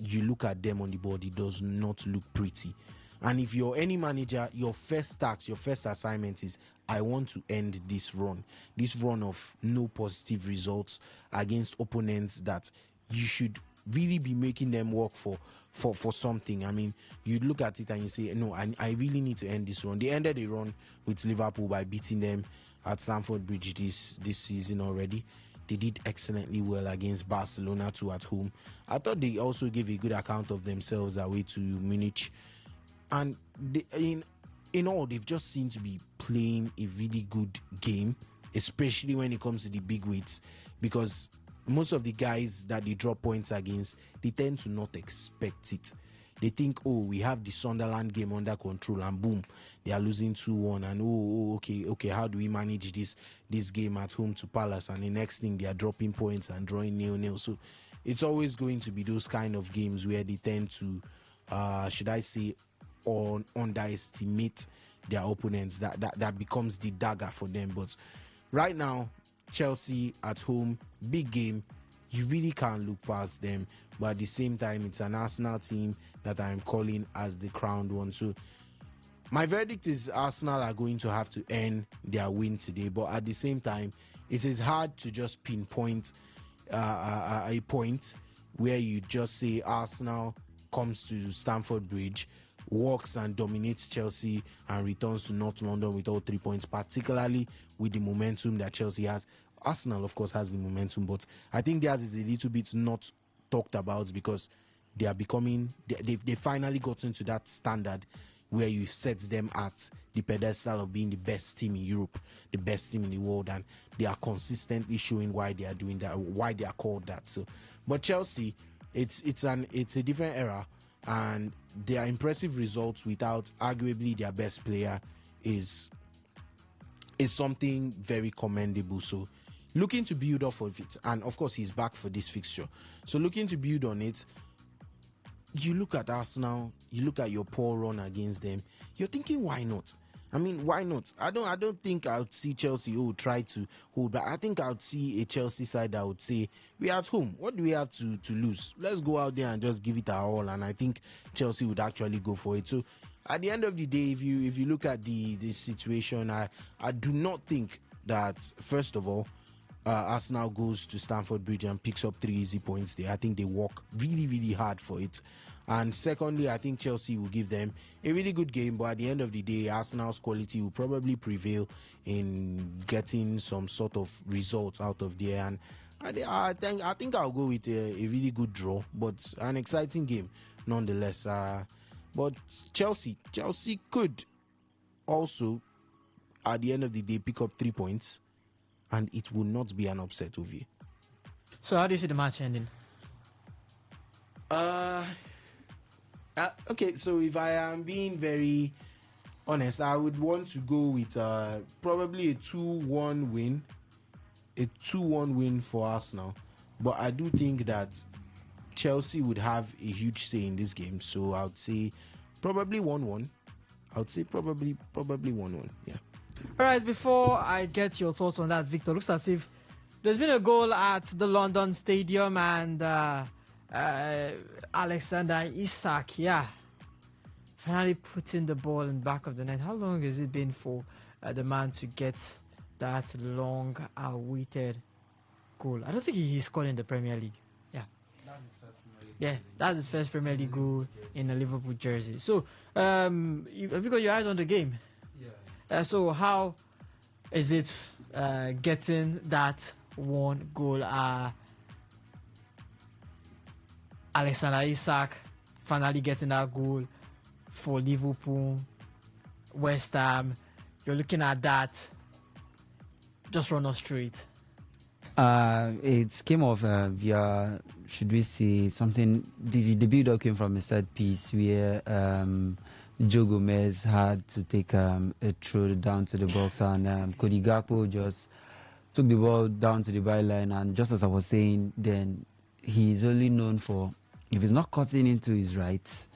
you look at them on the board, it does not look pretty. And if you're any manager, your first task, your first assignment is, I want to end this run of no positive results against opponents that you should really be making them work for something. I mean, you look at it and you say, no, I really need to end this run. They ended a run with Liverpool by beating them at Stamford Bridge this season already. They did excellently well against Barcelona too at home. I thought they also gave a good account of themselves away to Munich. And in all, they've just seemed to be playing a really good game, especially when it comes to the big weights, because most of the guys that they drop points against, they tend to not expect it. They think, we have the Sunderland game under control, and boom, they are losing 2-1, and okay, how do we manage this game at home to Palace? And the next thing, they are dropping points and drawing 0-0. So it's always going to be those kind of games where they tend to, underestimate their opponents. That becomes the dagger for them. But right now, Chelsea at home, big game, you really can't look past them. But at the same time, it's an Arsenal team that I'm calling as the crowned one. So my verdict is Arsenal are going to have to earn their win today. But at the same time, it is hard to just pinpoint a point where you just say Arsenal comes to Stamford Bridge, walks and dominates Chelsea, and returns to North London with all 3 points, particularly with the momentum that Chelsea has. Arsenal, of course, has the momentum, but I think theirs is a little bit not talked about, because they've finally gotten to that standard where you set them at the pedestal of being the best team in Europe, the best team in the world, and they are consistently showing why they are doing that, why they are called that. So, but Chelsea, it's a different era, and their impressive results without arguably their best player is something very commendable. So looking to build off of it, and of course he's back for this fixture, so looking to build on it. You look at Arsenal, you look at your poor run against them, you're thinking, why not? I mean, why not? I don't think I would see Chelsea try to hold back. I think I would see a Chelsea side that would say, we're at home, what do we have to lose? Let's go out there and just give it our all. And I think Chelsea would actually go for it. So at the end of the day, if you look at the situation, I do not think that, first of all, Arsenal goes to Stamford Bridge and picks up 3 easy points there. I think they work really, really hard for it. And secondly, I think Chelsea will give them a really good game, but at the end of the day, Arsenal's quality will probably prevail in getting some sort of results out of there. And I think I'll go with a really good draw, but an exciting game nonetheless. But Chelsea could also, at the end of the day, pick up 3 points and it will not be an upset, Ovie.
So how do you see the match ending?
Okay, so if I am being very honest, I would want to go with probably a 2-1 win. A 2-1 win for Arsenal. But I do think that Chelsea would have a huge say in this game. So I would say probably 1-1. I would say probably 1-1. Yeah.
All right, before I get your thoughts on that, Victor, looks as if there's been a goal at the London Stadium and Alexander Isak, finally putting the ball in the back of the net. How long has it been for the man to get that long-awaited goal? I don't think he scored in the Premier League.
That's his first Premier League.
Yeah, that's his first Premier League goal in a Liverpool jersey. So, have you got your eyes on the game? Yeah. So, how is it getting that one goal? Alexander Isak finally getting that goal for Liverpool, West Ham. You're looking at that. Just run us through it.
It came off via, should we say, something. The build-up came from a set piece where Joe Gomez had to take a throw down to the box, and Cody Gakpo just took the ball down to the byline. And just as I was saying, then he's only known for, if he's not cutting into his right,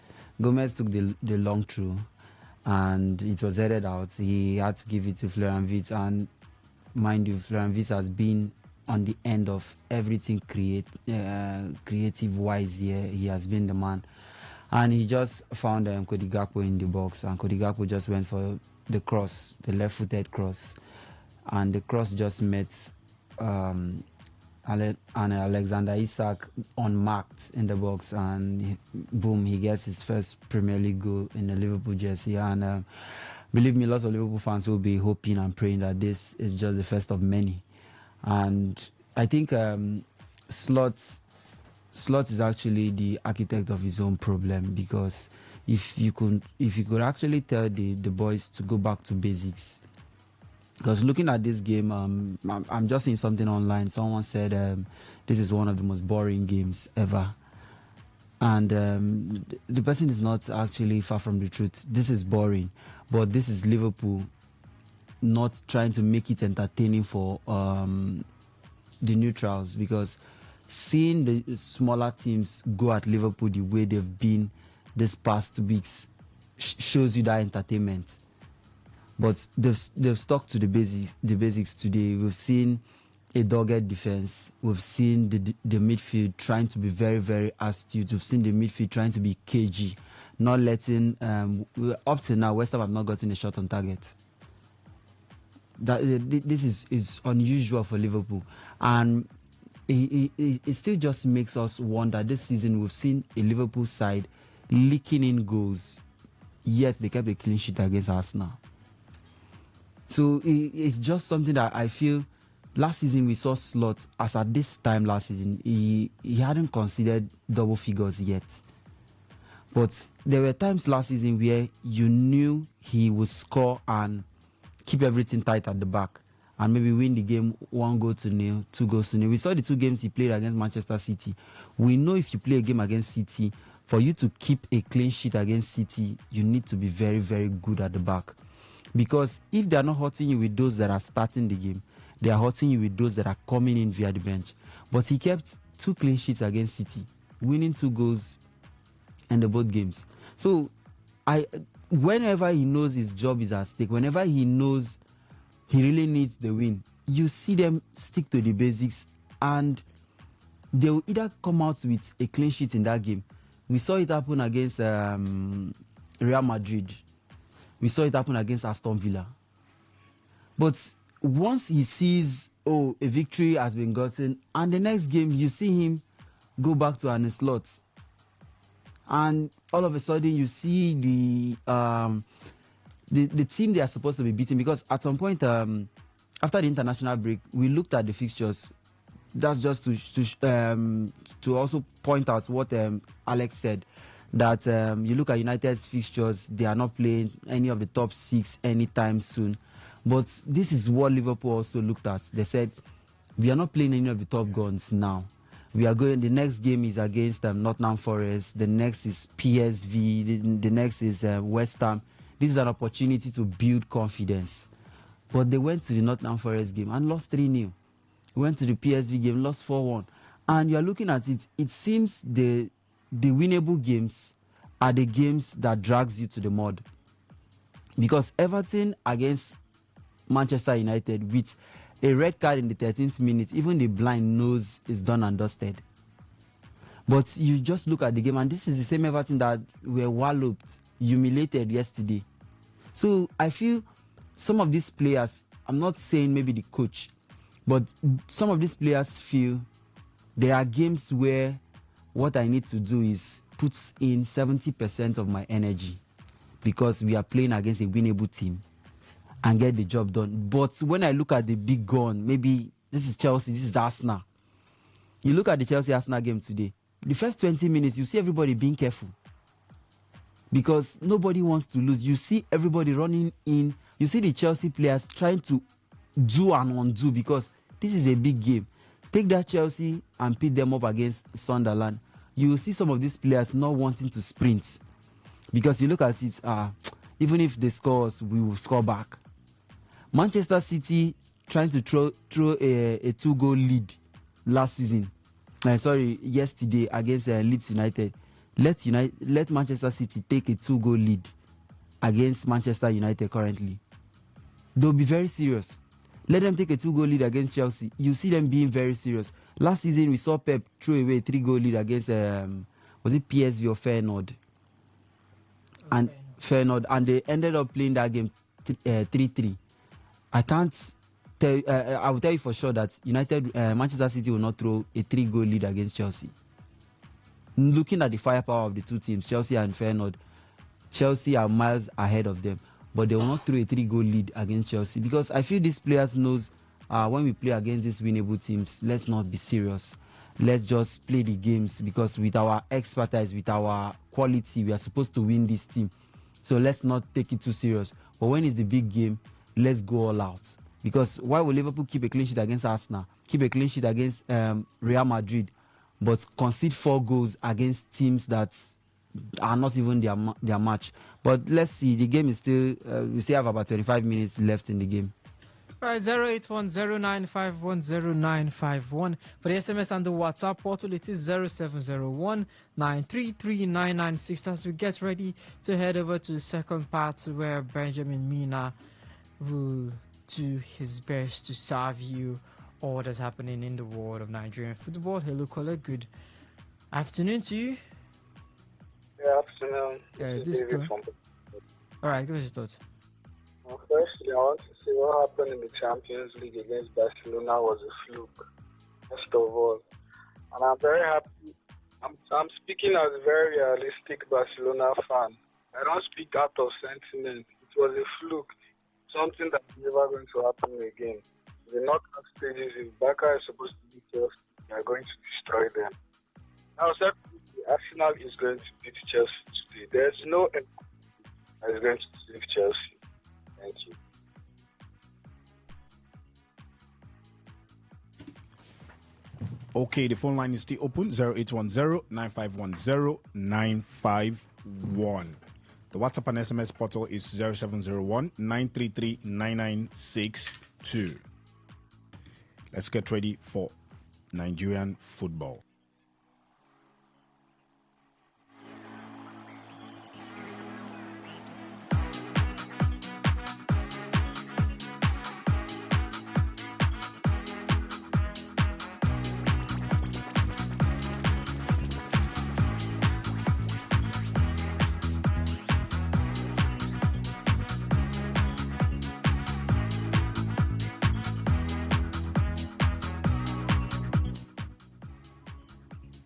Gomez took the long throw, and it was headed out. He had to give it to Florian Wirtz, and mind you, Florian Wirtz has been on the end of everything creative wise here. He has been the man, and he just found Cody Gakpo in the box, and Cody Gakpo just went for the cross, the left-footed cross, and the cross just met Alexander Isak unmarked in the box, and boom, he gets his first Premier League goal in the Liverpool jersey. And believe me, lots of Liverpool fans will be hoping and praying that this is just the first of many. And I think Slot is actually the architect of his own problem, because if you could actually tell the boys to go back to basics. Because looking at this game, I'm just seeing something online. Someone said this is one of the most boring games ever. And the person is not actually far from the truth. This is boring. But this is Liverpool not trying to make it entertaining for the neutrals. Because seeing the smaller teams go at Liverpool the way they've been this past weeks shows you that entertainment. But they've stuck to the basics today. We've seen a dogged defense. We've seen the midfield trying to be very, very astute. We've seen the midfield trying to be cagey, not letting. Up to now, West Ham have not gotten a shot on target. This is unusual for Liverpool, and it still just makes us wonder. This season, we've seen a Liverpool side leaking in goals, yet they kept a clean sheet against Arsenal. So it's just something that I feel. Last season we saw Slot, as at this time last season, he hadn't considered double figures yet. But there were times last season where you knew he would score and keep everything tight at the back, and maybe win the game 1-0, 2-0. We saw the two games he played against Manchester City. We know if you play a game against City, for you to keep a clean sheet against City, you need to be very, very good at the back. Because if they are not hurting you with those that are starting the game, they are hurting you with those that are coming in via the bench. But he kept 2 clean sheets against City, winning 2 goals in the both games. So whenever he knows his job is at stake, whenever he knows he really needs the win, you see them stick to the basics, and they will either come out with a clean sheet in that game. We saw it happen against Real Madrid. We saw it happen against Aston Villa. But once he sees, a victory has been gotten, and the next game you see him go back to an slot, and all of a sudden you see the team they are supposed to be beating. Because at some point after the international break, we looked at the fixtures. That's just to also point out what Alex said, that you look at United's fixtures, they are not playing any of the top 6 anytime soon. But this is what Liverpool also looked at. They said, we are not playing any of the top guns now. We are going. The next game is against Nottingham Forest. The next is PSV. The next is West Ham. This is an opportunity to build confidence. But they went to the Nottingham Forest game and lost 3-0. Went to the PSV game, lost 4-1. And you are looking at it. It seems the winnable games are the games that drags you to the mud. Because Everton against Manchester United with a red card in the 13th minute, even the blind knows it's done and dusted. But you just look at the game, and this is the same Everton that were walloped, humiliated yesterday. So I feel some of these players, I'm not saying maybe the coach, but some of these players feel there are games where what I need to do is put in 70% of my energy because we are playing against a winnable team and get the job done. But when I look at the big gun, maybe this is Chelsea, this is Arsenal. You look at the Chelsea-Arsenal game today, the first 20 minutes, you see everybody being careful because nobody wants to lose. You see everybody running in. You see the Chelsea players trying to do and undo because this is a big game. Take that Chelsea and pit them up against Sunderland. You will see some of these players not wanting to sprint because you look at it, even if they score us, we will score back. Manchester City trying to throw a 2-goal lead yesterday against Leeds United. Let Manchester City take a 2-goal lead against Manchester United currently. They'll be very serious. Let them take a 2-goal lead against Chelsea. You see them being very serious. Last season, we saw Pep throw away a 3-goal lead against, was it PSV or Feyenoord? And they ended up playing that game 3-3. I can't tell. I will tell you for sure that Manchester City will not throw a 3-goal lead against Chelsea. Looking at the firepower of the two teams, Chelsea and Feyenoord, Chelsea are miles ahead of them, but they will not throw a 3-goal lead against Chelsea because I feel these players knows when we play against these winnable teams, let's not be serious. Let's just play the games because with our expertise, with our quality, we are supposed to win this team. So let's not take it too serious. But when it's the big game, let's go all out. Because why will Liverpool keep a clean sheet against Arsenal, keep a clean sheet against Real Madrid, but concede 4 goals against teams that are not even their match? But let's see. The game is still, we still have about 25 minutes left in the game.
Right, 08109510951. For the SMS and the WhatsApp portal, it is 0701-933-996. As we get ready to head over to the second part where Benjamin Mina will do his best to serve you all that's happening in the world of Nigerian football. Hello, caller. Good afternoon to you.
Good afternoon.
This is David. All right, give us your thoughts.
Well, firstly, I want to say what happened in the Champions League against Barcelona was a fluke, first of all. And I'm very happy. I'm speaking as a very realistic Barcelona fan. I don't speak out of sentiment. It was a fluke, something that's never going to happen again. The knockout stages, if Barca is supposed to beat Chelsea, they are going to destroy them. Now, certainly, Arsenal is going to beat Chelsea today. There's no that is going to save Chelsea. Thank you.
Okay, the phone line is still open, 0810-9510-951. The WhatsApp and SMS portal is 0701-933-9962. Let's get ready for Nigerian football.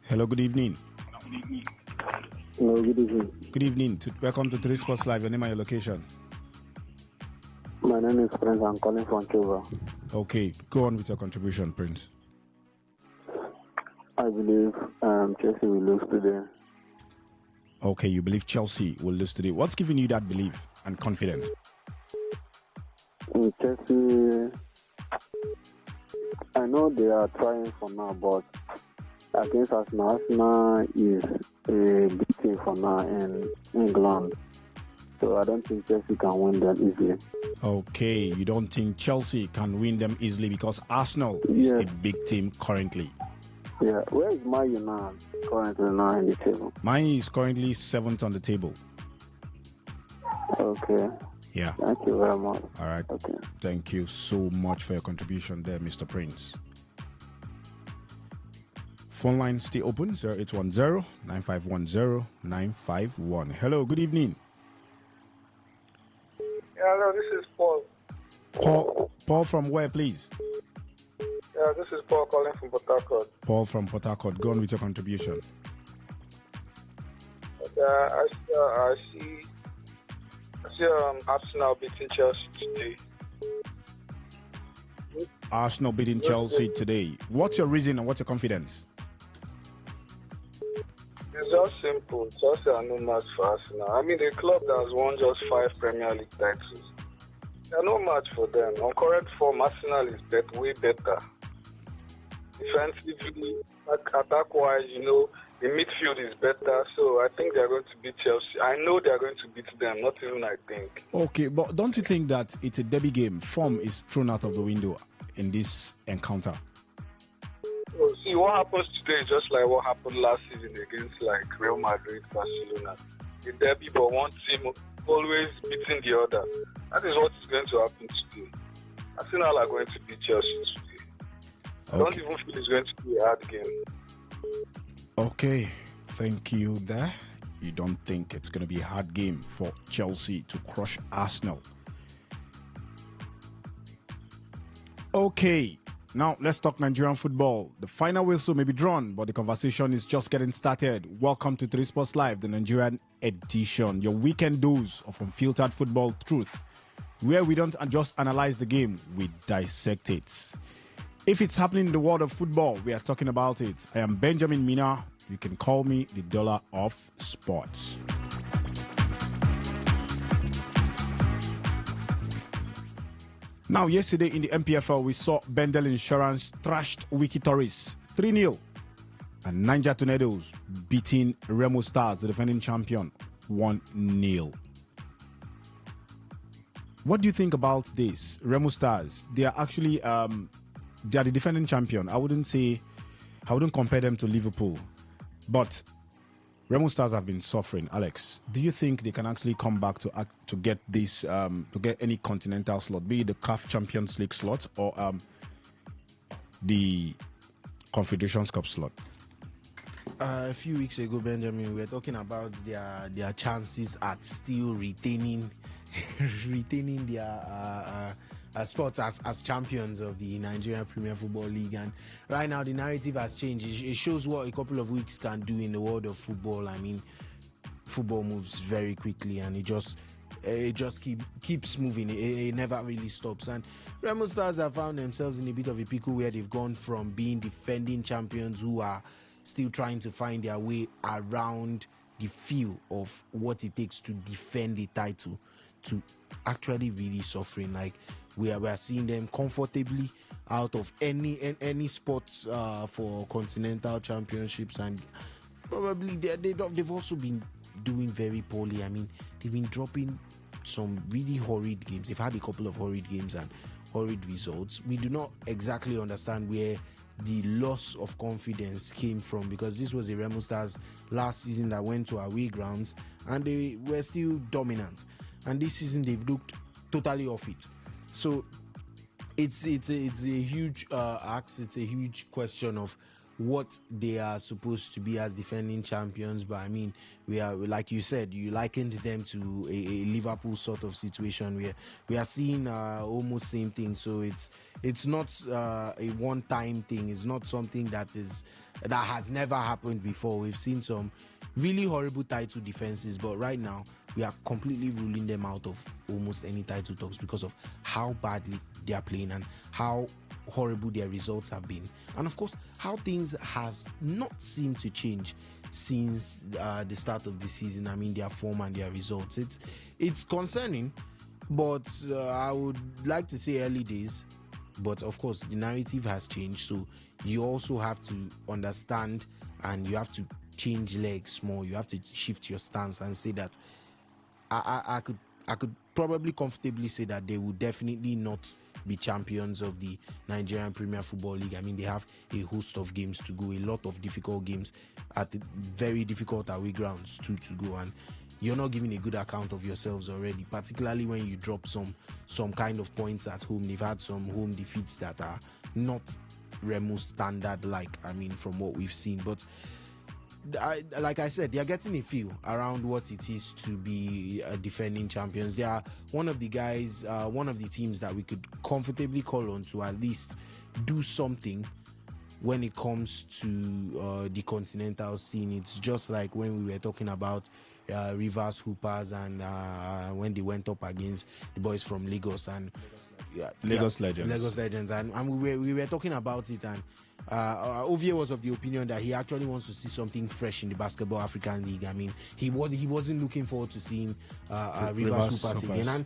Hello, good evening.
Hello, good evening.
Good evening. Welcome to Today Sports Live. Your name and your location?
My name is Prince. I'm calling from Cuba.
Okay, go on with your contribution, Prince.
I believe Chelsea will lose today.
Okay, you believe Chelsea will lose today. What's giving you that belief and confidence?
Chelsea, I know they are trying for now, but against Arsenal is a big team for now in England. So I don't think Chelsea can win them easily.
Okay, you don't think Chelsea can win them easily because Arsenal is a big team currently.
Yeah, where is Man United currently now in the table?
Mine is currently 7th on the table.
Okay.
Yeah.
Thank you very much.
All right.
Okay.
Thank you so much for your contribution there, Mr. Prince. Phone line stay open, 0810-9510-951. Hello, good evening.
Yeah, hello, this is Paul.
Paul from where, please?
Yeah, this is Paul calling from Port Harcourt.
Paul from Port Harcourt. Go on with your contribution.
I see Arsenal beating Chelsea today.
Arsenal beating Chelsea today. What's your reason and what's your confidence?
It's just simple. Chelsea are no match for Arsenal. I mean, the club that has won just 5 Premier League titles. They are no match for them. On current form, Arsenal is way better. Defensively, attack-wise, the midfield is better. So I think they are going to beat Chelsea. I know they are going to beat them, not even I think.
Okay, but don't you think that it's a derby game? Form is thrown out of the window in this encounter.
So, see, what happens today is just like what happened last season against Real Madrid, Barcelona. The derby, but one team always beating the other. That is what is going to happen today. Arsenal are going to beat Chelsea today. I don't even feel it's going to be a hard game.
Okay, thank you there. You don't think it's going to be a hard game for Chelsea to crush Arsenal. Okay, now let's talk Nigerian football. The final whistle may be drawn, but the conversation is just getting started. Welcome to 3 Sports Live, the Nigerian edition, your weekend dose of unfiltered football truth, where we don't just analyze the game, we dissect it. If it's happening in the world of football, we are talking about it. I am Benjamin Mina. You can call me the dollar of sports. Now, yesterday in the MPFL, we saw Bendel Insurance trashed Wiki Tourist 3-0. And Niger Tornadoes beating Remo Stars, the defending champion, 1-0. What do you think about this? Remo Stars, they are actually... they are the defending champion. I wouldn't compare them to Liverpool. But Remo Stars have been suffering. Alex, do you think they can actually come back to get this, to get any continental slot, be it the CAF Champions League slot or the Confederations Cup slot?
A few weeks ago, Benjamin, we were talking about their chances at still retaining their spot as champions of the Nigerian Premier Football League. And right now the narrative has changed. It shows what a couple of weeks can do in the world of football. I mean, football moves very quickly and it just keeps moving. It never really stops. And Remo Stars have found themselves in a bit of a pickle where they've gone from being defending champions who are still trying to find their way around the feel of what it takes to defend the title to actually really suffering. Like we are seeing them comfortably out of any spots for continental championships, and probably they've also been doing very poorly. I mean, they've been dropping some really horrid games. They've had a couple of horrid games and horrid results. We do not exactly understand where the loss of confidence came from, because this was a Remo Stars last season that went to away grounds and they were still dominant, and this season they've looked totally off it. So it's a huge ask. It's a huge question of what they are supposed to be as defending champions. But I mean, we are, like you said, you likened them to a Liverpool sort of situation where we are seeing almost same thing. So it's not a one-time thing. It's not something that has never happened before. We've seen some really horrible title defenses, but right now we are completely ruling them out of almost any title talks because of how badly they are playing and how horrible their results have been, and of course how things have not seemed to change since the start of the season. I mean, their form and their results, it's concerning, But I would like to say early days. But of course, the narrative has changed. So you also have to understand and you have to change legs more. You have to shift your stance and say that I could probably comfortably say that they will definitely not be champions of the Nigerian Premier Football League. I mean, they have a host of games to go, a lot of difficult games at very difficult away grounds to go, and you're not giving a good account of yourselves already, particularly when you drop some kind of points at home. They've had some home defeats that are not Remo standard, from what we've seen. But like I said, they are getting a feel around what it is to be defending champions. They are one of the guys, one of the teams that we could comfortably call on to at least do something when it comes to the continental scene. It's just like when we were talking about Rivers Hoopers and when they went up against the boys from Lagos and
Lagos Legends,
and we were talking about it, and Ovie was of the opinion that he actually wants to see something fresh in the Basketball African League. I mean, he wasn't looking forward to seeing Rivers Hoopers again, and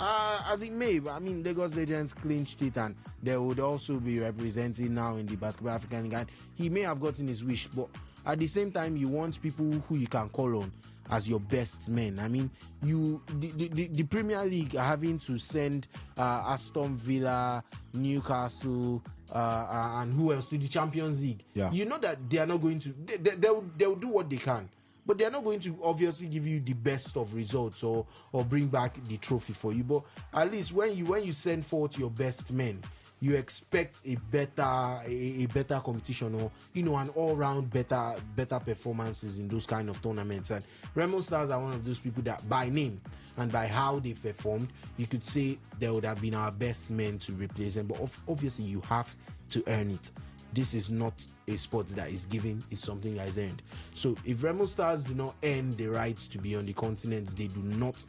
as it may, I mean, Lagos Legends clinched it, and they would also be representing now in the Basketball African League, and he may have gotten his wish, but at the same time, you want people who you can call on as your best men. I mean, the Premier League are having to send Aston Villa, Newcastle, and who else to the Champions League.
Yeah.
You know that they are not going to. They'll do what they can, but they are not going to obviously give you the best of results or bring back the trophy for you. But at least when you send forth your best men, you expect a better competition, or an all-round better performances in those kind of tournaments. And Remo Stars are one of those people that by name and by how they performed, you could say they would have been our best men to replace them. But obviously you have to earn it. This is not a sport that is given, it's something that is earned. So if Remo Stars do not earn the right to be on the continent, they do not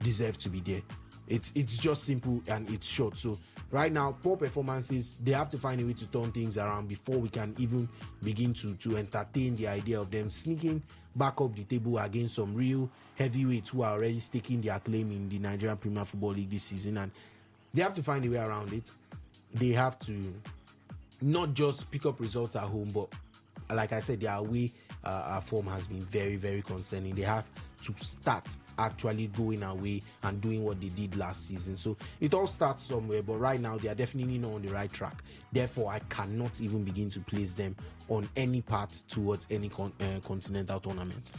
deserve to be there. It's just simple and it's short. So right now, poor performances, they have to find a way to turn things around before we can even begin to entertain the idea of them sneaking back up the table against some real heavyweights who are already staking their claim in the Nigerian Premier Football League this season. And they have to find a way around it. They have to not just pick up results at home, but like I said, their away form has been very, very concerning. They have to start actually going away and doing what they did last season. So it all starts somewhere, but right now they are definitely not on the right track. Therefore, I cannot even begin to place them on any path towards any continental tournament.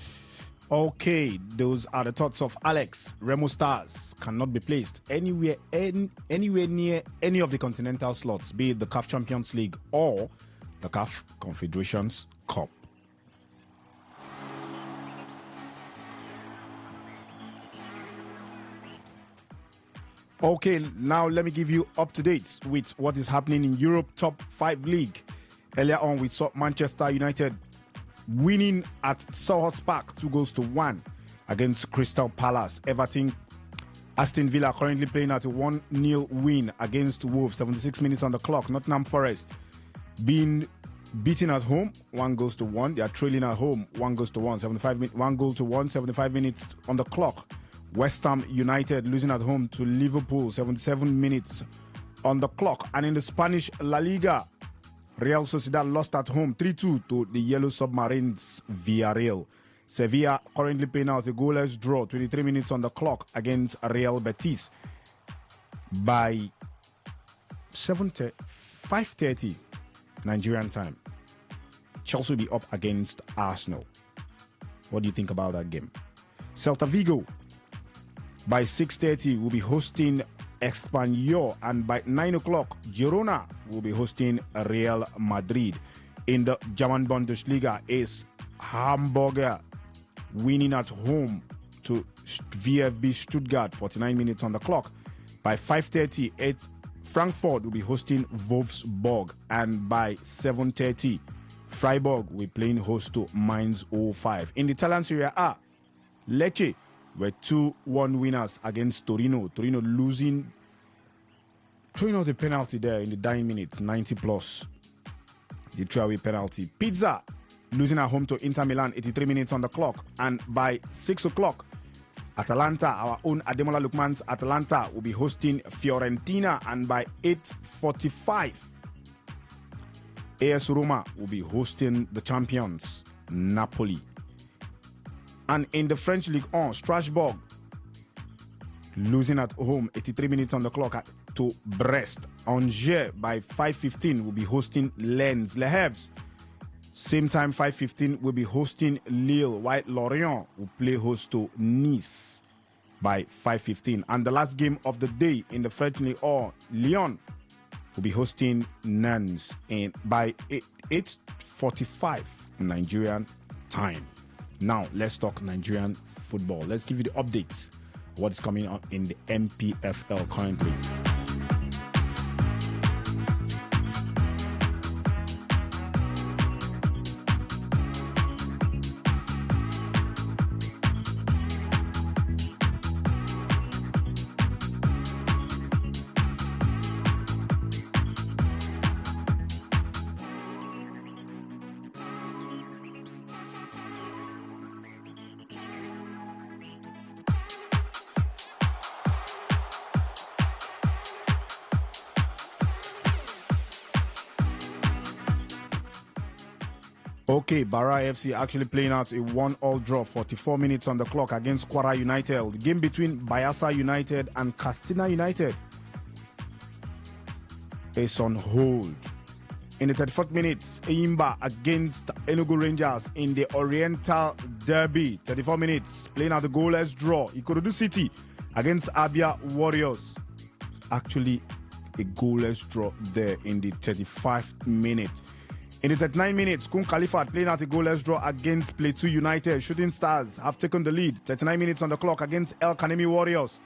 Okay, those are the thoughts of Alex. Remo Stars cannot be placed anywhere near any of the continental slots, be it the CAF Champions League or the CAF Confederations Cup. Okay, now let me give you up to date with what is happening in Europe Top 5 League. Earlier on, we saw Manchester United winning at Selhurst Park 2-1 against Crystal Palace. Aston Villa currently playing at a 1-0 win against Wolves. 76 minutes on the clock. Nottingham Forest being beaten at home, 1-1. They are trailing at home, 1-1. 1-1, 75 minutes on the clock. West Ham United losing at home to Liverpool, 77 minutes on the clock. And in the Spanish La Liga, Real Sociedad lost at home 3-2 to the Yellow Submarines Villarreal. Sevilla currently playing out a goalless draw, 23 minutes on the clock against Real Betis. By 5:30 Nigerian time, Chelsea will be up against Arsenal. What do you think about that game? Celta Vigo by 6:30 will be hosting Espanyol, and by 9 o'clock Girona will be hosting Real Madrid. In the German Bundesliga, is Hamburger winning at home to VfB Stuttgart, 49 minutes on the clock. By 5:30 Frankfurt will be hosting Wolfsburg, and by 7:30 Freiburg will be playing host to Mainz 05. In the Italian Serie A, Lecce were 2-1 winners against Torino. Torino throwing out a penalty there in the dying minutes, 90 plus. The throwaway penalty. Pizza losing at home to Inter Milan, 83 minutes on the clock. And by 6 o'clock, Atalanta, our own Ademola Lukman's Atalanta, will be hosting Fiorentina, and by 8:45, AS Roma will be hosting the champions, Napoli. And in the French Ligue 1, Strasbourg losing at home, 83 minutes on the clock to Brest. Angers by 5:15 will be hosting Lens. Le Havre, same time 5:15 will be hosting Lille, while Lorient will play host to Nice by 5:15. And the last game of the day in the French Ligue 1, Lyon will be hosting Nantes by 8:45 Nigerian time. Now, let's talk Nigerian football. Let's give you the updates. What's coming up in the MPFL currently. Okay, Bara FC actually playing out a 1-1 draw, 44 minutes on the clock against Kwara United. The game between Bayelsa United and Katsina United is on hold. In the 34th minutes, Eyimba against Enugu Rangers in the Oriental Derby. 34 minutes, playing out the goalless draw. Ikorodu City against Abia Warriors. Actually, a goalless draw there in the 35th minute. In the 39 minutes, Kun Khalifat playing out a goalless draw against Plateau United. Shooting Stars have taken the lead. 39 minutes on the clock against El Kanemi Warriors.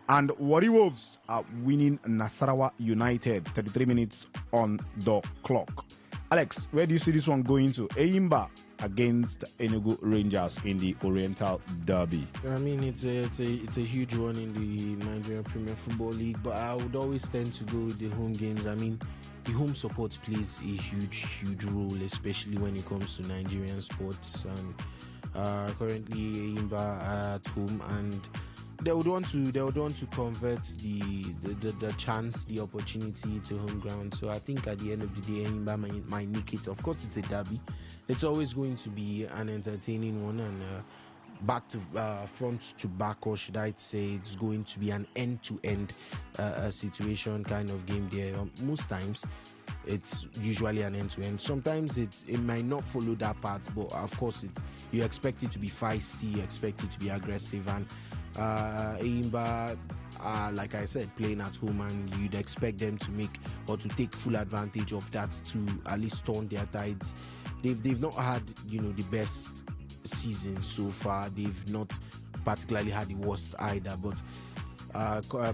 And Warri Wolves are winning Nasarawa United. 33 minutes on the clock. Alex, where do you see this one going to? Eyimba against Enugu Rangers in the Oriental Derby.
I mean, it's a huge one in the Nigerian Premier Football League, but I would always tend to go with the home games. I mean, the home support plays a huge role, especially when it comes to Nigerian sports. And currently, Eyimba at home, and they would want to convert the chance, the opportunity to home ground. So I think at the end of the day, Eyimba might nick it. Of course, it's a derby. It's always going to be an entertaining one, and back to front to back, or should I say, it's going to be an end-to-end situation kind of game there. Most times, it's usually an end-to-end. Sometimes it might not follow that part, but of course, you expect it to be feisty, you expect it to be aggressive, and Eyimba, like I said, playing at home, and you'd expect them to make or to take full advantage of that to at least turn their tides. They've not had the best season so far. They've not particularly had the worst either, but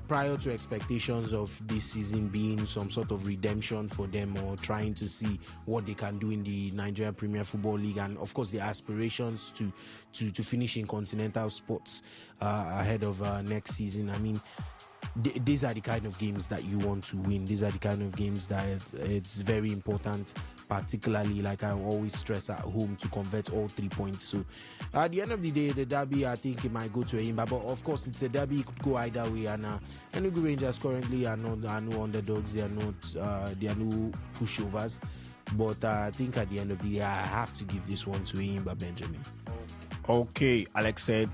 prior to expectations of this season being some sort of redemption for them, or trying to see what they can do in the Nigerian Premier Football League, and of course the aspirations to finish in continental sports ahead of next season. I mean, these are the kind of games that you want to win. These are the kind of games that it's very important, particularly, like I always stress, at home, to convert all 3 points. So at the end of the day, the derby, I think it might go to Eyimba, but of course it's a derby, it could go either way. And Enugu Rangers currently are no underdogs. They are no pushovers. But I think at the end of the day, I have to give this one to Eyimba, Benjamin.
Okay, Alex said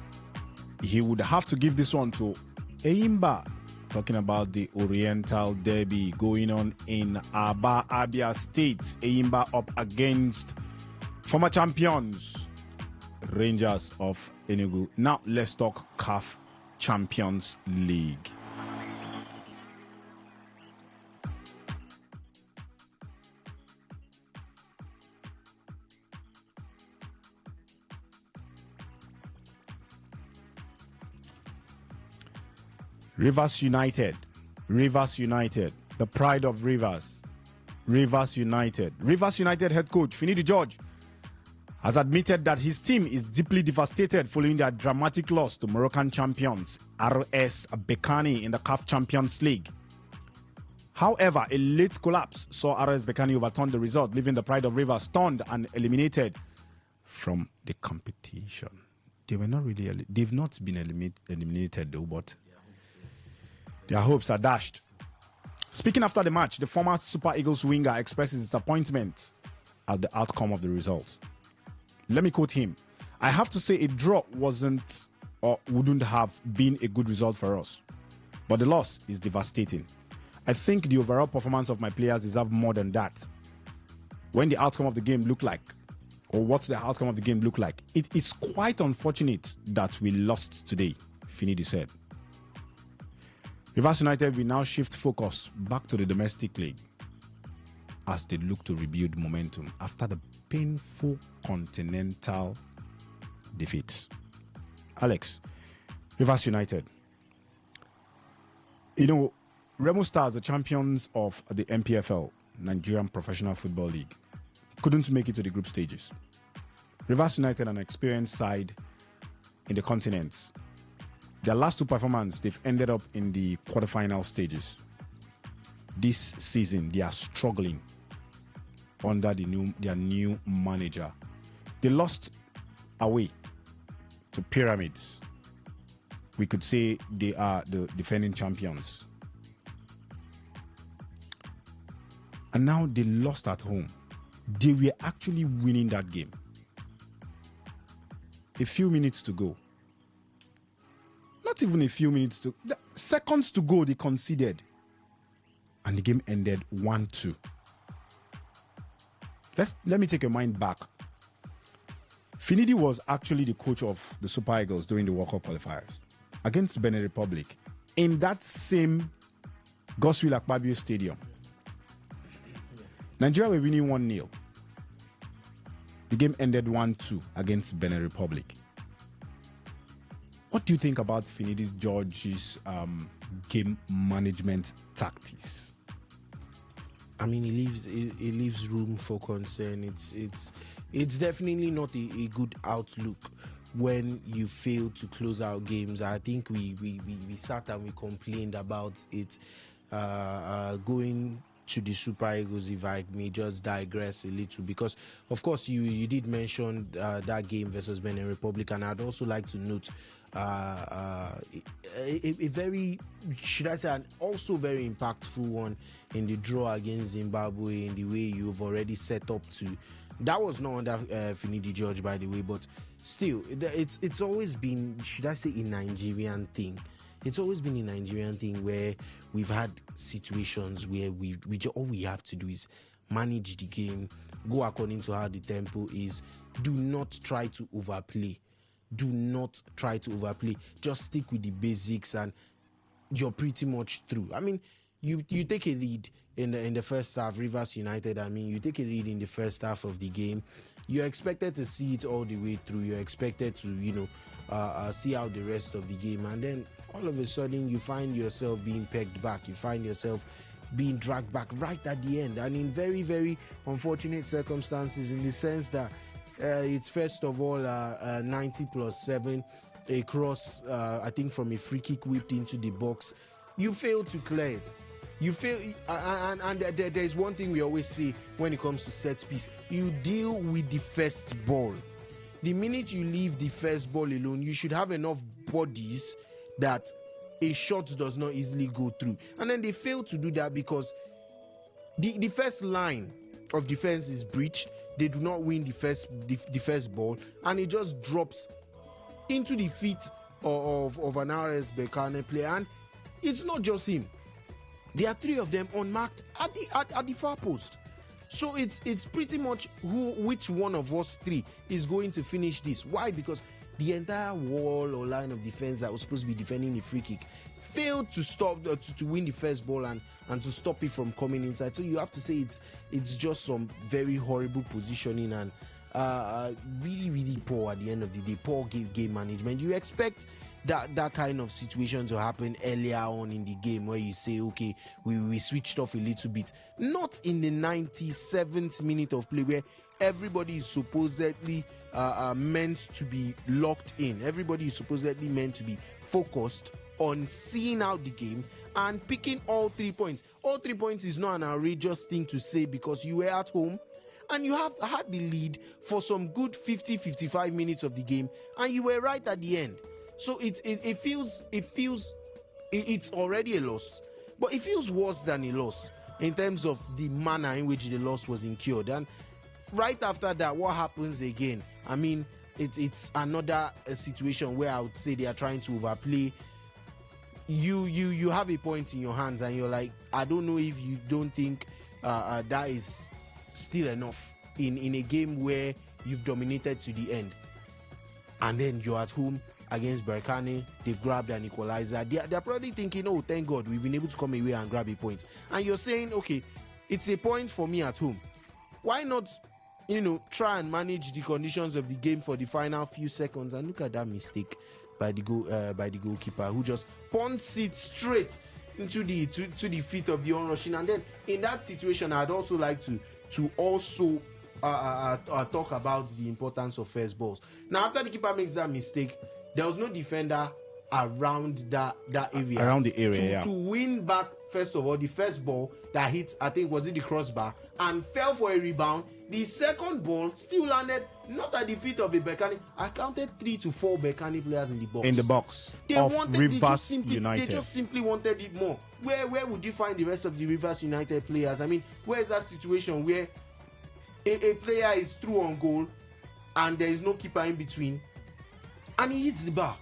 he would have to give this one to Eyimba. Talking about the Oriental Derby going on in Aba, Abia State. Eyimba up against former champions, Rangers of Enugu. Now let's talk CAF Champions League. Rivers United, the pride of Rivers, Rivers United head coach Finidi George has admitted that his team is deeply devastated following their dramatic loss to Moroccan champions RS Bekani in the CAF Champions League. However, a late collapse saw RS Bekani overturn the result, leaving the pride of Rivers stunned and eliminated from the competition. They were not really. They've not been eliminated though, but their hopes are dashed. Speaking after the match, the former Super Eagles winger expresses disappointment at the outcome of the results. Let me quote him. I have to say a draw wasn't or wouldn't have been a good result for us, but the loss is devastating. I think the overall performance of my players deserve more than that. When the outcome of the game looked like, or what the outcome of the game looked like, it is quite unfortunate that we lost today, Finidi said. Rivers United will now shift focus back to the domestic league as they look to rebuild momentum after the painful continental defeat. Alex, Rivers United. You know, Remo Stars, the champions of the MPFL, Nigerian Professional Football League, couldn't make it to the group stages. Rivers United, an experienced side in the continent, their last two performances, they've ended up in the quarterfinal stages. This season, they are struggling under their new manager. They lost away to Pyramids. We could say they are the defending champions. And now they lost at home. They were actually winning that game. A few minutes to go. Not even a few minutes to... Seconds to go, they conceded. And the game ended 1-2. Let me take your mind back. Finidi was actually the coach of the Super Eagles during the World Cup qualifiers against Benin Republic in that same Godswill Akpabio Stadium. Nigeria were winning 1-0. The game ended 1-2 against Benin Republic. What do you think about Finidi George's game management tactics?
I mean, it leaves room for concern. It's definitely not a good outlook when you fail to close out games. I think we sat and we complained about it going to the Super Eagles, if I may just digress a little, because of course you did mention that game versus Benin Republic, and I'd also like to note a very, should I say, an also very impactful one in the draw against Zimbabwe, in the way you've already set up to. That was not under Finidi George, by the way, but still, it's always been, should I say, a Nigerian thing. It's always been a Nigerian thing where we've had situations where all we have to do is manage the game, go according to how the tempo is. Do not try to overplay. Do not try to overplay. Just stick with the basics and you're pretty much through. I mean, you take a lead in the first half, Rivers United, I mean, you take a lead in the first half of the game. You're expected to see it all the way through. You're expected to, see out the rest of the game. And then all of a sudden, you find yourself being pegged back. You find yourself being dragged back right at the end. And in very, very unfortunate circumstances, in the sense that it's first of all 90+7, a cross, I think, from a free kick whipped into the box. You fail to clear it. You fail, and there's one thing we always say when it comes to set piece: you deal with the first ball. The minute you leave the first ball alone, you should have enough bodies that a shot does not easily go through. And then they fail to do that because the first line of defense is breached. They do not win the first ball, and it just drops into the feet of an RS Berkane player. And it's not just him. There are three of them unmarked at the far post. So it's pretty much which one of us three is going to finish this. Why? Because the entire wall or line of defense that was supposed to be defending the free kick failed to stop to win the first ball and to stop it from coming inside. So you have to say it's just some very horrible positioning and really, really poor at the end of the day. Poor game management. You expect that kind of situation to happen earlier on in the game, where you say, okay, we switched off a little bit. Not in the 97th minute of play, where everybody is supposedly meant to be locked in. Everybody is supposedly meant to be focused on seeing out the game and picking all 3 points. All 3 points is not an outrageous thing to say because you were at home and you have had the lead for some good 50-55 minutes of the game, and you were right at the end. So it feels it's already a loss, but it feels worse than a loss in terms of the manner in which the loss was incurred. And right after that, what happens again? I mean, it's another situation where I would say they are trying to overplay. You have a point in your hands, and you're like, I don't know if you don't think that is still enough in a game where you've dominated to the end, and then you're at home against Berkane. They've grabbed an equalizer. They're probably thinking, oh, thank God we've been able to come away and grab a point. And you're saying, okay, it's a point for me at home. Why not, try and manage the conditions of the game for the final few seconds? And look at that mistake by the goalkeeper, who just punts it straight into the feet of the onrushing. And then in that situation, I'd also like to also talk about the importance of first balls. Now, after the keeper makes that mistake, there was no defender around that area.
Around the area,
to win back, first of all, the first ball that hit, I think, was it the crossbar, and fell for a rebound. The second ball still landed not at the feet of a Berkane. I counted 3 to 4 Berkane players in the box.
In the box of Rivers United.
They just simply wanted it more. Where would you find the rest of the Rivers United players? I mean, where is that situation where a player is through on goal and there is no keeper in between, and he hits the bar?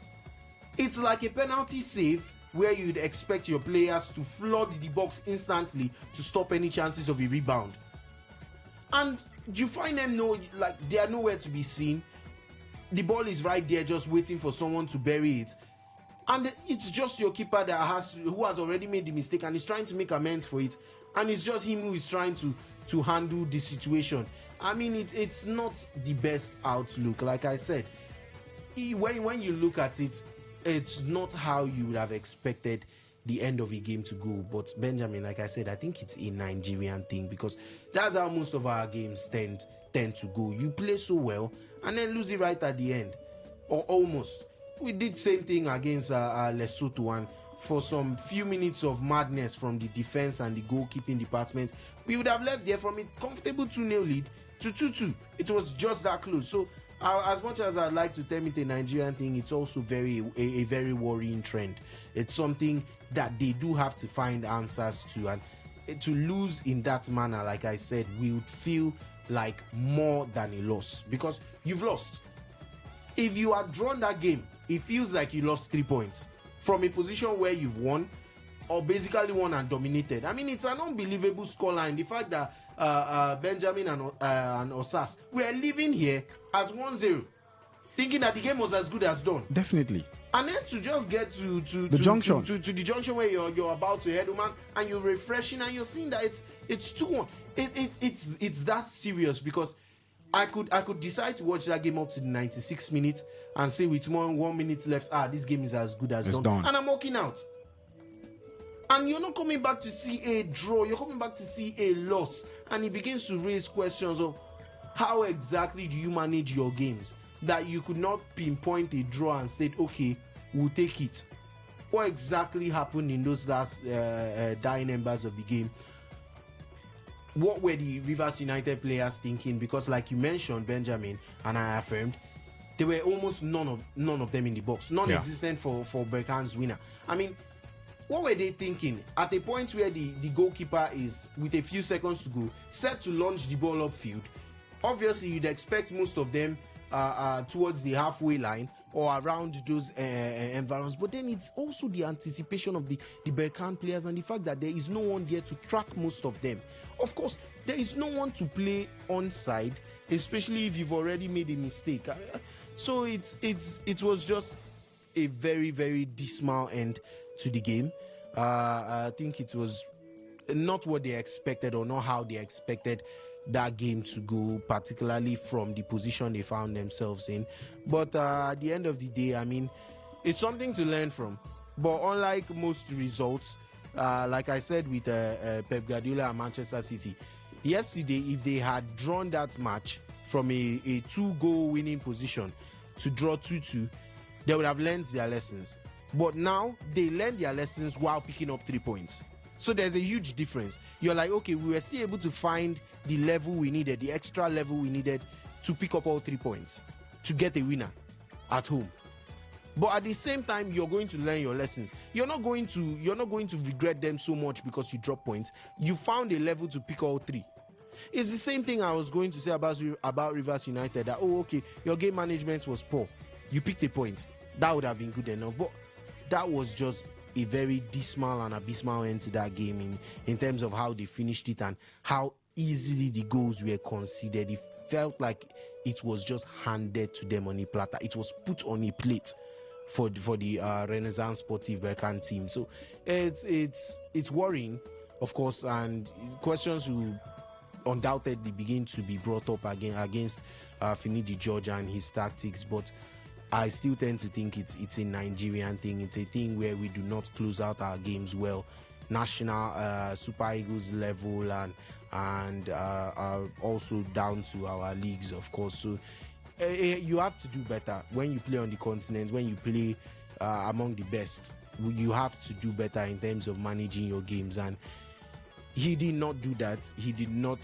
It's like a penalty save where you'd expect your players to flood the box instantly to stop any chances of a rebound. And you find them they are nowhere to be seen. The ball is right there just waiting for someone to bury it. And it's just your keeper who has already made the mistake and is trying to make amends for it. And it's just him who is trying to handle the situation. I mean, it's not the best outlook. Like I said, when you look at it, it's not how you would have expected the end of a game to go. But Benjamin, like I said, I think it's a Nigerian thing, because that's how most of our games tend to go. You play so well and then lose it right at the end, or almost. We did same thing against Lesotho, and for some few minutes of madness from the defense and the goalkeeping department, we would have left there from a comfortable 2-0 lead to 2-2. It was just that close. So as much as I'd like to term it a Nigerian thing, it's also a very worrying trend. It's something that they do have to find answers to, and to lose in that manner, like I said, we would feel like more than a loss, because you've lost. If you had drawn that game, it feels like you lost 3 points from a position where you've won, or basically won and dominated. I mean, it's an unbelievable scoreline. The fact that Benjamin and Osas were living here at 1-0, thinking that the game was as good as done.
Definitely.
And then to just get to
the junction,
to the junction where you're about to head, man, and you're refreshing, and you're seeing that it's 2-1. It's that serious, because I could decide to watch that game up to the 96 minutes and say with 1 minute left, this game is as good as done, and I'm walking out. And you're not coming back to see a draw, you're coming back to see a loss. And it begins to raise questions of how exactly do you manage your games, that you could not pinpoint a draw and said, okay, we'll take it. What exactly happened in those last dying embers of the game? What were the Rivers United players thinking? Because like you mentioned, Benjamin, and I affirmed, there were almost none of them in the box, non-existent for Berkane's winner. I mean, what were they thinking at a point where the goalkeeper is, with a few seconds to go, set to launch the ball upfield? Obviously, you'd expect most of them towards the halfway line or around those environs. But then it's also the anticipation of the Berkane players, and the fact that there is no one there to track most of them. Of course, there is no one to play onside, especially if you've already made a mistake. So it was just a very, very dismal end to the game. I think it was not what they expected, or not how they expected that game to go, particularly from the position they found themselves in. But at the end of the day, I mean, it's something to learn from. But unlike most results, like I said with Pep Guardiola and Manchester City, yesterday, if they had drawn that match from a 2-goal winning position to draw 2-2, they would have learned their lessons. But now they learned their lessons while picking up 3 points. So there's a huge difference. You're like, okay, we were still able to find the level we needed, the extra level we needed to pick up all 3 points, to get a winner at home. But at the same time, you're going to learn your lessons. You're not going to regret them so much because you drop points. You found a level to pick all 3. It's the same thing I was going to say about Rivers United, that, oh, okay, your game management was poor. You picked a point. That would have been good enough. But that was just a very dismal and abysmal end to that game in terms of how they finished it and how easily the goals were conceded. It felt like it was just handed to them on a platter. It was put on a plate for the Renaissance Sportive Berkane team. So it's worrying, of course, and questions will undoubtedly begin to be brought up again against Finidi George and his tactics, but I still tend to think it's a Nigerian thing. It's a thing where we do not close out our games well. National Super Eagles level and also down to our leagues, of course. So you have to do better when you play on the continent, when you play among the best. You have to do better in terms of managing your games, and he did not do that. He did not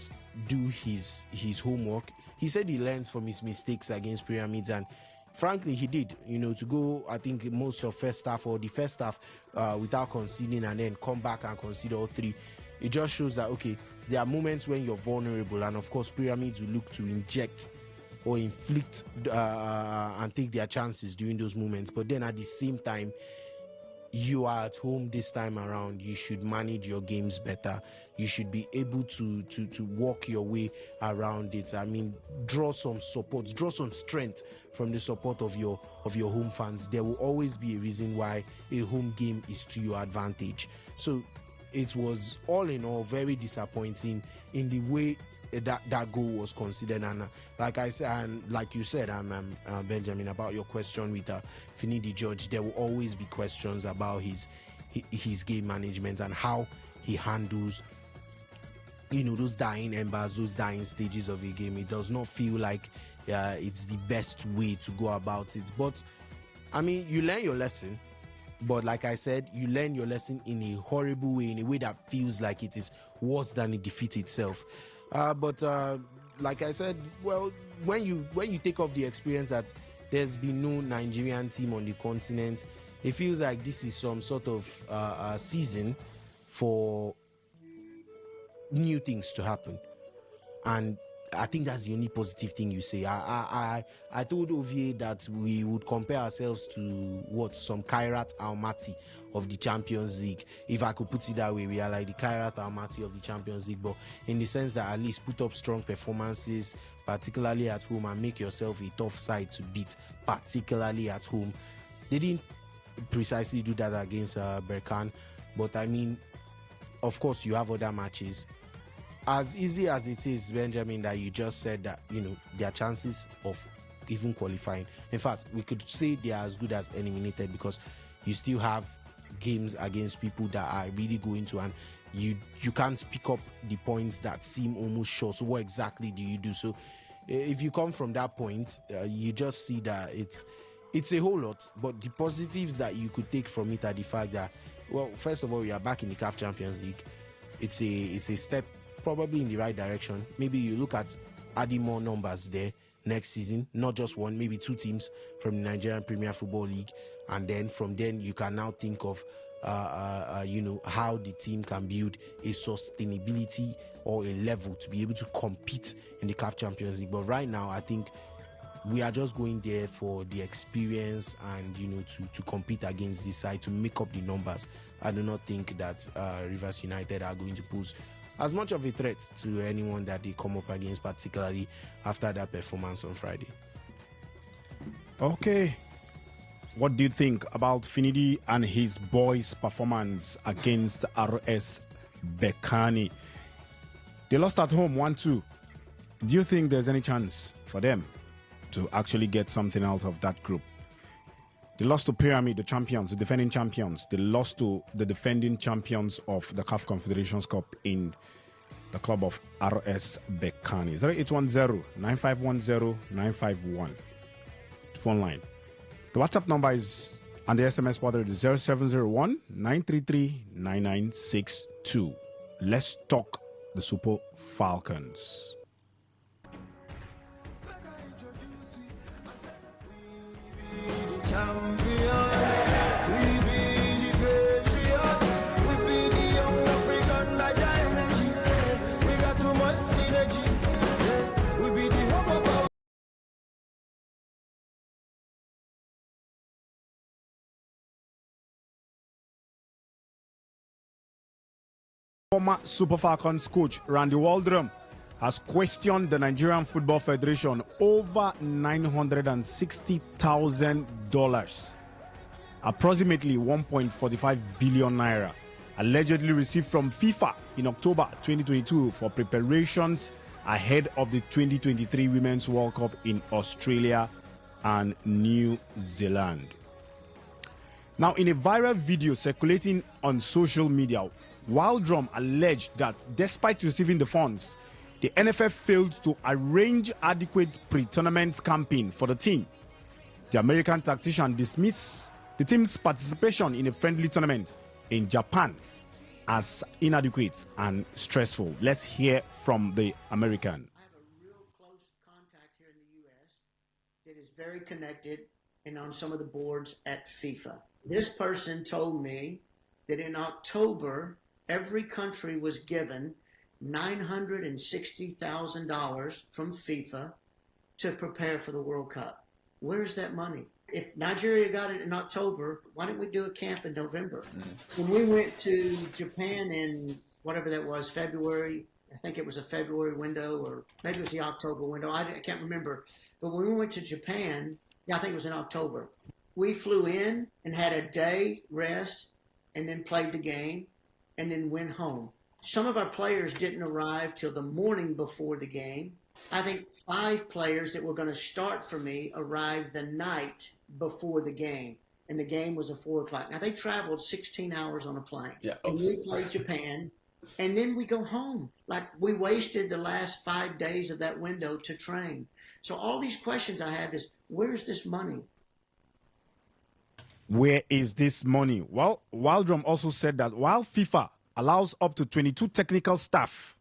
do his homework. He said he learned from his mistakes against Pyramids, and frankly, he did. To go, I think, most of first half or the first half without conceding and then come back and concede all 3. It just shows that, okay, there are moments when you're vulnerable, and of course, Pyramids will look to inject or inflict and take their chances during those moments. But then at the same time, you are at home this time around. You should manage your games better. You should be able to walk your way around it. I mean, draw some support, draw some strength from the support of your home fans. There will always be a reason why a home game is to your advantage. So it was all in all very disappointing in the way that goal was considered. And like I said, and like you said, Benjamin, about your question with Finidi George, there will always be questions about his game management and how he handles those dying embers, those dying stages of a game. It does not feel like it's the best way to go about it. But I mean, you learn your lesson. But like I said, you learn your lesson in a horrible way, in a way that feels like it is worse than a defeat itself. But like I said, well, when you take off the experience that there's been no Nigerian team on the continent, it feels like this is some sort of season for new things to happen. And I think that's the only positive thing you say. I told Ovie that we would compare ourselves to some Kairat Almaty of the Champions League. If I could put it that way, we are like the Kairat Almaty of the Champions League, but in the sense that at least put up strong performances, particularly at home, and make yourself a tough side to beat, particularly at home. They didn't precisely do that against Berkane, but I mean, of course, you have other matches. As easy as it is, Benjamin, that you just said that, their chances of even qualifying. In fact, we could say they are as good as eliminated, because you still have games against people that are really going to, and you can't pick up the points that seem almost sure. So what exactly do you do? So if you come from that point, you just see that it's a whole lot. But the positives that you could take from it are the fact that, well, first of all, we are back in the CAF Champions League. It's a step probably in the right direction. Maybe you look at adding more numbers there next season, not just one, maybe 2 teams from the Nigerian Premier Football League, and then from then you can now think of how the team can build a sustainability or a level to be able to compete in the CAF Champions League. But right now, I think we are just going there for the experience and to compete against this side, to make up the numbers. I do not think that Rivers United are going to pose as much of a threat to anyone that they come up against, particularly after that performance on Friday.
Okay. What do you think about Finidi and his boys' performance against RS Berkane? They lost at home 1-2. Do you think there's any chance for them to actually get something out of that group? They lost to Pyramid, the champions, the defending champions. They lost to the defending champions of the CAF Confederations Cup in the club of RS Berkane. 0810-9510-951. Phone line. The WhatsApp number is, and the SMS portal is 0701-933-9962. 2. Let's talk the Super Falcons. Former Super Falcons coach Randy Waldrum has questioned the Nigerian Football Federation over $960,000, approximately 1.45 billion naira, allegedly received from FIFA in October 2022 for preparations ahead of the 2023 Women's World Cup in Australia and New Zealand. Now, in a viral video circulating on social media, Waldrum alleged that despite receiving the funds, the NFF failed to arrange adequate pre-tournament campaign for the team. The American tactician dismissed the team's participation in a friendly tournament in Japan as inadequate and stressful. Let's hear from the American.
That is very connected and on some of the boards at FIFA. This person told me that in October, every country was given $960,000 from FIFA to prepare for the World Cup. Where's that money? If Nigeria got it in October, why didn't we do a camp in November? When we went to Japan in whatever that was, February, I think it was a February window, or maybe it was the October window. I can't remember. But when we went to Japan, I think it was in October, we flew in and had a day rest and then played the game and then went home. Some of our players didn't arrive till the morning before the game. I think 5 players that were going to start for me arrived the night before the game. And the game was at 4 o'clock. Now, they traveled 16 hours on a plane. Yeah. And we played Japan. And then we go home. Like, we wasted the last 5 days of that window to train. So all these questions I have is, where's this money?
Where is this money? Well, Waldrum also said that while FIFA allows up to 22 technical staff,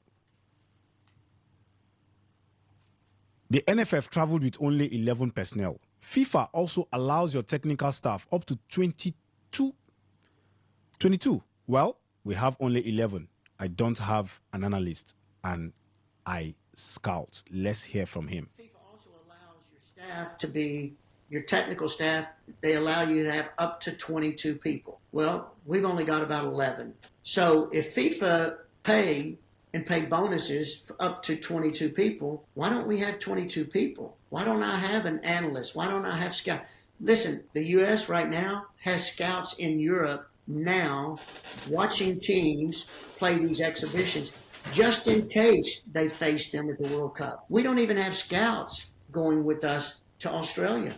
the NFF traveled with only 11 personnel. FIFA also allows your technical staff up to 22. Well, we have only 11. I don't have an analyst, and I scout. Let's hear from him.
FIFA also allows your staff to be, your technical staff, they allow you to have up to 22 people. Well, we've only got about 11. So if FIFA pay bonuses for up to 22 people, why don't we have 22 people? Why don't I have an analyst? Why don't I have scouts? Listen, the U.S. right now has scouts in Europe now watching teams play these exhibitions just in case they face them at the World Cup. We don't even have scouts going with us to Australia.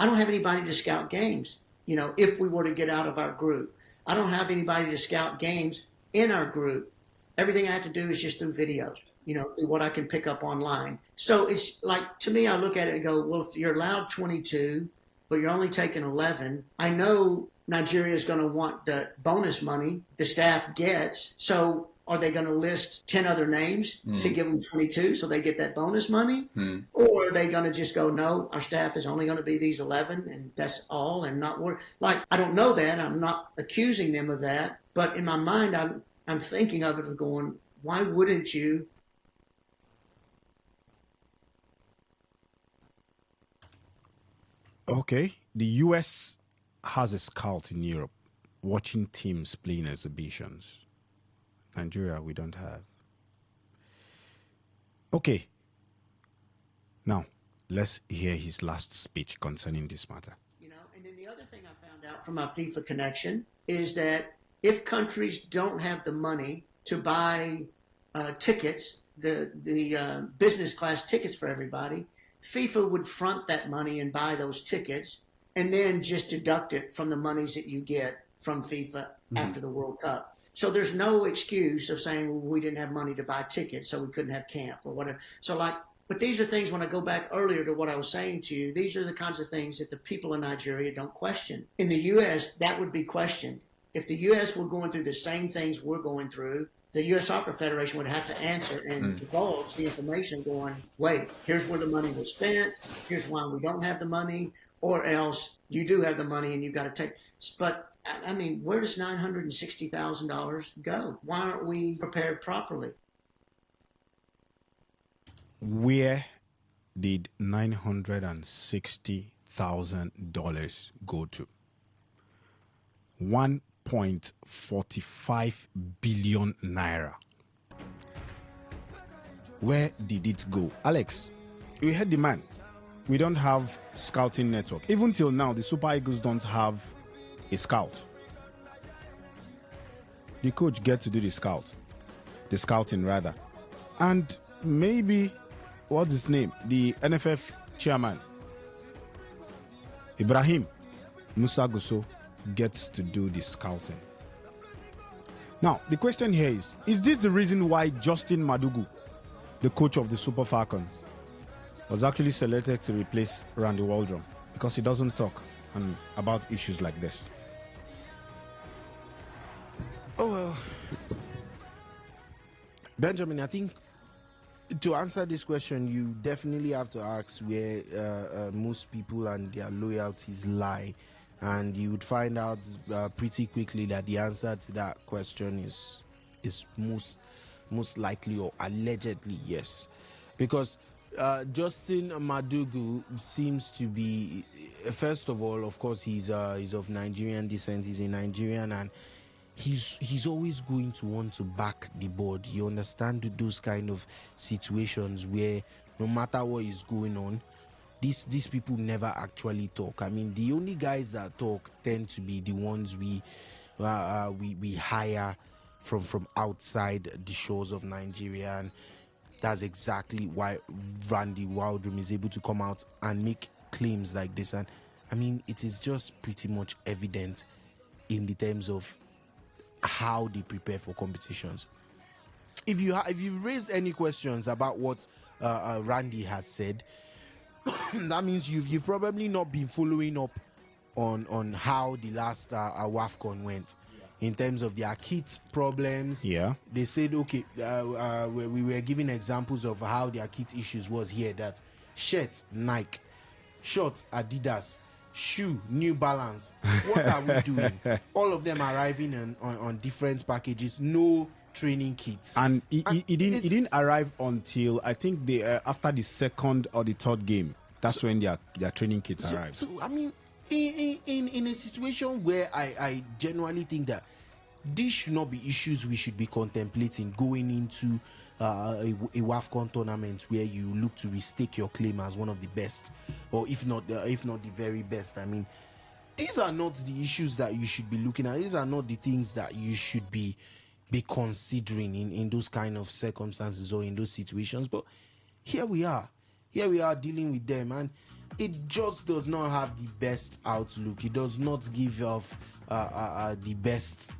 I don't have anybody to scout games, if we were to get out of our group. I don't have anybody to scout games in our group. Everything I have to do is just do video, what I can pick up online. So it's like, to me, I look at it and go, well, if you're allowed 22, but you're only taking 11, I know Nigeria is going to want the bonus money the staff gets. So are they going to list 10 other names to give them 22 so they get that bonus money? Or are they going to just go, no, our staff is only going to be these 11 and that's all and not work? Like, I don't know that. I'm not accusing them of that. But in my mind, I'm thinking of it and going, why wouldn't you?
Okay, the U.S. has a scout in Europe watching teams playing exhibitions. Nigeria, we don't have. Okay. Now, let's hear his last speech concerning this matter.
And then the other thing I found out from my FIFA connection is that if countries don't have the money to buy tickets, the business class tickets for everybody, FIFA would front that money and buy those tickets and then just deduct it from the monies that you get from FIFA after the World Cup. So there's no excuse of saying, well, we didn't have money to buy tickets, so we couldn't have camp or whatever. So but these are things, when I go back earlier to what I was saying to you, these are the kinds of things that the people in Nigeria don't question. In the U.S., that would be questioned. if the U.S. were going through the same things we're going through, the U.S. Soccer Federation would have to answer and divulge the information going, wait, here's where the money was spent, here's why we don't have the money, or else you do have the money and you've got to take. But, I mean, where does $960,000 go? Why aren't we prepared properly?
Where did $960,000 go to? 1.45 billion naira. Where did it go? Alex, we heard the man. We don't have scouting network. Even till now, the Super Eagles don't have a scout. The coach gets to do the scouting rather. And maybe, what's his name? The NFF chairman, Ibrahim Musa Gusso, gets to do the scouting. Now, the question here is this the reason why Justin Madugu, the coach of the Super Falcons, was actually selected to replace Randy Waldrum? Because he doesn't talk about issues like this.
Oh, well. Benjamin, I think to answer this question, you definitely have to ask where most people and their loyalties lie. And you would find out pretty quickly that the answer to that question is most likely or allegedly yes. Because Justin Madugu seems to be, first of all, of course, he's of Nigerian descent. He's a Nigerian, and he's always going to want to back the board. You understand those kind of situations where no matter what is going on, these people never actually talk. I mean, the only guys that talk tend to be the ones we hire from outside the shores of Nigeria, and that's exactly why Randy Waldrum is able to come out and make claims like this. And I mean, it is just pretty much evident in the terms of how they prepare for competitions. If you raised any questions about what Randy has said, that means you've probably not been following up on how the last WAFCON went in terms of their kit problems.
Yeah,
they said okay, we were giving examples of how their kit issues was here. That shirts Nike, shorts Adidas, shoe New Balance. What are we doing? All of them arriving on different packages, no training kits,
and he didn't arrive until I think after the second or the third game. That's when their training kits arrived.
So I mean, in a situation where I genuinely think that these should not be issues we should be contemplating going into a WAFCON tournament where you look to restake your claim as one of the best, or if not the very best. I mean, these are not the issues that you should be looking at. These are not the things that you should be considering in those kind of circumstances or in those situations. But here we are dealing with them, and it just does not have the best outlook. It does not give off the best,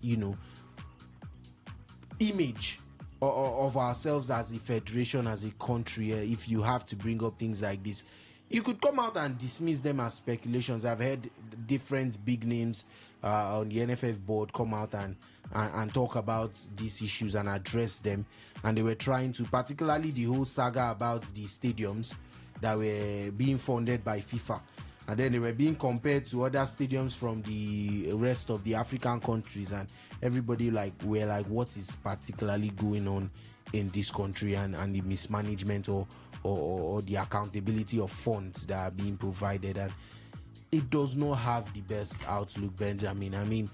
image of ourselves as a federation, as a country. If you have to bring up things like this, you could come out and dismiss them as speculations. I've heard different big names on the NFF board come out and talk about these issues and address them, and they were trying to, particularly the whole saga about the stadiums that were being funded by FIFA, and then they were being compared to other stadiums from the rest of the African countries, and everybody were like, what is particularly going on in this country, and the mismanagement or the accountability of funds that are being provided. And it does not have the best outlook, Benjamin. I mean,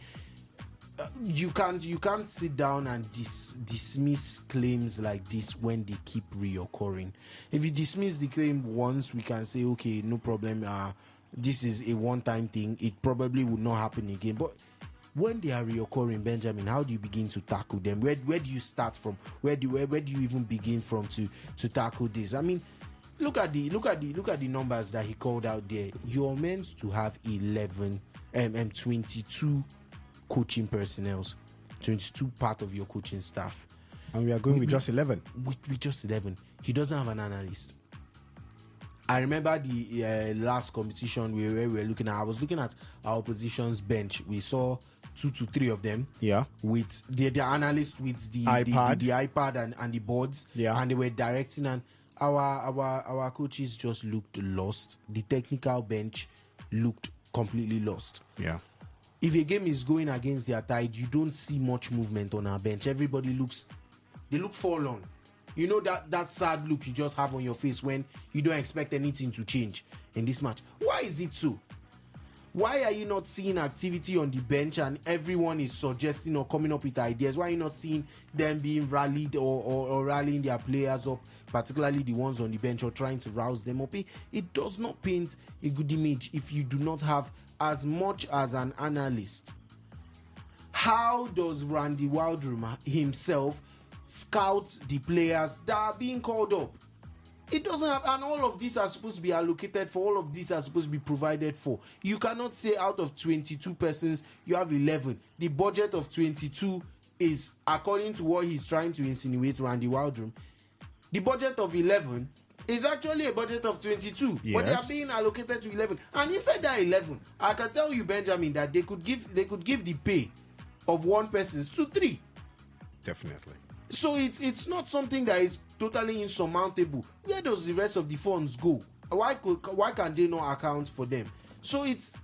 you can't sit down and dismiss claims like this when they keep reoccurring. If you dismiss the claim once, we can say, okay, no problem, this is a one-time thing, it probably would not happen again. But when they are reoccurring, Benjamin, how do you begin to tackle them? Where do you start from? Where do you even begin from to tackle this? I mean, look at the numbers that he called out there. You're meant to have 22 coaching personnel, 22 part of your coaching staff,
and we are going with just 11.
With just 11, he doesn't have an analyst. I remember the last competition we were looking at. I was looking at our opposition's bench. We saw 2 to 3 of them.
Yeah.
With the analysts with the iPad and the boards.
Yeah.
And they were directing, and our coaches just looked lost. The technical bench looked completely lost.
Yeah.
If a game is going against their tide, you don't see much movement on our bench. Everybody look forlorn. You know that sad look you just have on your face when you don't expect anything to change in this match. Why is it so? Why are you not seeing activity on the bench and everyone is suggesting or coming up with ideas? Why are you not seeing them being rallied or rallying their players up, particularly the ones on the bench, or trying to rouse them up? It does not paint a good image if you do not have as much as an analyst. How does Randy Waldrum himself scout the players that are being called up? It doesn't have, and all of these are supposed to be allocated for, all of these are supposed to be provided for. You cannot say out of 22 persons, you have 11. The budget of 22 is, according to what he's trying to insinuate, Randy Waldrum, the budget of 11 is actually a budget of 22.
Yes.
But they are being allocated to 11. And inside that 11, I can tell you, Benjamin, that they could give the pay of one person to 3.
Definitely.
So it's not something that is totally insurmountable. Where does the rest of the funds go? Why can they not account for them? So it's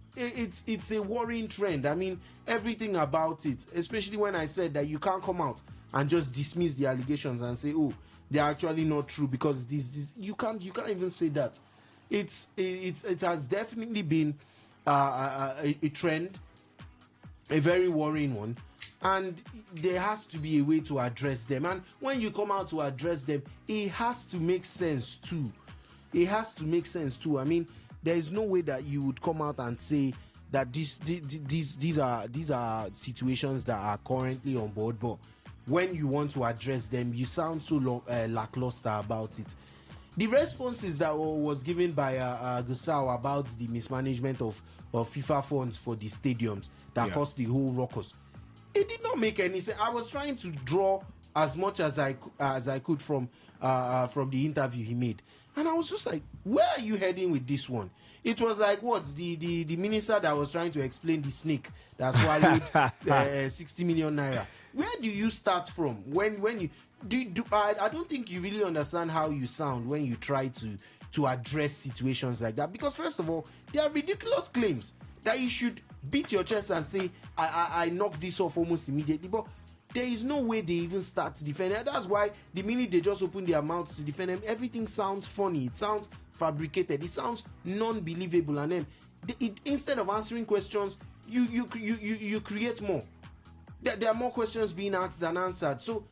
a worrying trend. I mean, everything about it, especially when I said that you can't come out and just dismiss the allegations and say, oh, they're actually not true because this you can't even say that. It has definitely been a trend, a very worrying one. And there has to be a way to address them. And when you come out to address them, it has to make sense too. It has to make sense too. I mean, there is no way that you would come out and say that these are situations that are currently on board, but when you want to address them, you sound so lackluster about it. The responses that was given by Gusau about the mismanagement of FIFA funds for the stadiums that caused the whole ruckus, it did not make any sense. I was trying to draw as much as I could from the interview he made, and I was just like, where are you heading with this one? It was like what the minister that was trying to explain the snake that swallowed 60 million naira. Where do you start from when you do? I don't think you really understand how you sound when you try to address situations like that, because first of all, they are ridiculous claims that you should beat your chest and say, I knocked this off almost immediately, but there is no way they even start to defend it. That's why the minute they just open their mouths to defend them, everything sounds funny, it sounds fabricated, it sounds non-believable, and then instead of answering questions, you create more. There are more questions being asked than answered. So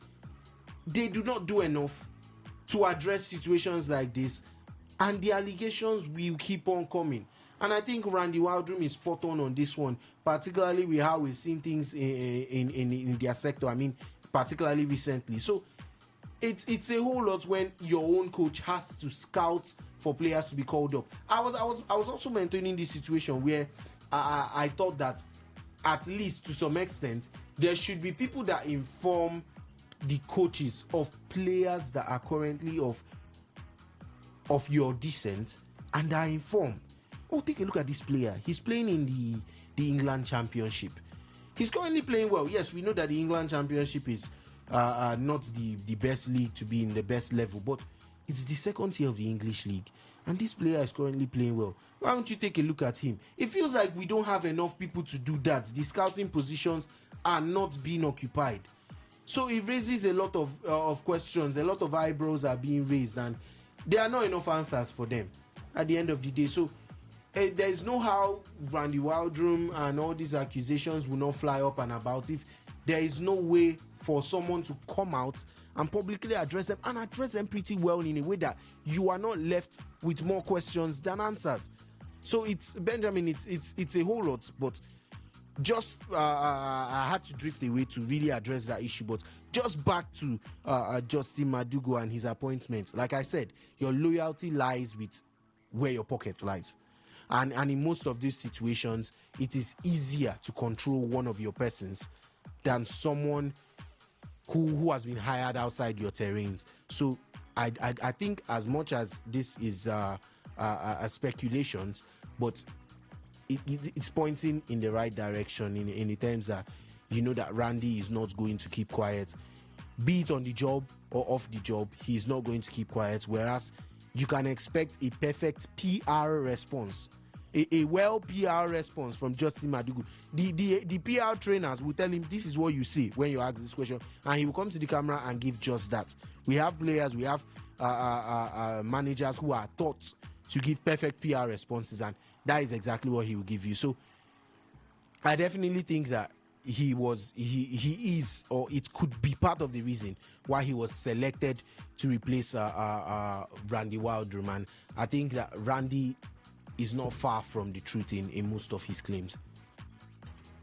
they do not do enough to address situations like this, and the allegations will keep on coming. And I think Randy Waldrum is spot on this one, particularly with how we've seen things in their sector. I mean, particularly recently. So it's a whole lot when your own coach has to scout for players to be called up. I was also maintaining this situation where I thought that at least to some extent there should be people that inform the coaches of players that are currently of your descent and are informed. Oh, take a look at this player. He's playing in the England Championship. He's currently playing well. Yes, we know that the England Championship is not the best league to be in the best level, but it's the second tier of the English league. And this player is currently playing well. Why don't you take a look at him? It feels like we don't have enough people to do that. The scouting positions are not being occupied. So it raises a lot of questions. A lot of eyebrows are being raised, and there are not enough answers for them at the end of the day. So there is no how Randy Waldrum and all these accusations will not fly up and about if there is no way for someone to come out and publicly address them, and address them pretty well in a way that you are not left with more questions than answers. So it's Benjamin, it's a whole lot, but just I had to drift away to really address that issue. But just back to Justin Madugo and his appointment. Like I said, your loyalty lies with where your pocket lies. And in most of these situations, it is easier to control one of your persons than someone who has been hired outside your terrains. So I think as much as this is speculations, but it's pointing in the right direction in the terms that you know that Randy is not going to keep quiet, be it on the job or off the job. He's not going to keep quiet, whereas you can expect a perfect PR response, a well PR response from Justin Madugu. The PR trainers will tell him, this is what you see when you ask this question, and he will come to the camera and give just that. We have players, we have managers who are taught to give perfect PR responses, and that is exactly what he will give you. So I definitely think that he is, or it could be part of the reason why he was selected to replace Randy Waldrum. And I think that Randy is not far from the truth in most of his claims.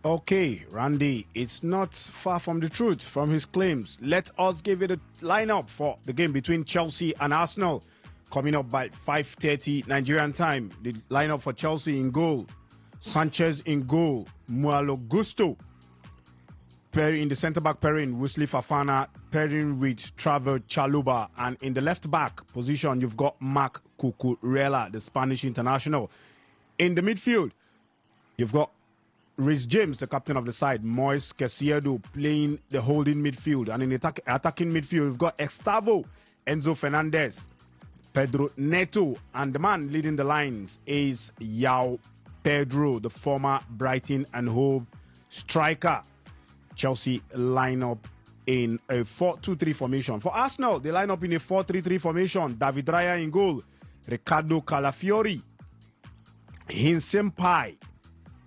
Okay, Randy, it's not far from the truth from his claims. Let us give it a lineup for the game between Chelsea and Arsenal, coming up by 5:30 Nigerian time. The lineup for Chelsea: in goal, Sanchez; in goal, Malo Gusto. In the centre-back pairing, Wesley Fafana pairing with Trevor Chaluba. And in the left-back position, you've got Marc Cucurella, the Spanish international. In the midfield, you've got Reece James, the captain of the side, Moise Caicedo playing the holding midfield. And in the attacking midfield, you've got Gustavo, Enzo Fernandez, Pedro Neto. And the man leading the lines is Yao Pedro, the former Brighton and Hove striker. Chelsea line up in a 4-2-3 formation. For Arsenal, they line up in a 4-3-3 formation. David Raya in goal, Riccardo Calafiori, Hinsenpai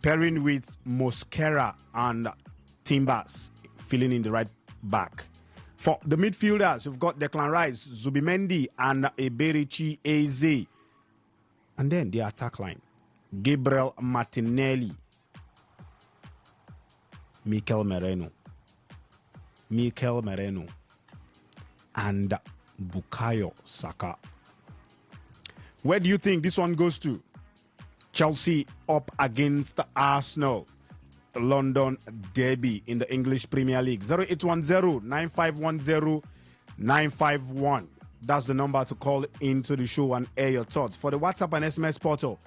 pairing with Mosquera and Timbers filling in the right back. For the midfielders, you've got Declan Rice, Zubimendi, and Eberichi Eze. And then the attack line: Gabriel Martinelli, Mikel Merino, and Bukayo Saka. Where do you think this one goes to? Chelsea up against Arsenal, the London derby in the English Premier League. 0810-9510-951. That's the number to call into the show and air your thoughts. For the WhatsApp and SMS portal,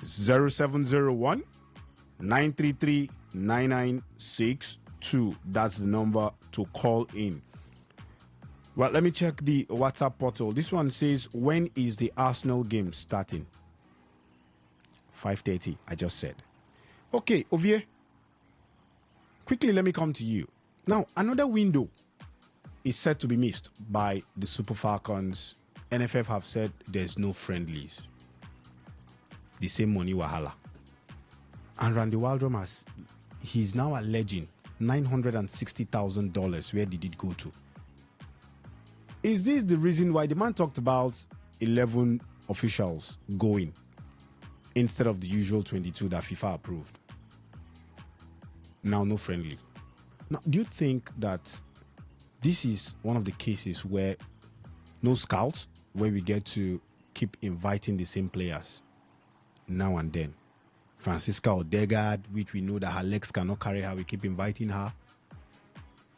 0701 933 9962. That's the number to call in. Well, let me check the WhatsApp portal. This one says, when is the Arsenal game starting? 5:30, I just said. Okay, Ovie, quickly let me come to you. Now, another window is set to be missed by the Super Falcons. NFF have said there's no friendlies. The same money wahala. And Randy Waldrum he's now alleging $960,000. Where did it go to? Is this the reason why the man talked about 11 officials going instead of the usual 22 that FIFA approved? Now, no friendly. Now, do you think that this is one of the cases where no scouts, where we get to keep inviting the same players now and then? Francisca Odegaard, which we know that her legs cannot carry her, we keep inviting her.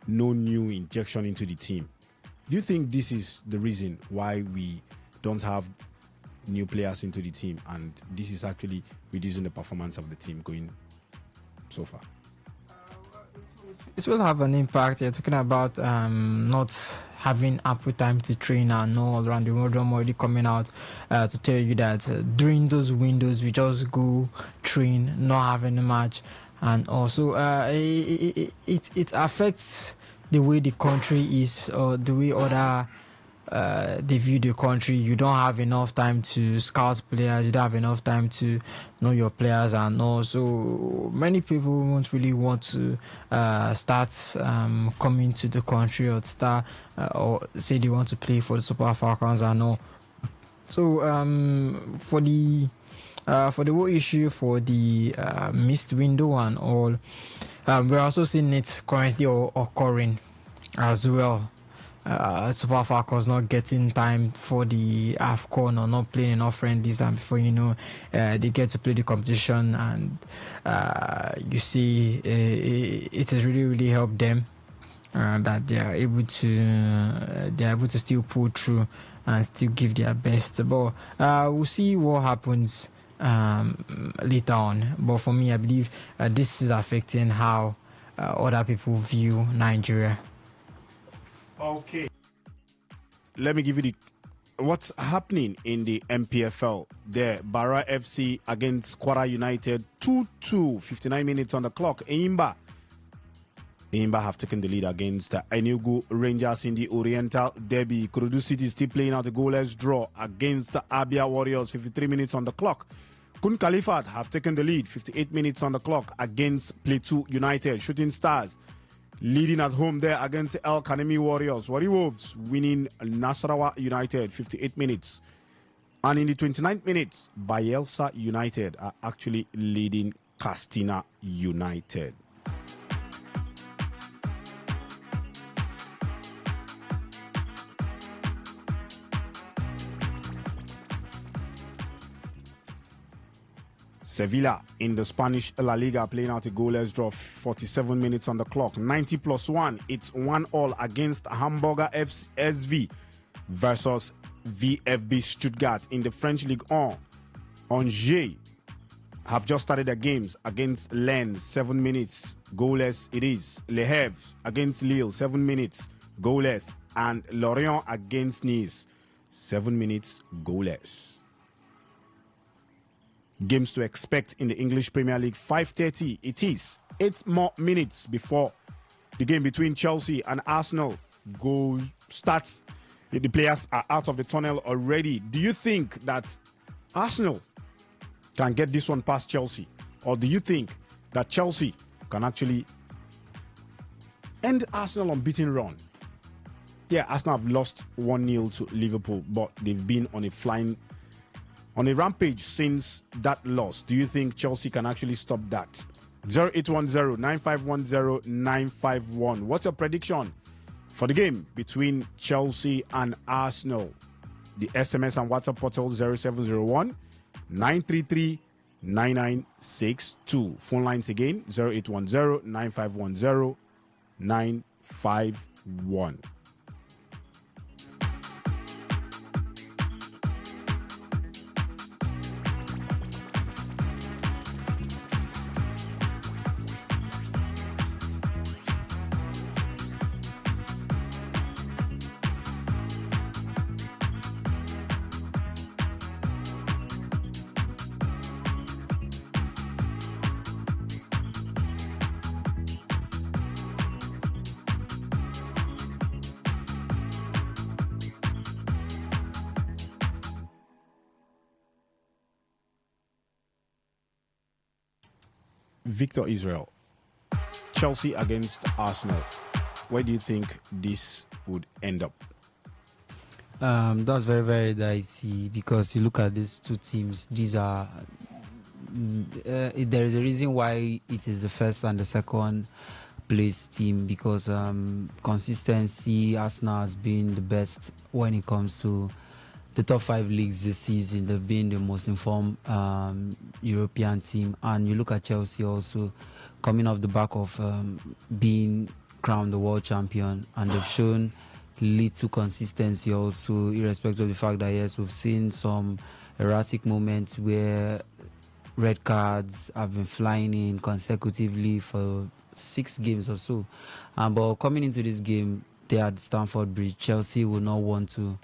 No new injection into the team. Do you think this is the reason why we don't have new players into the team, and this is actually reducing the performance of the team going so far?
This will have an impact. You're talking about not having ample time to train, and no Randy Waldrum already coming out to tell you that during those windows we just go train, not having a match, and also it affects the way the country is, or the way other they view the country. You don't have enough time to scout players, you don't have enough time to know your players, and also many people won't really want to start coming to the country, or start or say they want to play for the Super Falcons and all. So for the whole issue, for the missed window and all, we're also seeing it currently occurring as well. Super Falcons not getting time for the AFCON, or not playing enough friendlies, and before you know, they get to play the competition, and you see it has really helped them, that they are able to still pull through and still give their best. But we'll see what happens later on. But for me, I believe this is affecting how other people view Nigeria.
Okay. Let me give you what's happening in the MPFL. There, Bara FC against Kwara United, 2-2, 59 minutes on the clock. Eimba have taken the lead against Enugu Rangers in the Oriental Derby. Kurudu City is still playing out a goalless draw against the Abia Warriors, 53 minutes on the clock. Kun Khalifat have taken the lead, 58 minutes on the clock against Plateau United. Shooting Stars leading at home there against El Kanemi Warriors. Wari Wolves winning Nasarawa United, 58 minutes. And in the 29th minutes, Bayelsa United are actually leading Castina United. Sevilla in the Spanish La Liga playing out a goalless draw, 47 minutes on the clock. 90 plus 1, it's 1-1 against Hamburger SV versus VfB Stuttgart in the French Ligue 1. Angers have just started their games against Lens, 7 minutes, goalless it is. Le Havre against Lille, 7 minutes, goalless. And Lorient against Nice, 7 minutes, goalless. Games to expect in the English Premier League, 5:30 it is. 8 more minutes before the game between Chelsea and Arsenal starts. The players are out of the tunnel already. Do you think that Arsenal can get this one past Chelsea? Or do you think that Chelsea can actually end Arsenal unbeaten run? Yeah, Arsenal have lost 1-0 to Liverpool, but they've been on a rampage since that loss. Do you think Chelsea can actually stop that? 0810-9510-951. What's your prediction for the game between Chelsea and Arsenal? The SMS and WhatsApp portal 0701-933-9962. Phone lines again 0810-9510-951. Victor Israel, Chelsea against Arsenal. Where do you think this would end up?
That's very, very dicey because you look at these two teams. These are there is a reason why it is the first and the second place team because consistency. Arsenal has been the best when it comes to the top 5 leagues this season. They've been the most informed European team, and you look at Chelsea also coming off the back of being crowned the world champion, and they've shown little consistency also, irrespective of the fact that yes, we've seen some erratic moments where red cards have been flying in consecutively for 6 games or so. But coming into this game, they at Stamford Bridge, Chelsea will not want to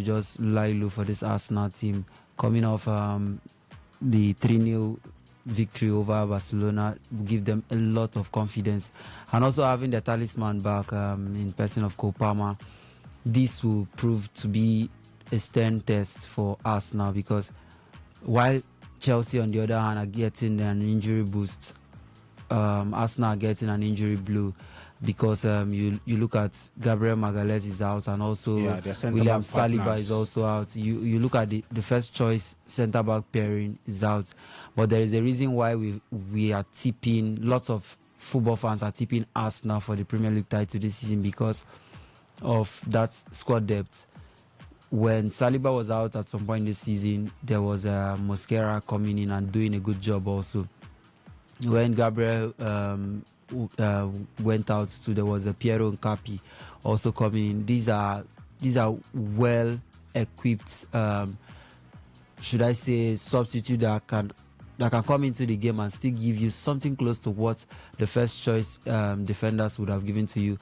just lie low for this Arsenal team. Coming off the 3-0 victory over Barcelona will give them a lot of confidence, and also having their talisman back in person of Cole Palmer, this will prove to be a stern test for Arsenal, because while Chelsea on the other hand are getting an injury boost, Arsenal are getting an injury blow, because you look at Gabriel Magalhaes is out, and also William Saliba is also out. You look at the first choice centre back pairing is out, but there is a reason why we are tipping, lots of football fans are tipping Arsenal for the Premier League title this season because of that squad depth. When Saliba was out at some point this season, there was Mosquera coming in and doing a good job also. When Gabriel went out too, there was a Piero Nkapi also coming in. These are well equipped should I say, substitute that can come into the game and still give you something close to what the first choice defenders would have given to you.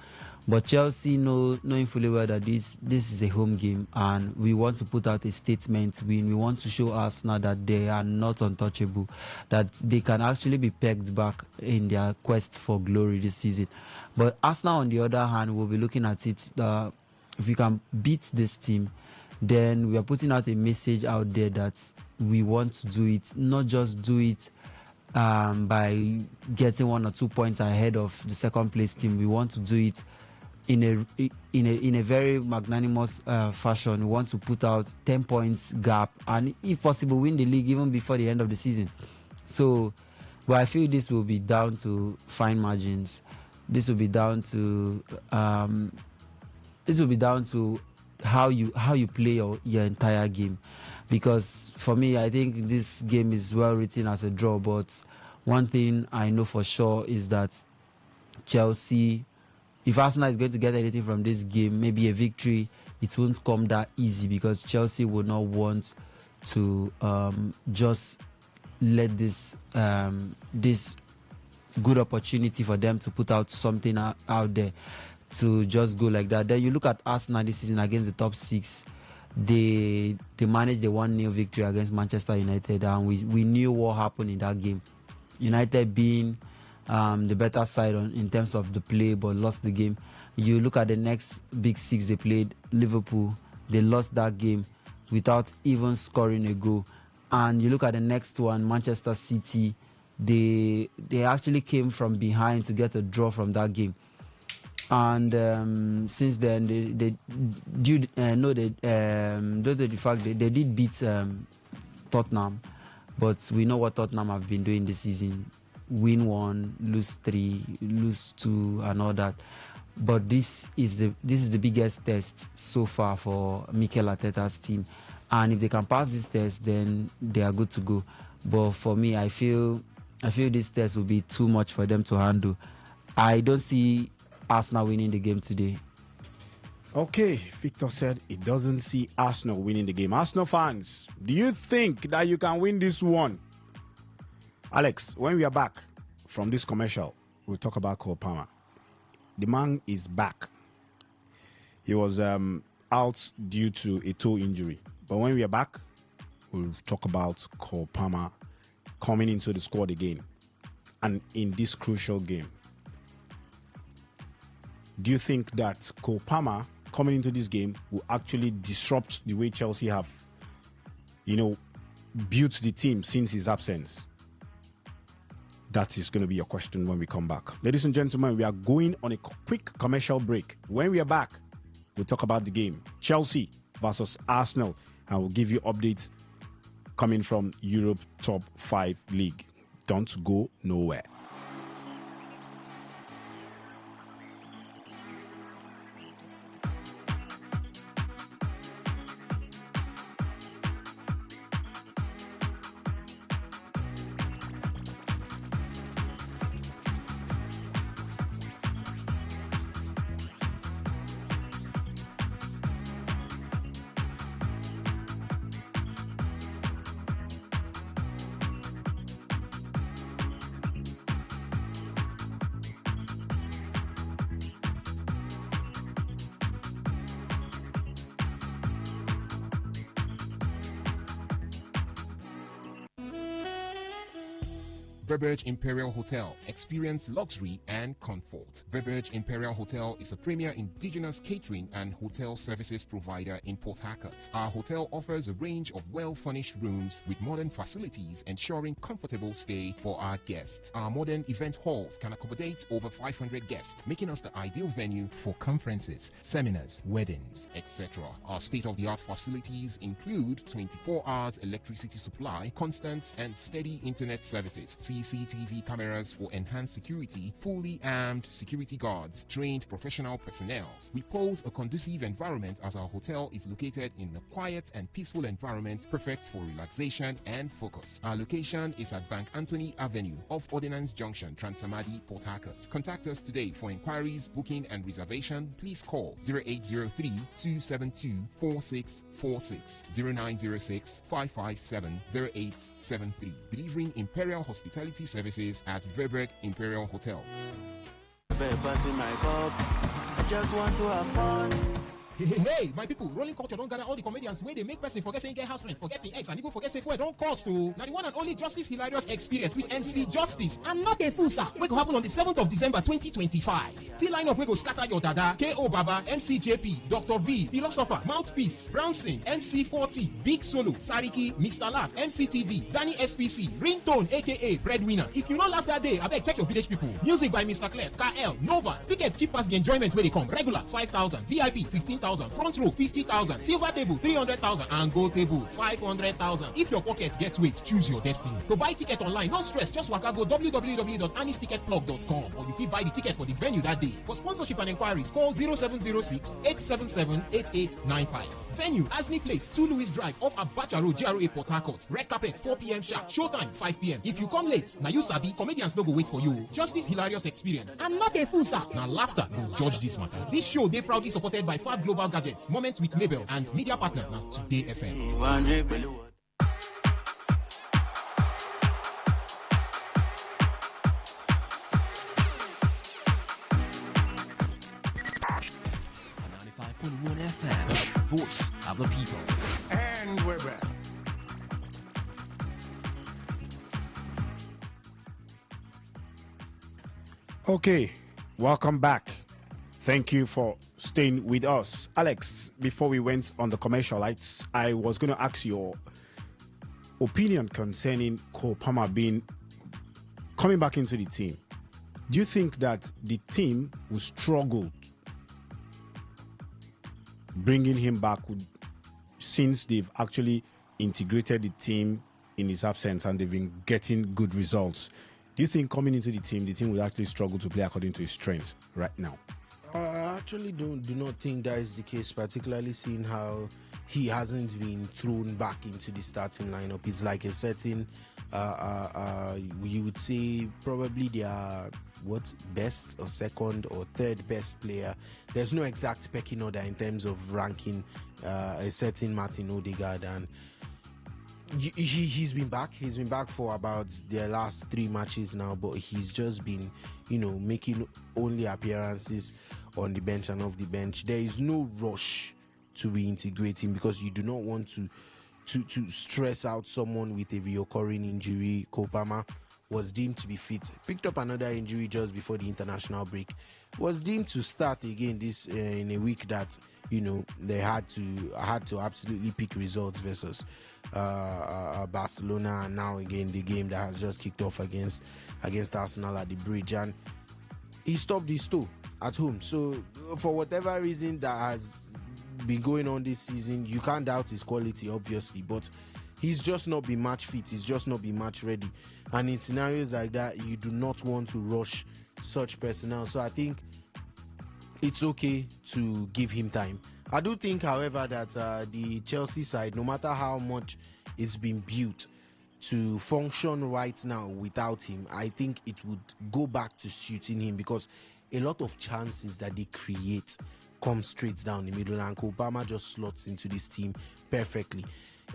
But Chelsea knowing fully well that this is a home game and we want to put out a statement win. We want to show Arsenal that they are not untouchable, that they can actually be pegged back in their quest for glory this season. But Arsenal, on the other hand, will be looking at it. If we can beat this team, then we are putting out a message out there that we want to do it, not just do it by getting 1 or 2 points ahead of the second place team. We want to do it in a very magnanimous fashion. We want to put out 10 points gap and, if possible, win the league even before the end of the season. So, but I feel this will be down to fine margins. This will be down to how you play your entire game. Because for me, I think this game is well written as a draw. But one thing I know for sure is that Chelsea, if Arsenal is going to get anything from this game, maybe a victory, it won't come that easy, because Chelsea will not want to just let this good opportunity for them to put out something out there to just go like that. Then you look at Arsenal this season against the top 6. They managed a 1-0 victory against Manchester United, and we knew what happened in that game. United being the better side in terms of the play, but lost the game. You look at the next big 6 they played, Liverpool, they lost that game without even scoring a goal. And you look at the next one, Manchester City, they actually came from behind to get a draw from that game. And since then, they did beat Tottenham, but we know what Tottenham have been doing this season: win 1, lose 3, lose 2, and all that. But this is the biggest test so far for Mikel Arteta's team, and if they can pass this test, then they are good to go. But for me, I feel this test will be too much for them to handle. I don't see Arsenal winning the game today.
Okay, Victor said he doesn't see Arsenal winning the game. Arsenal fans, do you think that you can win this one? Alex, when we are back from this commercial, we'll talk about Cole Palmer. The man is back. He was out due to a toe injury. But when we are back, we'll talk about Cole Palmer coming into the squad again. And in this crucial game, do you think that Cole Palmer coming into this game will actually disrupt the way Chelsea have, built the team since his absence? That is going to be your question when we come back. Ladies and gentlemen, we are going on a quick commercial break. When we are back, we'll talk about the game, Chelsea versus Arsenal, and we'll give you updates coming from Europe Top 5 League. Don't go nowhere.
Verberge Imperial Hotel. Experience luxury and comfort. Verberge Imperial Hotel is a premier indigenous catering and hotel services provider in Port Harcourt. Our hotel offers a range of well-furnished rooms with modern facilities, ensuring comfortable stay for our guests. Our modern event halls can accommodate over 500 guests, making us the ideal venue for conferences, seminars, weddings, etc. Our state-of-the-art facilities include 24 hours electricity supply, constant and steady internet services. CCTV cameras for enhanced security, fully armed security guards, trained professional personnel. We pose a conducive environment as our hotel is located in a quiet and peaceful environment perfect for relaxation and focus. Our location is at Bank Anthony Avenue off Ordnance Junction, Transamadi, Port Harcourt. Contact us today for inquiries, booking and reservation. Please call 0803-272-4646, 0906-557-0873. Delivering Imperial Hospitality Services at Verberg Imperial Hotel.
I just want to have fun.
Hey, my people, rolling culture don't gather all the comedians where they make person forget saying get house rent, forgetting eggs, and even forget safe where don't cost to. Now the one and only Justice Hilarious Experience with MC Justice. I'm not a fool, sir. We go happen on the 7th of December 2025. See line up, we go scatter your dada, K.O. Baba, MC JP, Dr. V, Philosopher, Mouthpiece, Brownson, MC 40, Big Solo, Sariki, Mr. Laugh, MCTD, Danny SPC, Ringtone, aka Breadwinner. If you don't laugh that day, I beg check your village people. Music by Mr. Clef, KL, Nova. Ticket cheap as the enjoyment where they come. Regular 5,000, VIP 15,000, front row 50,000, silver table 300,000, and gold table 500,000. If your pocket gets weight, choose your destiny. To buy ticket online, no stress. Just waka go www.anisticketplug.com, or you fit buy the ticket for the venue that day. For sponsorship and inquiries, call 0706-877-8895. Venue, Asney Place, 2 Louis Drive, off Abacha Road, GRA, Port Harcourt. Red carpet, 4 p.m. sharp. Showtime, 5 p.m. If you come late, now you sabi, comedians no go wait for you. Justice Hilarious Experience. I'm not a fool, sir. Now laughter will judge this matter. This show, they proudly supported by Fab Global Gadgets, Moments with Mabel, and media partner, now Today FM.
FM, voice of the people.
And we're back.
Okay, welcome back. Thank you for staying with us. Alex, before we went on the commercial lights, I was going to ask your opinion concerning Cole Palmer coming back into the team. Do you think that the team will struggle bringing him back since they've actually integrated the team in his absence and they've been getting good results? Do you think coming into the team will actually struggle to play according to his strengths right now?
I actually do not think that is the case, particularly seeing how he hasn't been thrown back into the starting lineup. It's like a certain, you would say probably their best or second or third best player. There's no exact pecking order in terms of ranking a certain Martin Odegaard, and he's been back. He's been back for about the last 3 matches now, but he's just been, making only appearances on the bench and off the bench. There is no rush to reintegrate him because you do not want to stress out someone with a reoccurring injury. Cole Palmer was deemed to be fit, picked up another injury just before the international break, was deemed to start again this in a week that they had to absolutely pick results versus Barcelona, and now again the game that has just kicked off against Arsenal at the Bridge, and he stopped his toe at home. So for whatever reason that has been going on this season, you can't doubt his quality, obviously, but he's just not been match fit. He's just not been match ready. And in scenarios like that, you do not want to rush such personnel. So I think it's okay to give him time. I do think, however, that the Chelsea side, no matter how much it's been built to function right now without him, I think it would go back to suiting him, because a lot of chances that they create come straight down the middle, and Cole Palmer just slots into this team perfectly.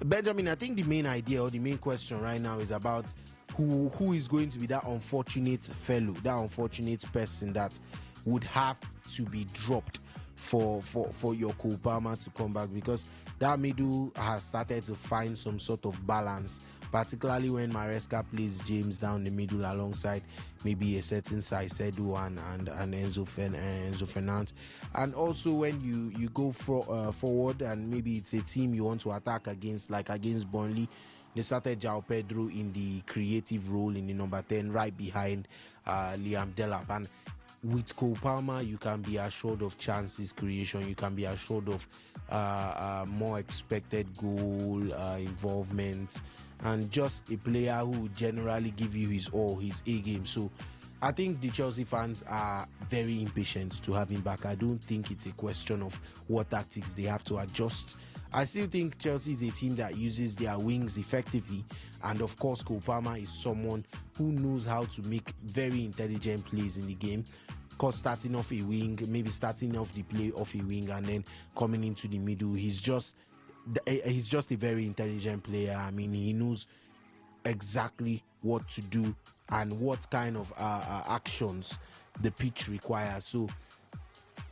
Benjamin, I think the main idea or the main question right now is about who is going to be that unfortunate fellow, that unfortunate person that would have to be dropped for your Cole Palmer to come back, because that middle has started to find some sort of balance, particularly when Maresca plays James down the middle alongside maybe a certain Saicedo and Enzo Fernandez. And also when you go forward and maybe it's a team you want to attack against, like against Burnley, they started João Pedro in the creative role in the number 10 right behind Liam Delap. And with Cole Palmer, you can be assured of chances creation. You can be assured of more expected goal involvement, and just a player who generally give you his all, his A game. So I think the Chelsea fans are very impatient to have him back. I don't think it's a question of what tactics they have to adjust. I still think Chelsea is a team that uses their wings effectively, and of course Cole Palmer is someone who knows how to make very intelligent plays in the game. Because starting off a wing, maybe starting off the play off a wing and then coming into the middle, he's just a very intelligent player. I mean, he knows exactly what to do and what kind of actions the pitch requires. So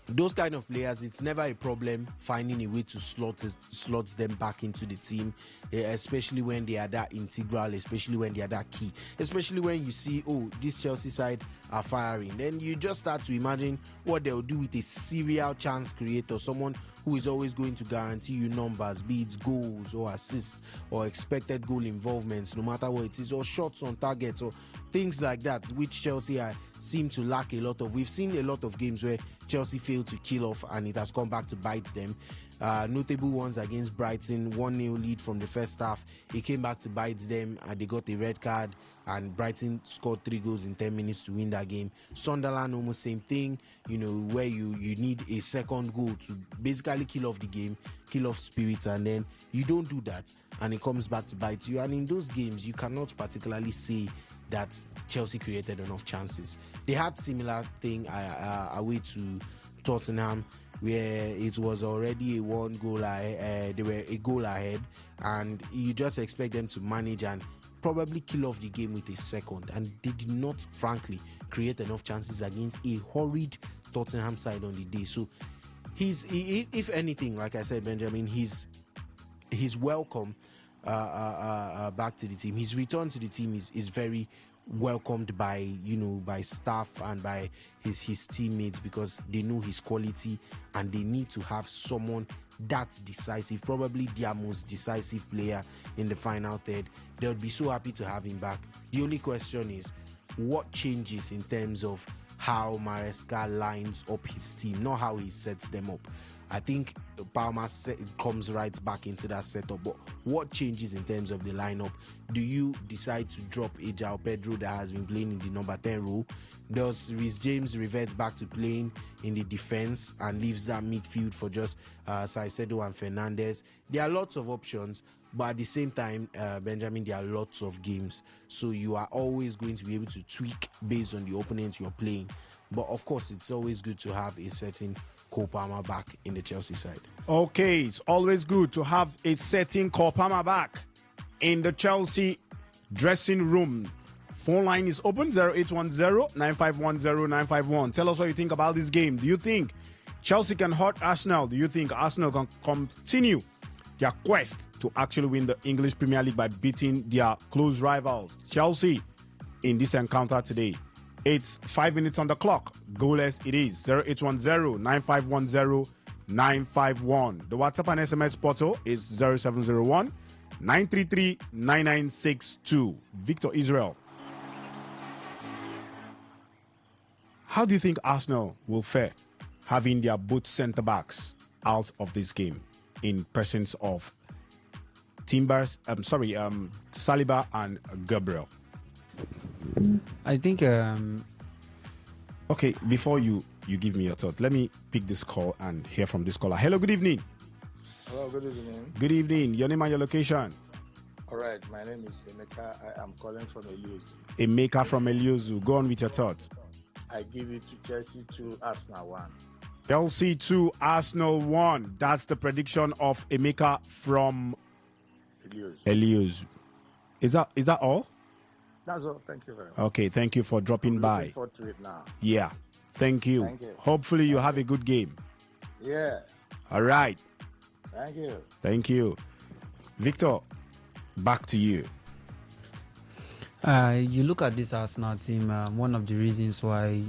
those kind of players, it's never a problem finding a way to slot them back into the team, especially when they are that integral, especially when they are that key, especially when you see, oh, this Chelsea side are firing. Then you just start to imagine what they'll do with a serial chance creator, someone who is always going to guarantee you numbers, be it goals or assists or expected goal involvements, no matter what it is, or shots on target or things like that, which Chelsea seem to lack a lot of. We've seen a lot of games where Chelsea failed to kill off and it has come back to bite them. Notable ones against Brighton, 1-0 lead from the first half. It came back to bite them and they got a red card, and Brighton scored 3 goals in 10 minutes to win that game. Sunderland, almost same thing, where you need a second goal to basically kill off the game, kill off spirits, and then you don't do that and it comes back to bite you. And in those games, you cannot particularly say that Chelsea created enough chances. They had similar thing away to Tottenham, where it was already a one goal ahead. They were a goal ahead, and you just expect them to manage and probably kill off the game with a second. And they did not, frankly, create enough chances against a horrid Tottenham side on the day. So if anything, like I said, Benjamin, he's welcome back to the team. His return to the team is very welcomed by staff and by his teammates, because they know his quality and they need to have someone that's decisive, probably their most decisive player in the final third. They would be so happy to have him back. The only question is what changes in terms of how Maresca lines up his team, not how he sets them up. I think Palmer comes right back into that setup, but what changes in terms of the lineup? Do you decide to drop João Pedro that has been playing in the number 10 role? Does Reece James revert back to playing in the defense and leaves that midfield for just Caicedo and Fernandes? There are lots of options, but at the same time, Benjamin, there are lots of games, so you are always going to be able to tweak based on the opponent you're playing. But of course, it's always good to have a certain Cole Palmer back in the Chelsea side.
Okay, it's always good to have a certain Cole Palmer back in the Chelsea dressing room. Phone line is open, 0810-9510-951. Tell us what you think about this game. Do you think Chelsea can hurt Arsenal? Do you think Arsenal can continue their quest to actually win the English Premier League by beating their close rivals, Chelsea, in this encounter today? It's 5 minutes on the clock. Goalless it is. 0810-9510-951. The WhatsApp and SMS portal is 0701-933-9962. Victor Israel. How do you think Arsenal will fare having their both centre-backs out of this game in presence of Saliba and Gabriel?
I think
okay, before you give me your thought, let me pick this call and hear from this caller. Hello, good evening.
Hello, good evening.
Good evening. Your name and your location?
All right, my name is Emeka. I am calling from Eliozu.
Emeka from Eliozu. Go on with your thoughts.
I give it to Chelsea 2, Arsenal 1.
Chelsea 2, Arsenal 1. That's the prediction of Emeka from Eliozu. Is that all?
That's all. Thank you very much.
Okay, thank you for dropping by.
Looking forward to it now.
Yeah, thank you.
Thank you.
Hopefully you have a good game.
Yeah.
All right.
Thank you.
Thank you. Victor, back to you.
You look at this Arsenal team, one of the reasons why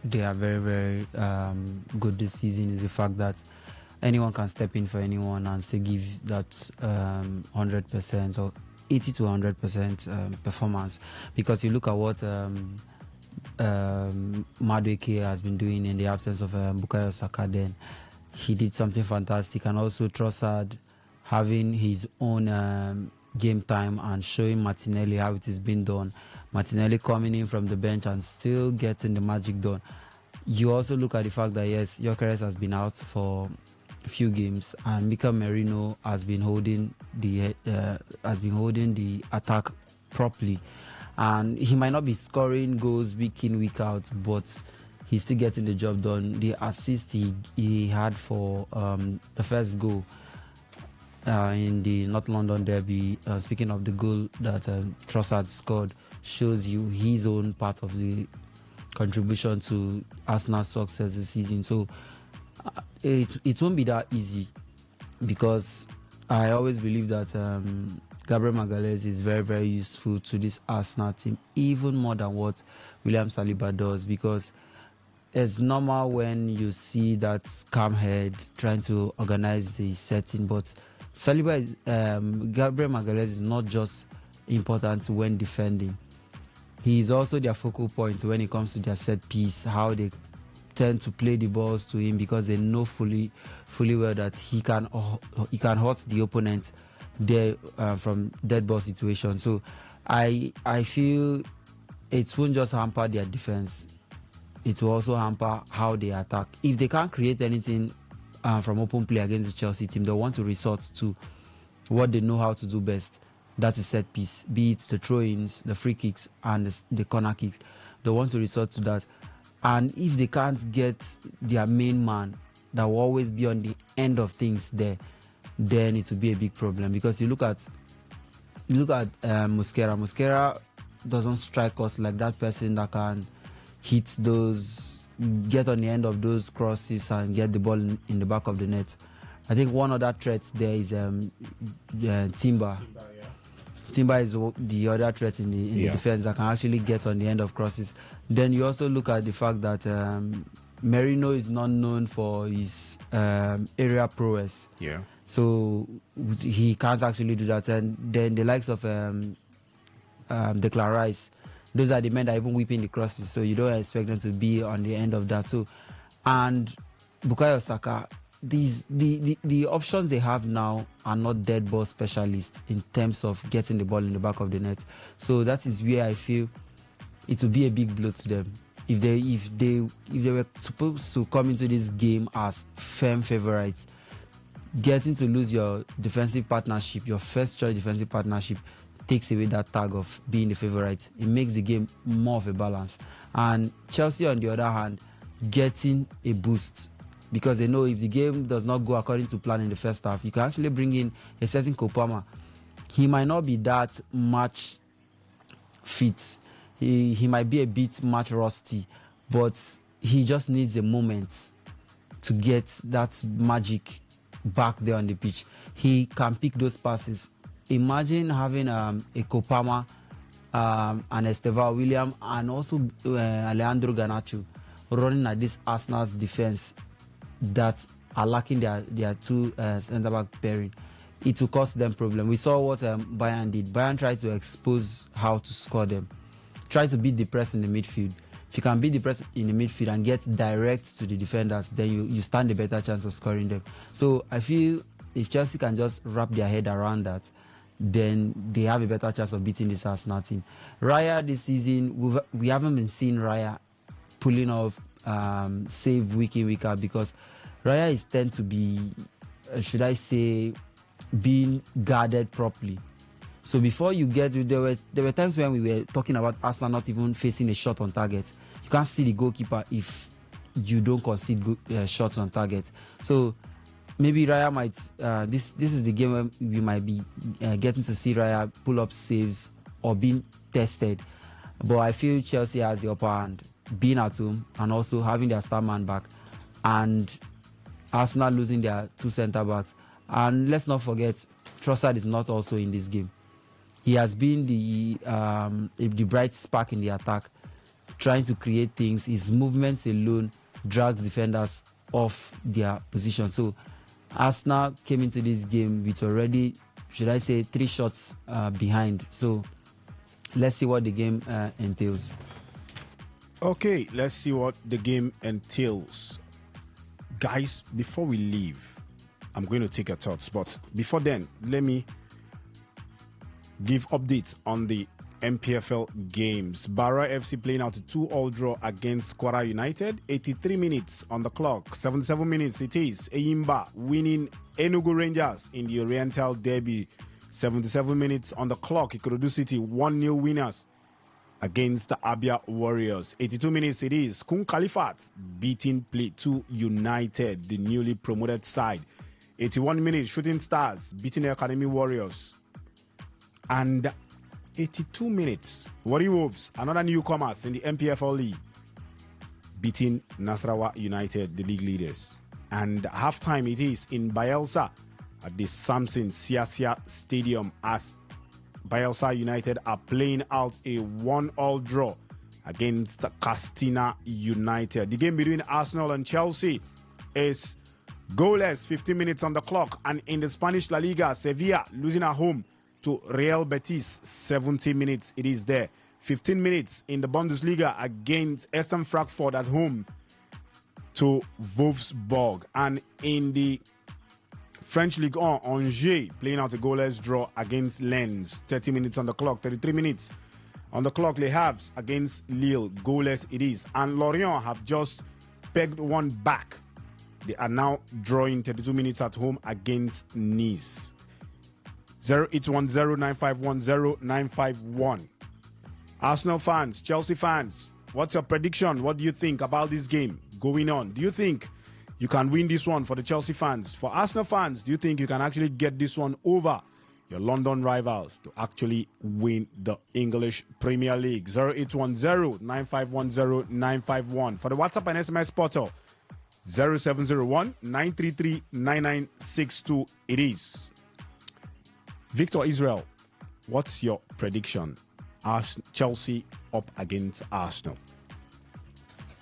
they are very, very good this season is the fact that anyone can step in for anyone and still give that 100% or 80 to 100% performance. Because you look at what Madueke has been doing in the absence of Bukayo Saka, then he did something fantastic. And also Trossard having his own game time and showing Martinelli how it is being done. Martinelli coming in from the bench and still getting the magic done. You also look at the fact that yes, Gyökeres has been out for a few games, and Mikel Merino has been holding the attack properly. And he might not be scoring goals week in, week out, but he's still getting the job done. The assist he had for the first goal in the North London derby, speaking of the goal that Trossard scored, shows you his own part of the contribution to Arsenal's success this season. So it won't be that easy, because I always believe that Gabriel Magalhaes is very, very useful to this Arsenal team, even more than what William Saliba does, because it's normal when you see that calm head trying to organize the setting, but Gabriel Magalhaes is not just important when defending. He is also their focal point when it comes to their set piece, how they tend to play the balls to him, because they know fully well that he can hurt the opponent there from dead ball situation. So I feel it won't just hamper their defense, it will also hamper how they attack. If they can't create anything from open play against the Chelsea team, they'll want to resort to what they know how to do best. That is set piece, be it the throw-ins, the free kicks, and the corner kicks. They want to resort to that. And if they can't get their main man that will always be on the end of things there, then it will be a big problem. Because you look at Mosquera. Mosquera doesn't strike us like that person that can hit those, get on the end of those crosses and get the ball in the back of the net. I think one other threat there is Timber. Timber is the other threat in the defense that can actually get on the end of crosses. Then you also look at the fact that Merino is not known for his area prowess.
Yeah.
So he can't actually do that. And then the likes of Declan Rice, those are the men that even whipping the crosses. So you don't expect them to be on the end of that. So, and Bukayo Saka, the options they have now are not dead ball specialists in terms of getting the ball in the back of the net. So that is where I feel it will be a big blow to them. If they were supposed to come into this game as firm favorites, getting to lose your defensive partnership, your first choice defensive partnership, takes away that tag of being the favorite. It makes the game more of a balance. And Chelsea, on the other hand, getting a boost, because they know if the game does not go according to plan in the first half, you can actually bring in a certain Kopama. He might not be that match fit. He might be a bit match rusty, but he just needs a moment to get that magic back there on the pitch. He can pick those passes. Imagine having a Kopama, an Estevao William, and also Alejandro Garnacho running at this Arsenal's defense that are lacking their two centre-back pairing. It will cause them problem. We saw what Bayern did. Bayern tried to expose how to score them. Try to beat the press in the midfield. If you can beat the press in the midfield and get direct to the defenders, then you stand a better chance of scoring them. So I feel if Chelsea can just wrap their head around that, then they have a better chance of beating this Arsenal team. Raya this season, we haven't been seeing Raya pulling off save week in, week out, because Raya is tend to be, should I say, being guarded properly. So before you get to, there were times when we were talking about Arsenal not even facing a shot on target. You can't see the goalkeeper if you don't concede shots on target. So maybe Raya might, this is the game when we might be getting to see Raya pull up saves or being tested. But I feel Chelsea has the upper hand, being at home and also having their star man back, and Arsenal losing their two centre backs. And let's not forget, Trossard is not also in this game. He has been the bright spark in the attack, trying to create things. His movements alone drags defenders off their position. So Arsenal came into this game with already, should I say, 3 shots behind. So let's see what the game entails.
Okay, let's see what the game entails. Guys, before we leave, I'm going to take your thoughts. But before then, let me give updates on the MPFL games. Barra FC playing out a 2-all draw against Kwara United. 83 minutes on the clock. 77 minutes it is. Eyimba winning Enugu Rangers in the Oriental Derby. 77 minutes on the clock. Ikorodu City 1-0 winners against the Abia Warriors. 82 minutes it is. Kun Khalifat beating Plateau United, the newly promoted side. 81 minutes, Shooting Stars beating the Academy Warriors. And 82 minutes, Warri Wolves, another newcomers in the MPFL League, beating Nasarawa United, the league leaders. And halftime it is in Bayelsa at the Samson Siasia Stadium as Bayelsa United are playing out a 1-all draw against Castina United. The game between Arsenal and Chelsea is goalless, 15 minutes on the clock. And in the Spanish La Liga, Sevilla losing at home to Real Betis, 70 minutes it is there. 15 minutes in the Bundesliga against Essen Frankfurt at home to Wolfsburg. And in the French Ligue 1, Angers playing out a goalless draw against Lens, 30 minutes on the clock. 33 minutes on the clock, Le Havre against Lille, goalless it is. And Lorient have just pegged one back. They are now drawing 32 minutes at home against Nice. 0810-951-0951. Arsenal fans, Chelsea fans, what's your prediction? What do you think about this game going on? Do you think you can win this one for the Chelsea fans? For Arsenal fans, do you think you can actually get this one over your London rivals to actually win the English Premier League? 0810-951-0951. For the WhatsApp and SMS portal, 0701-933-9962 it is. Victor Israel, what's your prediction? Chelsea up against Arsenal.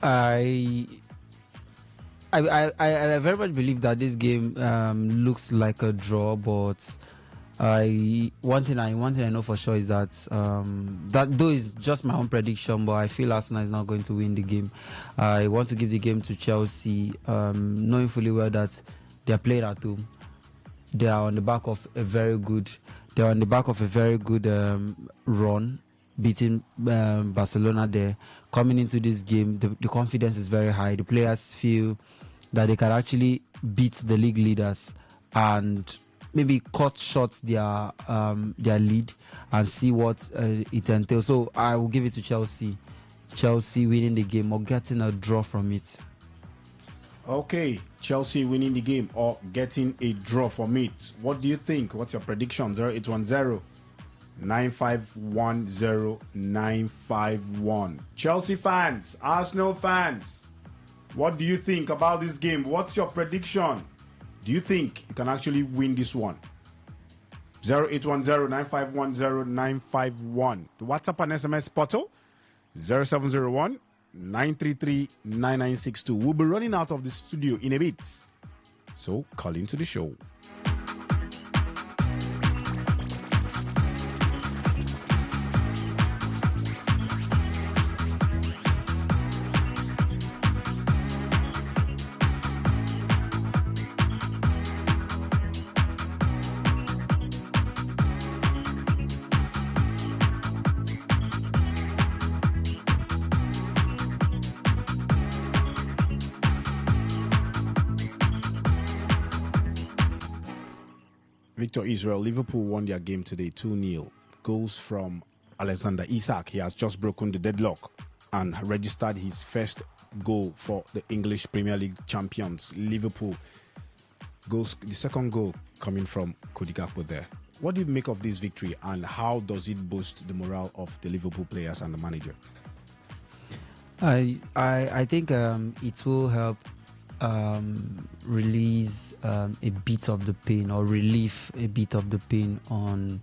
I very much believe that this game looks like a draw, but one thing I know for sure is that that though is just my own prediction, but I feel Arsenal is not going to win the game. I want to give the game to Chelsea, knowing fully well that they are playing at home. They are on the back of a very good run, beating Barcelona there. Coming into this game, the confidence is very high. The players feel that they can actually beat the league leaders and maybe cut short their lead and see what it entails. So I will give it to Chelsea. Chelsea winning the game or getting a draw from it.
Okay, Chelsea winning the game or getting a draw from it. What do you think? What's your prediction? 0810-951-0951. Chelsea fans, Arsenal fans, what do you think about this game? What's your prediction? Do you think you can actually win this one? 0810-951-0951. The WhatsApp and SMS portal, 0701-933-9962. We'll be running out of the studio in a bit, so call into the show. Victor Israel, Liverpool won their game today 2-0. Goals from Alexander Isak. He has just broken the deadlock and registered his first goal for the English Premier League champions, Liverpool. The second goal coming from Cody Gakpo there. What do you make of this victory and how does it boost the morale of the Liverpool players and the manager?
I think it will help release a bit of the pain or relieve a bit of the pain on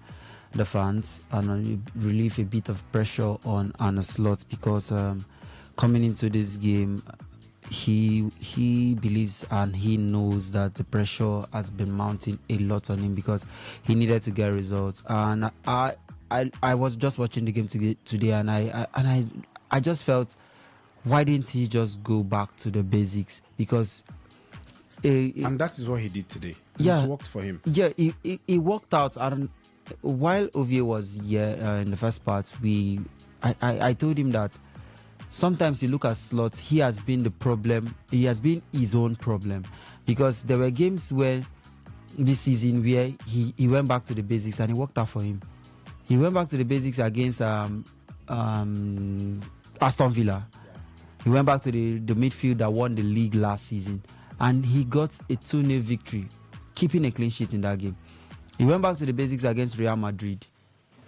the fans and relieve a bit of pressure on Arne Slot because coming into this game he believes and he knows that the pressure has been mounting a lot on him because he needed to get results. And I was just watching the game today and I just felt why didn't he just go back to the basics? Because
and that is what he did today.
Yeah,
it worked for him.
Yeah, it worked out. And while Ovie was here in the first part, I told him that sometimes you look at Slots, he has been the problem. He has been his own problem, because there were games where this season where he went back to the basics and it worked out for him. He went back to the basics against Aston Villa. He went back to the midfield that won the league last season, and he got a 2-0 victory, keeping a clean sheet in that game. He went back to the basics against Real Madrid.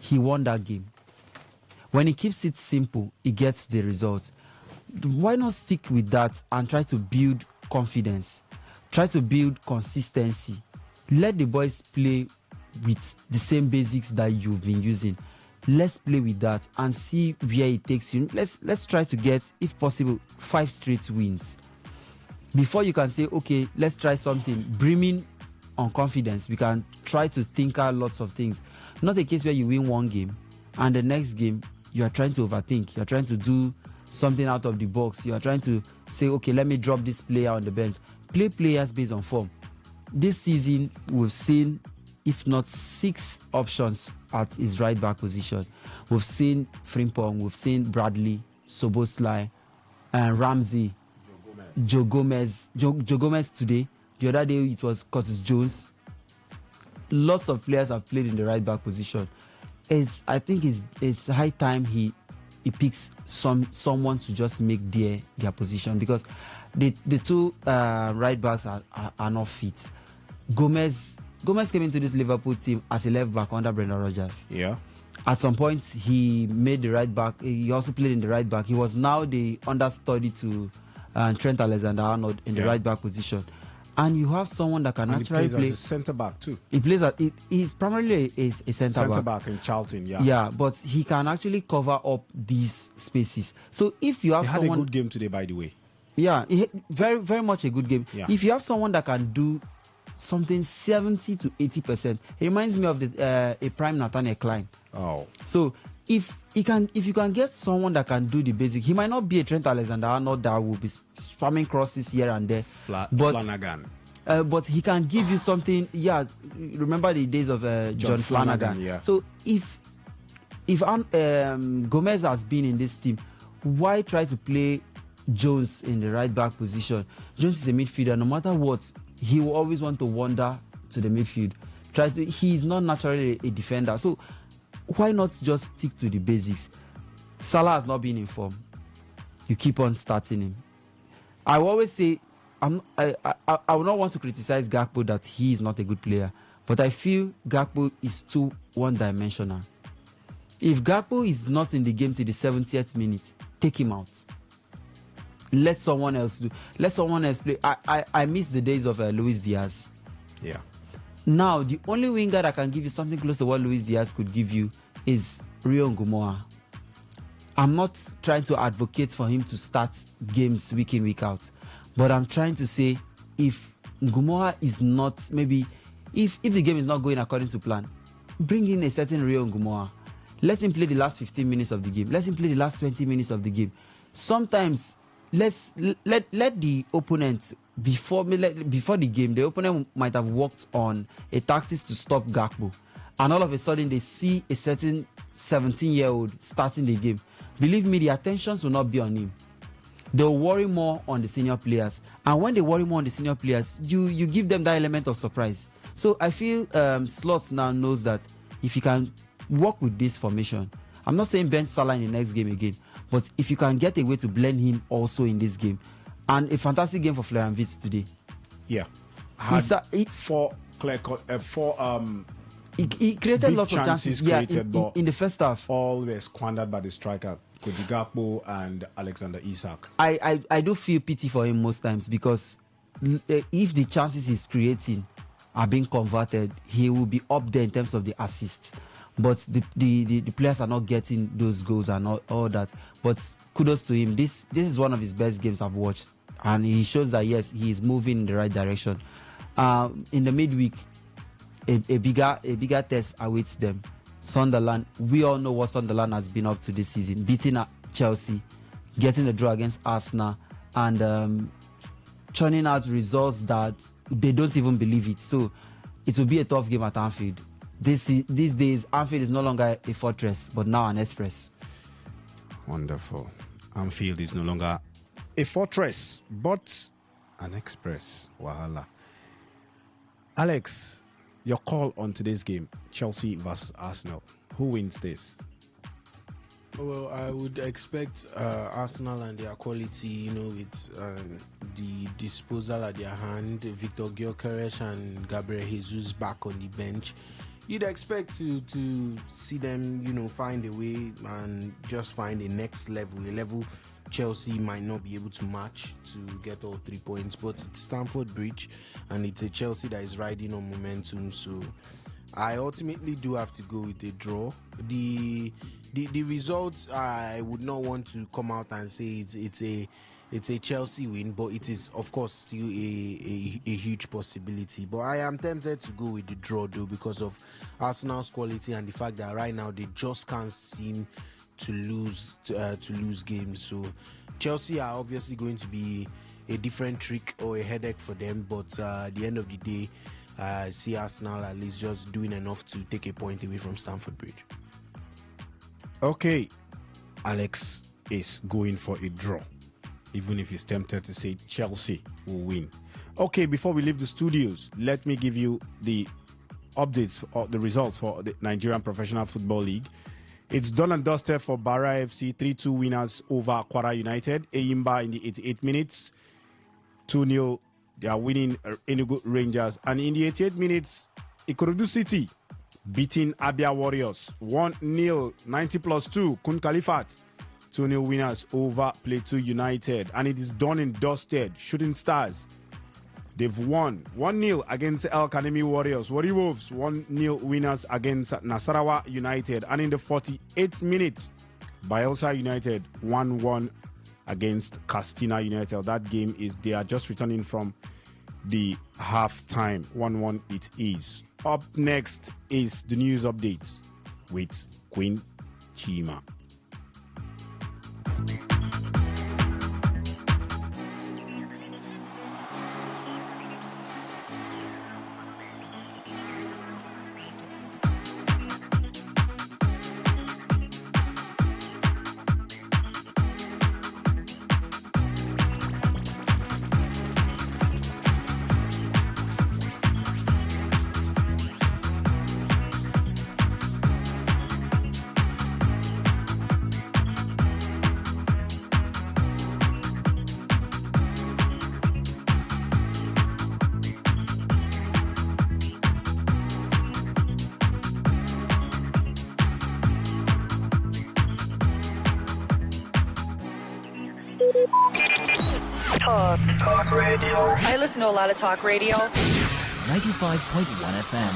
He won that game. When he keeps it simple, he gets the results. Why not stick with that and try to build confidence? Try to build consistency. Let the boys play with the same basics that you've been using. Let's play with that and see where it takes you. Let's try to get, if possible, 5 straight wins. Before you can say, okay, let's try something brimming on confidence, we can try to think out lots of things. Not a case where you win one game and the next game you are trying to overthink. You are trying to do something out of the box. You are trying to say, okay, let me drop this player on the bench. Play players based on form. This season, we've seen, if not 6 options at his right back position. We've seen Frimpong, we've seen Bradley, Soboslai, and Ramsey, Joe Gomez today. The other day it was Curtis Jones. Lots of players have played in the right back position. I think it's high time he picks someone to just make their position, because the 2 right backs are not fit. Gomez came into this Liverpool team as a left back under Brendan Rodgers.
Yeah.
At some point, he made the right back. He also played in the right back. He was now the understudy to Trent Alexander-Arnold in the right back position. And you have someone that can actually play
as a centre back too.
He's primarily a centre
back in Charlton, yeah.
Yeah, but he can actually cover up these spaces. So if you have
he had a good game today, by the way.
Yeah, very, very much a good game. Yeah. If you have someone that can do something 70 to 80%, it reminds me of a prime Nathaniel Klein.
Oh.
So if you can get someone that can do the basic, he might not be a Trent Alexander-Arnold that will be spamming crosses here and there.
Flanagan.
But he can give you something. Yeah, remember the days of John Flanagan.
Yeah.
So if Gomez has been in this team, why try to play Jones in the right back position? Jones is a midfielder. No matter what, he will always want to wander to the midfield. He is not naturally a defender. So why not just stick to the basics? Salah has not been in form. You keep on starting him. I will always say, I will not want to criticize Gakpo that he is not a good player, but I feel Gakpo is too one-dimensional. If Gakpo is not in the game till the 70th minute, take him out. Let someone else do. Let someone else play. I miss the days of Luis Diaz.
Yeah.
Now, the only winger that can give you something close to what Luis Diaz could give you is Rio Ngumoa. I'm not trying to advocate for him to start games week in, week out. But I'm trying to say, if Ngumoa is not, maybe, if the game is not going according to plan, bring in a certain Rio Ngumoa. Let him play the last 15 minutes of the game. Let him play the last 20 minutes of the game. Sometimes, let the opponent, before the game, the opponent might have worked on a tactics to stop Gakpo. And all of a sudden, they see a certain 17-year-old starting the game. Believe me, the attentions will not be on him. They'll worry more on the senior players. And when they worry more on the senior players, you give them that element of surprise. So I feel Slots now knows that if he can work with this formation, I'm not saying bench Salah in the next game again, but if you can get a way to blend him also in this game, and a fantastic game for Florian Wirtz today.
Yeah. He
created lots of chances in the first half.
All were squandered by the striker, Cody Gakpo and Alexander Isak.
I do feel pity for him most times, because if the chances he's creating are being converted, he will be up there in terms of the assist. But the players are not getting those goals and all that. But kudos to him. This is one of his best games I've watched. And he shows that, yes, he is moving in the right direction. In the midweek, a bigger test awaits them. Sunderland, we all know what Sunderland has been up to this season. Beating Chelsea, getting a draw against Arsenal, and churning out results that they don't even believe it. So it will be a tough game at Anfield. These days, Anfield is no longer a fortress, but now an express.
Wonderful. Anfield is no longer a fortress, but an express. Wahala. Alex, your call on today's game, Chelsea versus Arsenal. Who wins this?
Well, I would expect Arsenal and their quality, with the disposal at their hand, Victor Gyökeres and Gabriel Jesus back on the bench. You'd expect to see them, find a way and just find a next level, a level Chelsea might not be able to match to get all 3 points. But it's Stamford Bridge, and it's a Chelsea that is riding on momentum. So I ultimately do have to go with a draw. The results, I would not want to come out and say it's a Chelsea win, but it is of course still a huge possibility. But I am tempted to go with the draw though, because of Arsenal's quality and the fact that right now they just can't seem to lose games. So Chelsea are obviously going to be a different trick or a headache for them, but at the end of the day, I see Arsenal at least just doing enough to take a point away from Stamford Bridge.
Okay, Alex is going for a draw, even if he's tempted to say Chelsea will win. Okay, before we leave the studios, let me give you the updates or the results for the Nigerian Professional Football League. It's done and dusted for Bara FC, 3-2 winners over Kwara United. Eyimba in the 88 minutes, 2-0. They are winning Enugu Rangers. And in the 88 minutes, Ikorodu City beating Abia Warriors. 1-0, 90+2, Kun Khalifat. 2-0 winners over Plateau United. And it is done and dusted. Shooting Stars, they've won 1-0 against El Kanemi Warriors. Warri Wolves, 1-0 winners against Nasarawa United. And in the 48th minute, Bayelsa United 1-1 against Castina United. That game is, they are just returning from the half-time. 1-1 it is. Up next is the news updates with Queen Chima.
Talk radio. I listen to a lot of talk radio.
95.1 FM.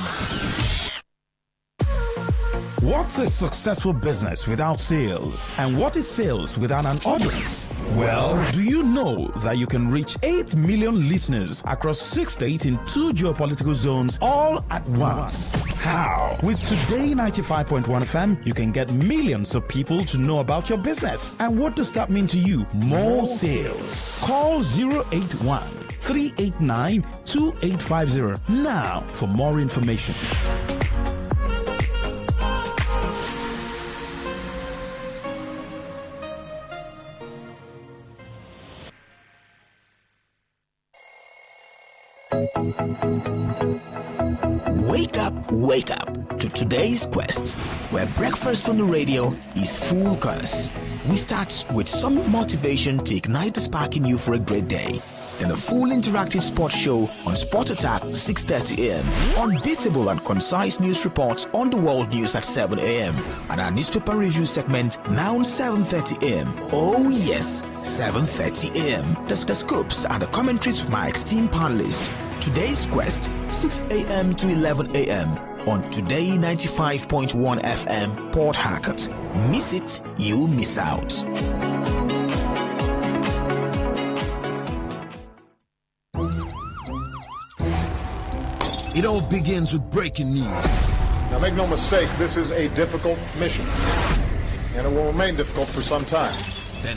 What's a successful business without sales? And what is sales without an audience? Well, do you know that you can reach 8 million listeners across 6 states in 2 geopolitical zones all at once? How? With Today 95.1 FM, you can get millions of people to know about your business. And what does that mean to you? More sales. Call 081 389 2850 now for more information.
Wake up to today's quest, where breakfast on the radio is full course. We start with some motivation to ignite the spark in you for a great day. Then a full interactive sports show on Sport Attack 6:30 a.m. Unbeatable and concise news reports on the world news at 7 a.m. And our newspaper review segment now 7:30 a.m. Oh yes, 7:30 a.m. The scoops and the commentaries from my esteemed panelists. Today's quest, 6 a.m. to 11 a.m. on Today 95.1 FM, Port Harcourt. Miss it, you miss out.
It all begins with breaking news.
Now make no mistake, this is a difficult mission, and it will remain difficult for some time.